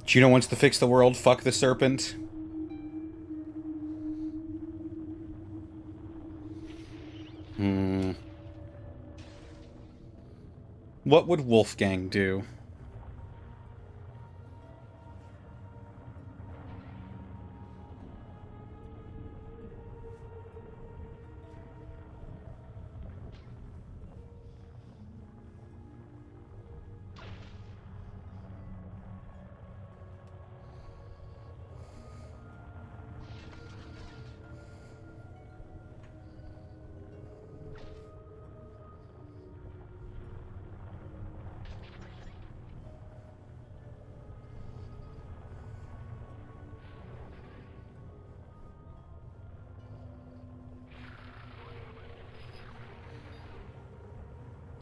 Juno wants to fix the world, fuck the serpent. What would Wolfgang do?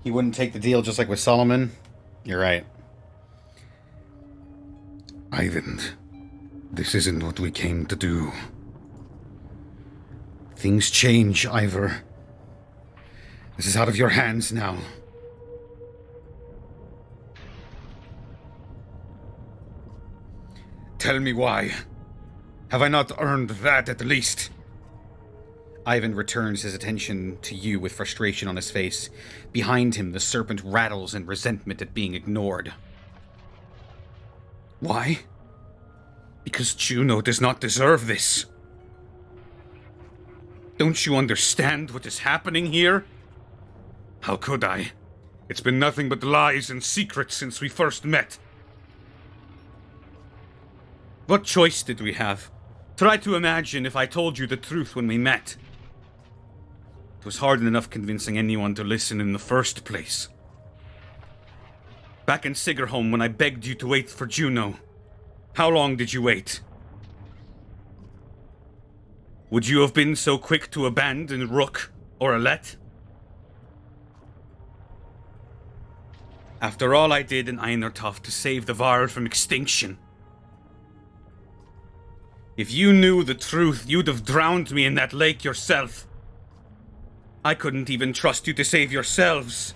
He wouldn't take the deal just like with Solomon? You're right. Ivan, this isn't what we came to do. Things change, Ivor. This is out of your hands now. Tell me why. Have I not earned that at least? Ivan returns his attention to you with frustration on his face. Behind him, the serpent rattles in resentment at being ignored. Why? Because Juno does not deserve this. Don't you understand what is happening here? How could I? It's been nothing but lies and secrets since we first met. What choice did we have? Try to imagine if I told you the truth when we met. It was hard enough convincing anyone to listen in the first place. Back in Sigerholm, when I begged you to wait for Juno, how long did you wait? Would you have been so quick to abandon Rook or Alette? After all I did in Einartoft to save the Varl from extinction. If you knew the truth, you'd have drowned me in that lake yourself. I couldn't even trust you to save yourselves.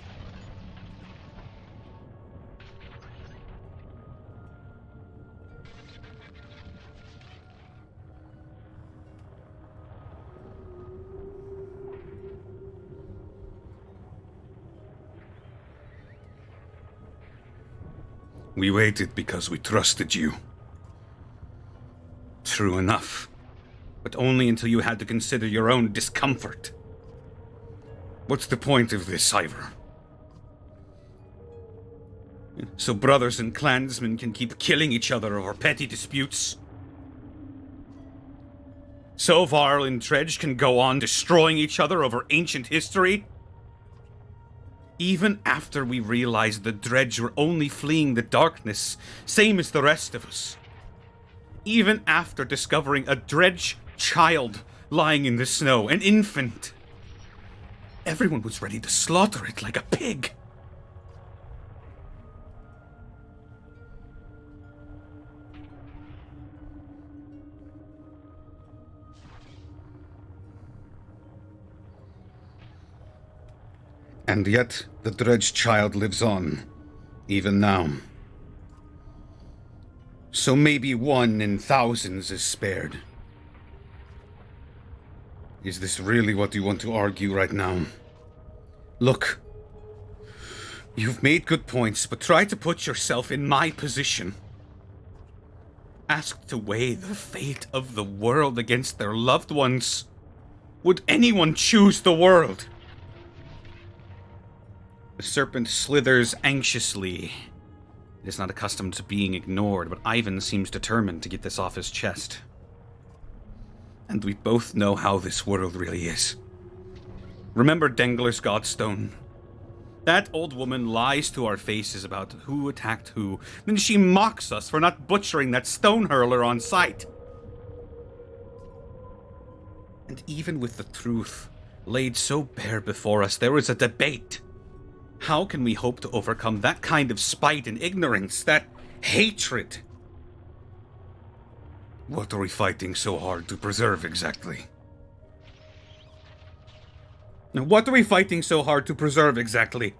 We waited because we trusted you. True enough. But only until you had to consider your own discomfort. What's the point of this, Ivor? So brothers and clansmen can keep killing each other over petty disputes? So Varl and Dredge can go on destroying each other over ancient history? Even after we realized the Dredge were only fleeing the darkness, same as the rest of us. Even after discovering a Dredge child lying in the snow, an infant. Everyone was ready to slaughter it like a pig. And yet, the Dredge child lives on, even now. So maybe one in thousands is spared. Is this really what you want to argue right now? Look, you've made good points, but try to put yourself in my position. Asked to weigh the fate of the world against their loved ones. Would anyone choose the world? The serpent slithers anxiously. It is not accustomed to being ignored, but Ivan seems determined to get this off his chest. And we both know how this world really is. Remember Dengler's Godstone? That old woman lies to our faces about who attacked who. Then she mocks us for not butchering that stone hurler on sight. And even with the truth laid so bare before us, there is a debate. How can we hope to overcome that kind of spite and ignorance, that hatred? What are we fighting so hard to preserve exactly? Now, what are we fighting so hard to preserve exactly?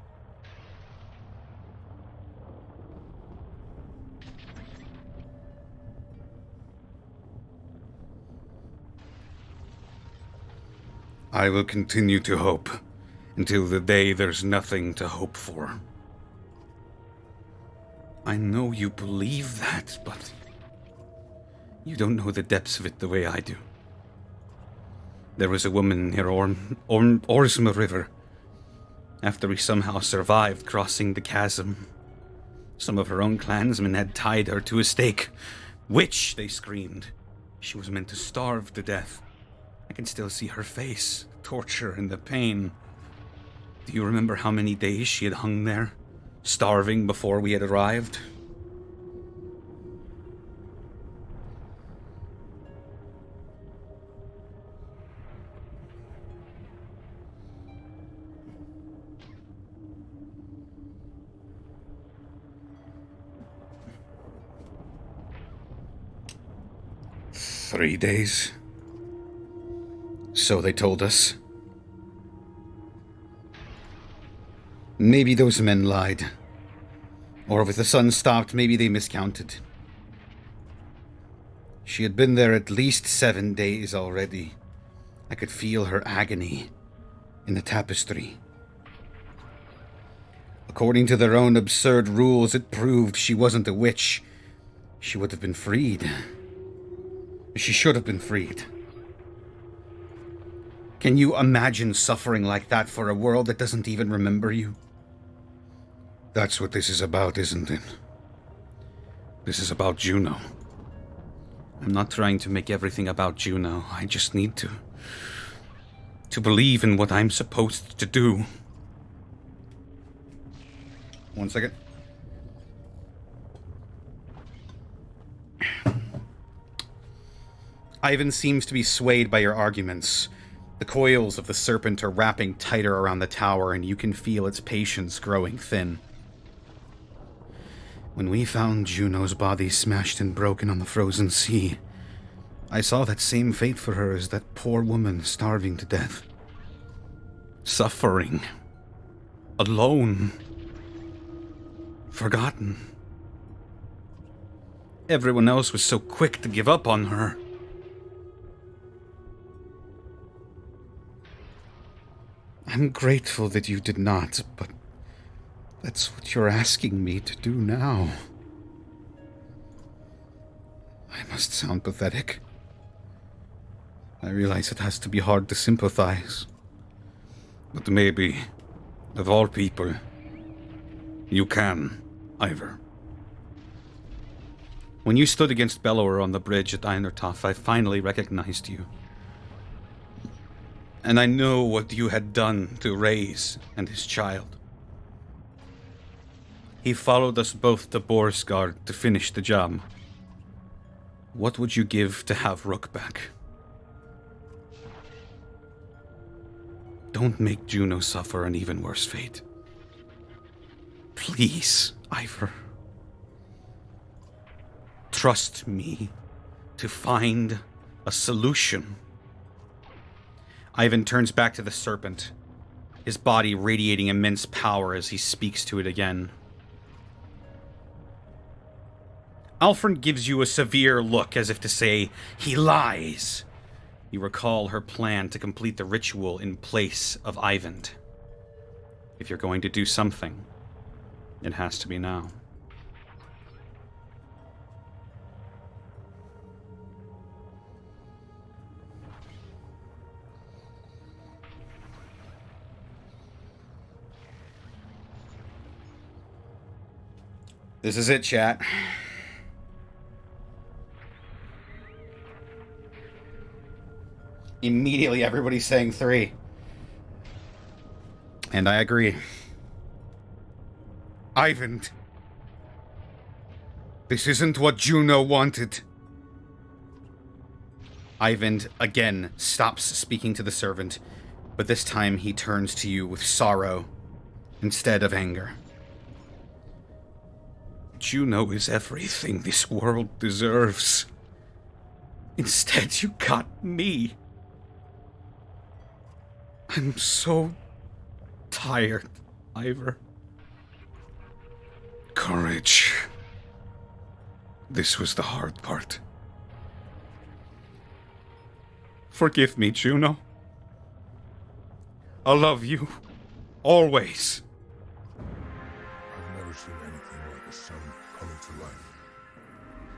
I will continue to hope. Until the day there's nothing to hope for. I know you believe that, but you don't know the depths of it the way I do. There was a woman near Orsma River. After we somehow survived crossing the chasm, some of her own clansmen had tied her to a stake. Witch, they screamed. She was meant to starve to death. I can still see her face, the torture and the pain. Do you remember how many days she had hung there, starving before we had arrived? "3 days. So they told us. Maybe those men lied. Or if the sun stopped, maybe they miscounted. She had been there at least 7 days already. I could feel her agony in the tapestry. According to their own absurd rules, it proved she wasn't a witch. She would have been freed. She should have been freed. Can you imagine suffering like that for a world that doesn't even remember you? That's what this is about, isn't it? This is about Juno. I'm not trying to make everything about Juno. I just need to believe in what I'm supposed to do. 1 second. Ivan seems to be swayed by your arguments. The coils of the serpent are wrapping tighter around the tower, and you can feel its patience growing thin. When we found Juno's body smashed and broken on the frozen sea, I saw that same fate for her as that poor woman starving to death. Suffering. Alone. Forgotten. Everyone else was so quick to give up on her. I'm grateful that you did not, but that's what you're asking me to do now. I must sound pathetic. I realize it has to be hard to sympathize. But maybe, of all people, you can, Ivor. When you stood against Bellower on the bridge at Einertoff, I finally recognized you. And I know what you had done to Reyes and his child. He followed us both to Borsgard to finish the job. What would you give to have Rook back? Don't make Juno suffer an even worse fate. Please, Ivor. Trust me to find a solution. Ivan turns back to the serpent, his body radiating immense power as he speaks to it again. Alfred gives you a severe look as if to say, he lies. You recall her plan to complete the ritual in place of Ivan. If you're going to do something, it has to be now. This is it, chat. Immediately, everybody's saying 3. And I agree. Ivan, this isn't what Juno wanted. Ivan again stops speaking to the servant, but this time he turns to you with sorrow instead of anger. Juno is everything this world deserves. Instead, you got me. I'm so tired, Ivor. Courage. This was the hard part. Forgive me, Juno. I'll love you. Always. I've never seen anything like a sun coming to life.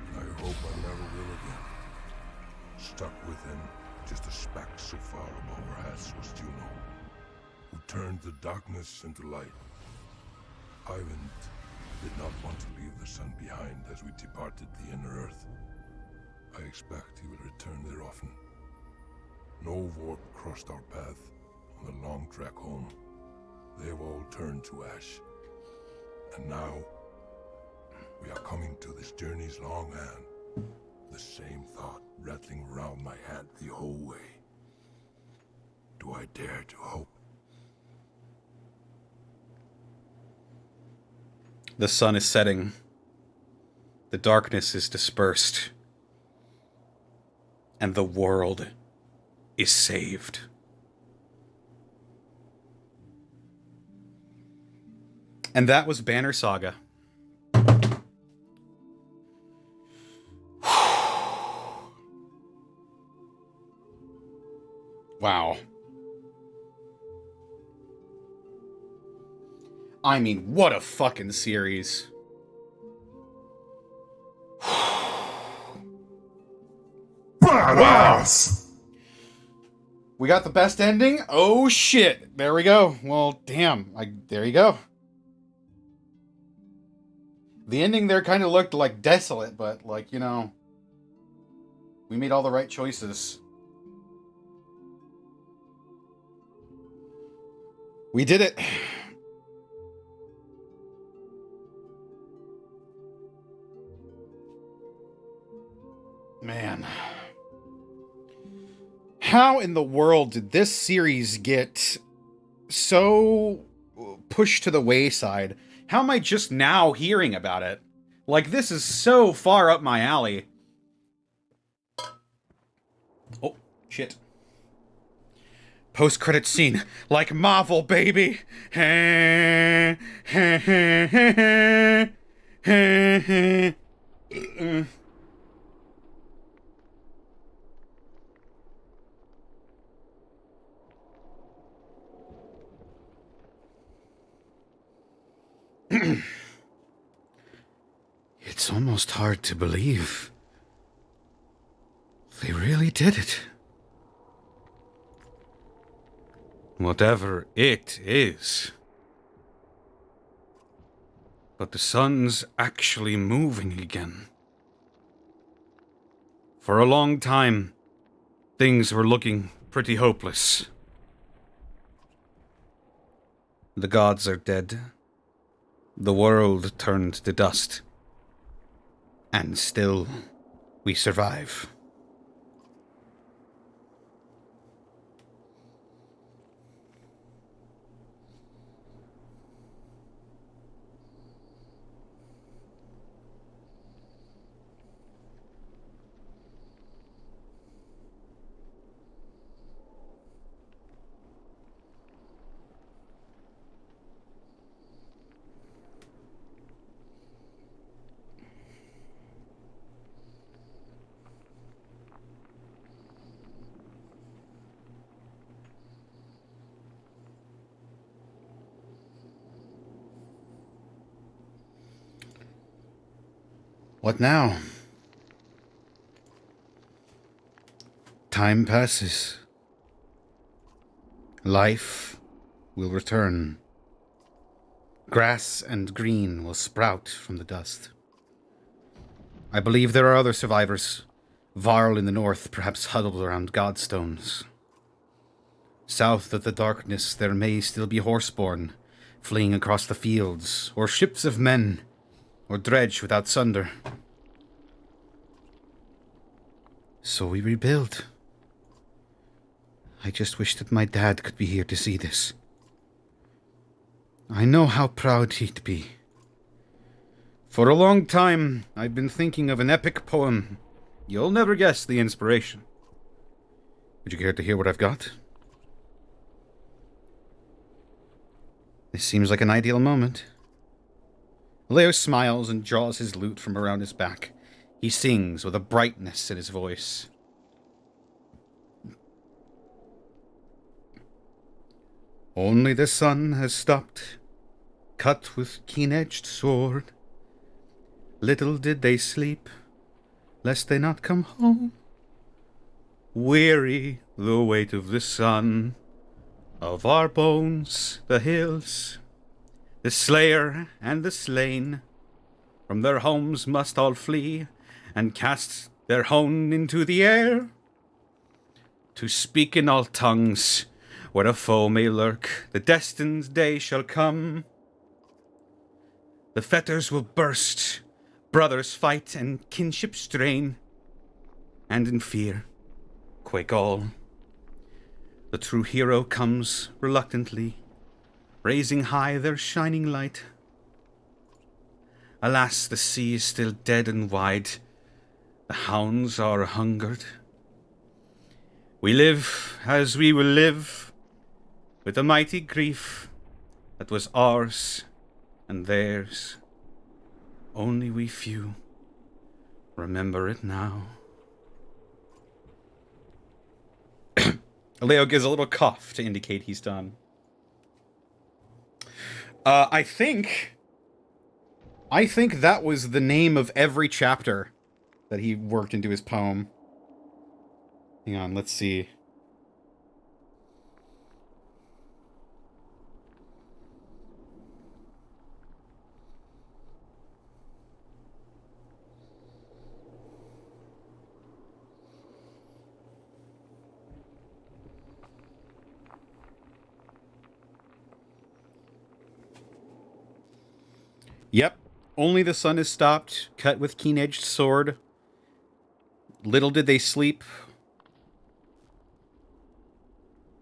And I hope I never will again. Stuck within just a speck so far above our heads was Juno, who turned the darkness into light. Ivan did not want to leave the sun behind as we departed the inner earth. I expect he will return there often. No Vorp crossed our path on the long trek home. They have all turned to ash. And now, we are coming to this journey's long end. The same thought rattling around my head the whole way. Do I dare to hope? The sun is setting. The darkness is dispersed. And the world is saved. And that was Banner Saga. Wow. I mean, what a fucking series. Badass! We got the best ending? Oh shit. There we go. Well, damn. There you go. The ending there kind of looked like desolate, but like, you know, we made all the right choices. We did it. Man. How in the world did this series get so pushed to the wayside? How am I just now hearing about it? Like, this is so far up my alley. Oh, shit. Post-credit scene. Like Marvel, baby. It's almost hard to believe. They really did it. Whatever it is. But the sun's actually moving again. For a long time, things were looking pretty hopeless. The gods are dead. The world turned to dust. And still, we survive. What now? Time passes. Life will return. Grass and green will sprout from the dust. I believe there are other survivors. Varl in the north, perhaps huddled around godstones. South of the darkness, there may still be horseborn, fleeing across the fields, or ships of men, or dredge without sunder. So we rebuild. I just wish that my dad could be here to see this. I know how proud he'd be. For a long time, I've been thinking of an epic poem. You'll never guess the inspiration. Would you care to hear what I've got? This seems like an ideal moment. Leo smiles and draws his lute from around his back. He sings with a brightness in his voice. Only the sun has stopped, cut with keen-edged sword. Little did they sleep, lest they not come home. Weary the weight of the sun, of our bones the hills. The slayer and the slain from their homes must all flee, and cast their hone into the air, to speak in all tongues where a foe may lurk. The destined day shall come. The fetters will burst, brothers fight and kinship strain, and in fear quake all. The true hero comes reluctantly, raising high their shining light. Alas, the sea is still dead and wide. The hounds are hungered. We live as we will live, with the mighty grief that was ours and theirs. Only we few remember it now. Leo gives a little cough to indicate he's done. I think that was the name of every chapter that he worked into his poem. Hang on, let's see. Yep. Only the sun is stopped, cut with keen-edged sword. Little did they sleep,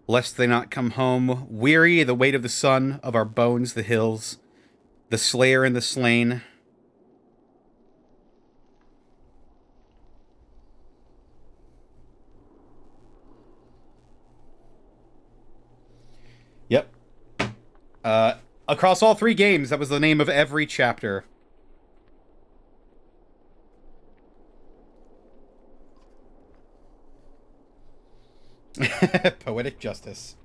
lest they not come home. Weary the weight of the sun, of our bones the hills. The slayer and the slain. Yep. Across all three games, that was the name of every chapter. Poetic justice.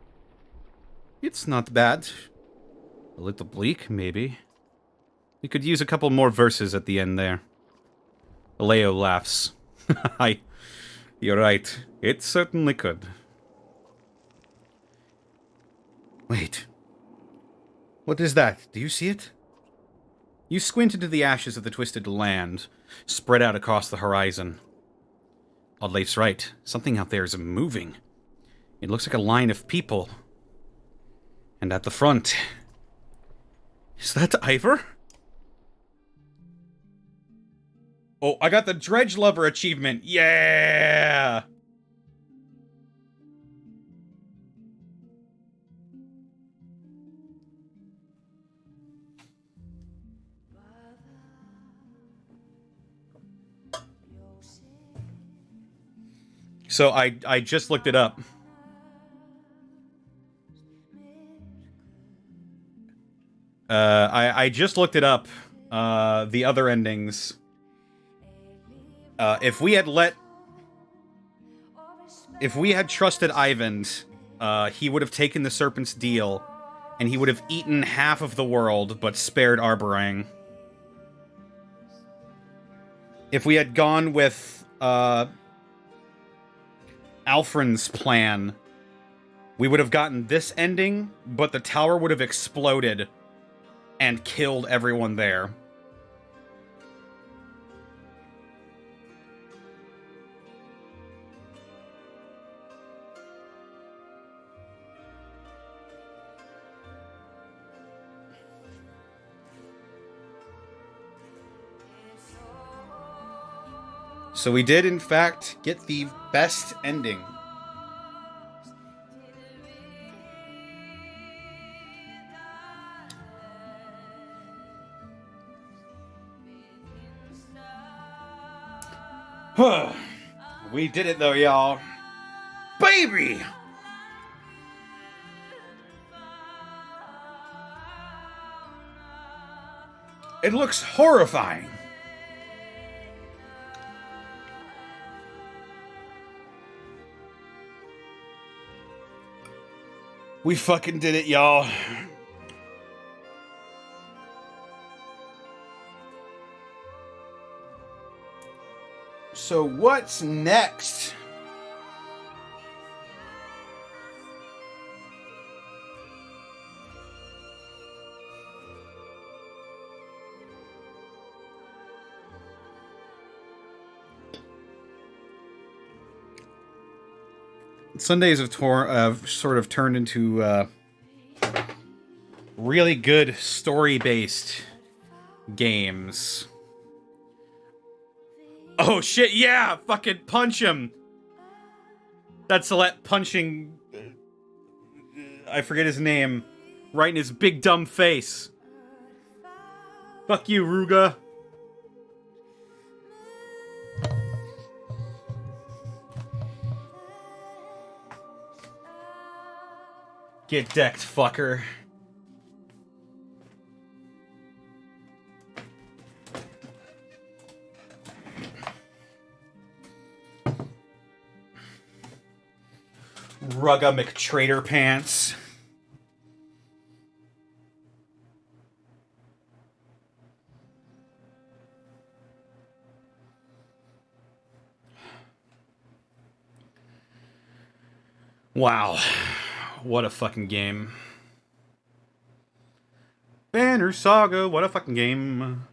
It's not bad. A little bleak, maybe. We could use a couple more verses at the end there. Leo laughs. You're right. It certainly could. Wait. What is that? Do you see it? You squint into the ashes of the twisted land, spread out across the horizon. Oddleif's right. Something out there is moving. It looks like a line of people. And at the front... Is that Ivor? Oh, I got the Dredge Lover achievement. Yeah! So I just looked it up. I just looked it up. The other endings. If we had trusted Ivan, he would have taken the Serpent's deal, and he would have eaten half of the world, but spared Arborang. If we had gone with, Alfrin's plan, we would have gotten this ending, but the tower would have exploded and killed everyone there. So we did, in fact, get the best ending. We did it, though, y'all. Baby! It looks horrifying. We fucking did it, y'all. So what's next? Sundays have sort of turned into really good story-based games. Oh shit, yeah! Fucking punch him! That's let punching... I forget his name. Right in his big dumb face. Fuck you, Ruga. Get decked, fucker. Rugga McTrader Pants. Wow. What a fucking game. Banner Saga, what a fucking game.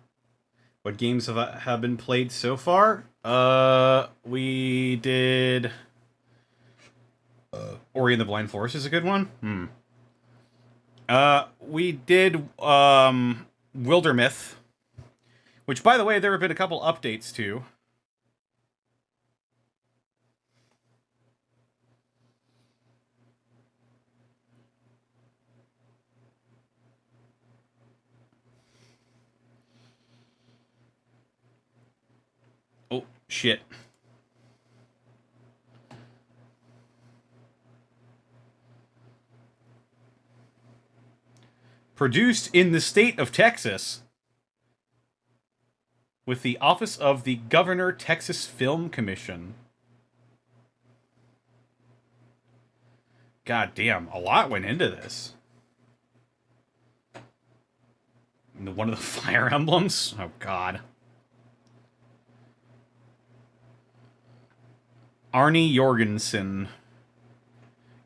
What games have been played so far? We did... Ori and the Blind Forest is a good one. We did, Wildermyth. Which, by the way, there have been a couple updates to. Oh, shit. Produced in the state of Texas with the Office of the Governor Texas Film Commission. God damn, a lot went into this. One of the Fire Emblems? Oh, God. Arnie Jorgensen.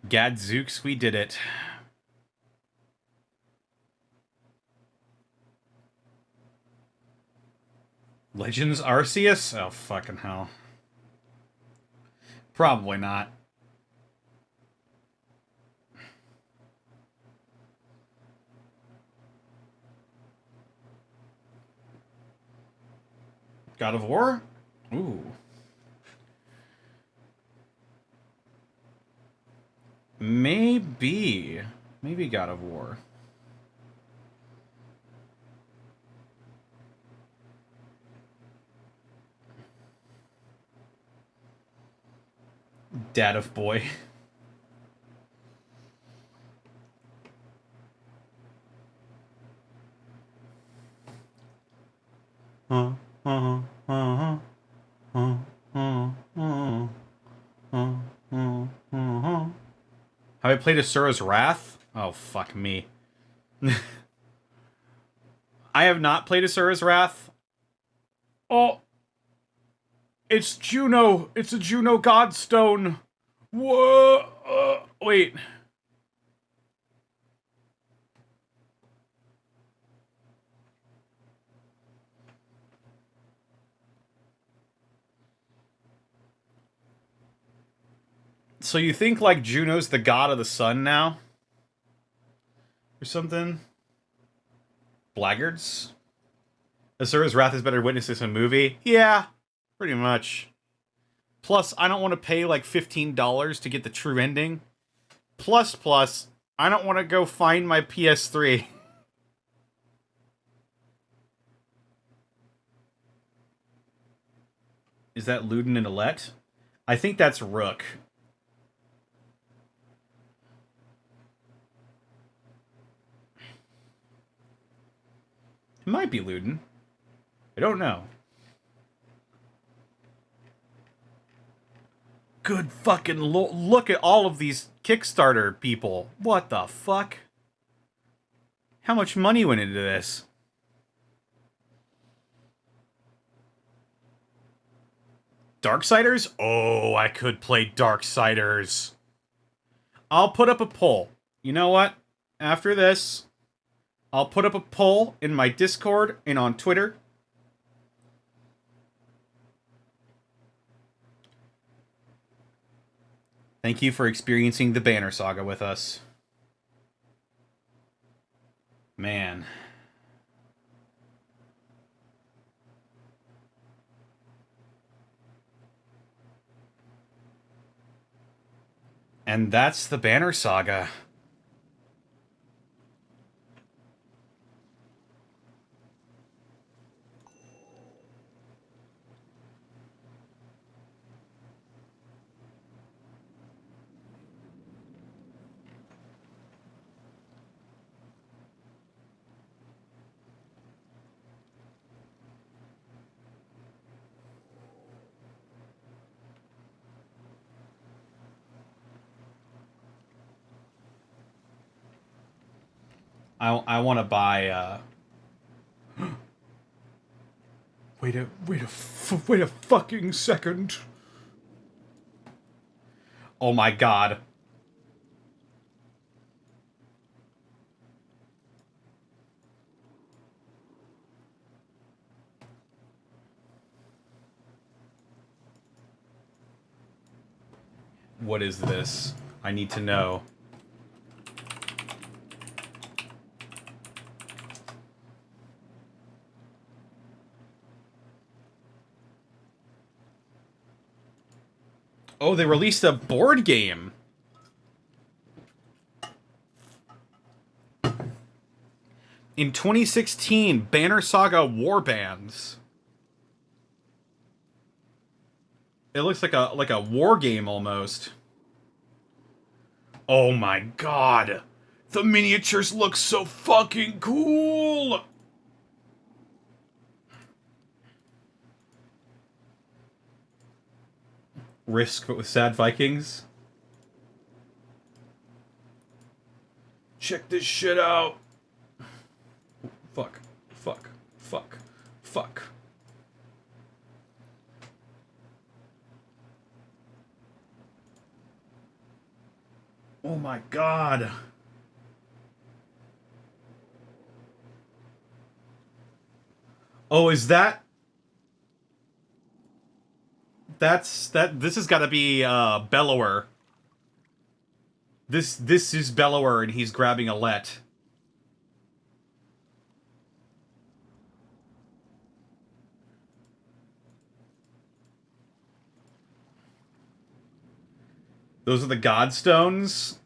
Gadzooks, we did it. Legends Arceus? Oh, fucking hell. Probably not. God of War? Ooh. Maybe. Maybe God of War. Dad of Boy. Have I played Asura's Wrath? Oh, fuck me. I have not played Asura's Wrath. Oh. It's Juno. It's a Juno Godstone. Whoa. Wait. So you think, like, Juno's the god of the sun now? Or something? Blackguards? Asura's Wrath is better witness this in a movie? Yeah, pretty much. Plus, I don't want to pay, like, $15 to get the true ending. Plus, I don't want to go find my PS3. Is that Luden and Alette? I think that's Rook. It might be Luden. I don't know. Good fucking look at all of these Kickstarter people. What the fuck? How much money went into this? Darksiders? Oh, I could play Darksiders. I'll put up a poll. You know what? After this, I'll put up a poll in my Discord and on Twitter. Thank you for experiencing the Banner Saga with us. Man. And that's the Banner Saga. I want to buy, Wait a fucking second. Oh my god. What is this? I need to know. Oh, they released a board game. In 2016, Banner Saga Warbands. It looks like a war game almost. Oh my god. The miniatures look so fucking cool. Risk, but with sad Vikings. Check this shit out. Fuck. Fuck. Fuck. Fuck. Oh my god. Oh, is that... This has got to be, Bellower. This is Bellower, and he's grabbing a let. Those are the Godstones?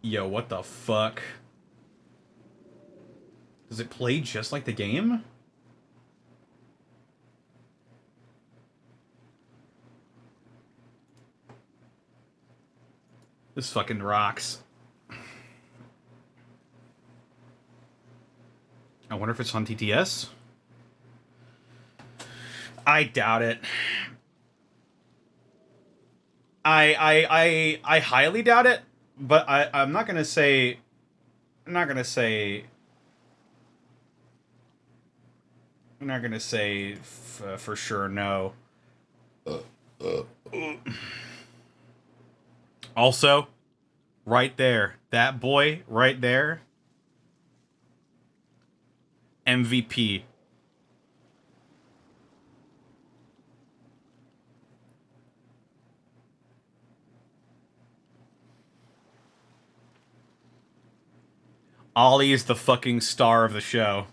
Yo, what the fuck? Does it play just like the game? This fucking rocks. I wonder if it's on TTS? I doubt it. I highly doubt it, but I'm not gonna say... I'm not gonna say for sure no. Also, right there, that boy right there, MVP. Ollie is the fucking star of the show.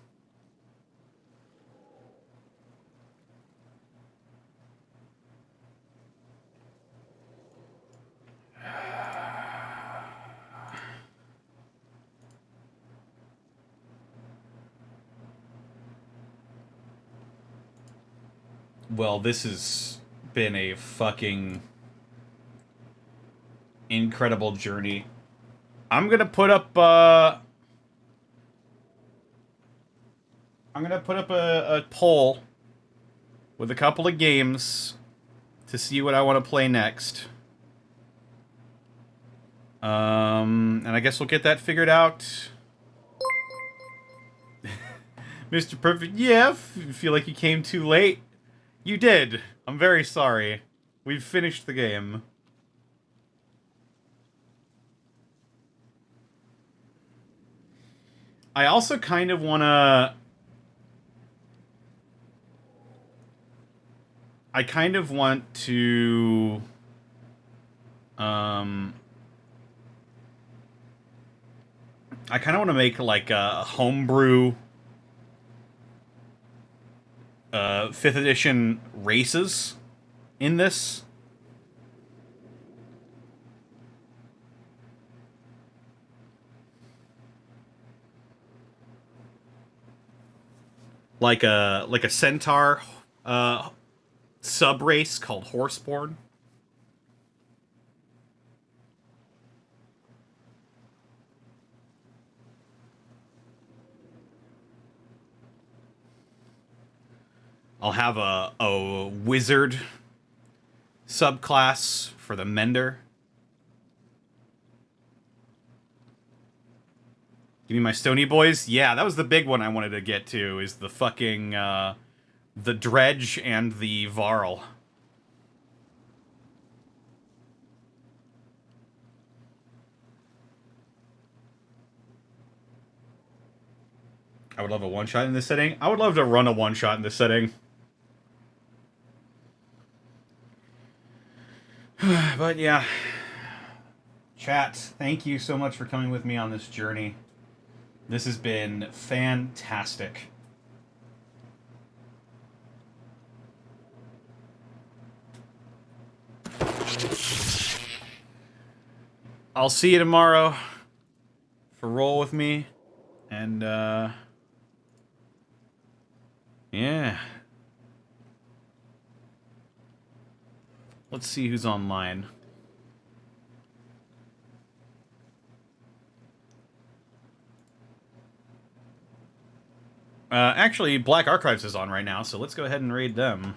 Well, this has been a fucking incredible journey. I'm gonna put up a poll with a couple of games to see what I want to play next. And I guess we'll get that figured out. Mr. Perfect, yeah, feel like you came too late. You did. I'm very sorry. We've finished the game. I also kind of want to... I kind of want to... I kind of want to make, like, a homebrew... 5th edition races in this. Like a centaur sub race called Horseborn. I'll have a wizard subclass for the Mender. Give me my Stony Boys. Yeah, that was the big one I wanted to get to, is the fucking, the Dredge and the Varl. I would love a one-shot in this setting. I would love to run a one-shot in this setting. But yeah. Chat, thank you so much for coming with me on this journey. This has been fantastic. I'll see you tomorrow for Roll With Me. And, yeah. Let's see who's online. Actually, Black Archives is on right now, so let's go ahead and raid them.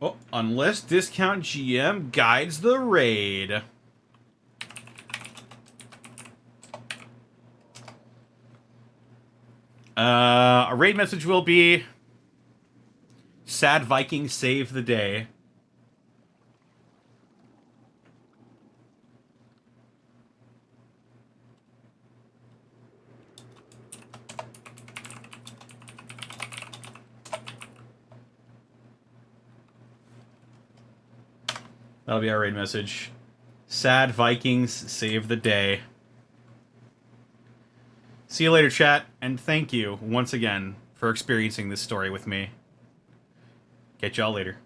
Oh, unless Discount GM guides the raid. A raid message will be... Sad Viking save the day. That'll be our raid message. Sad Vikings save the day. See you later, chat, and thank you once again for experiencing this story with me. Catch y'all later.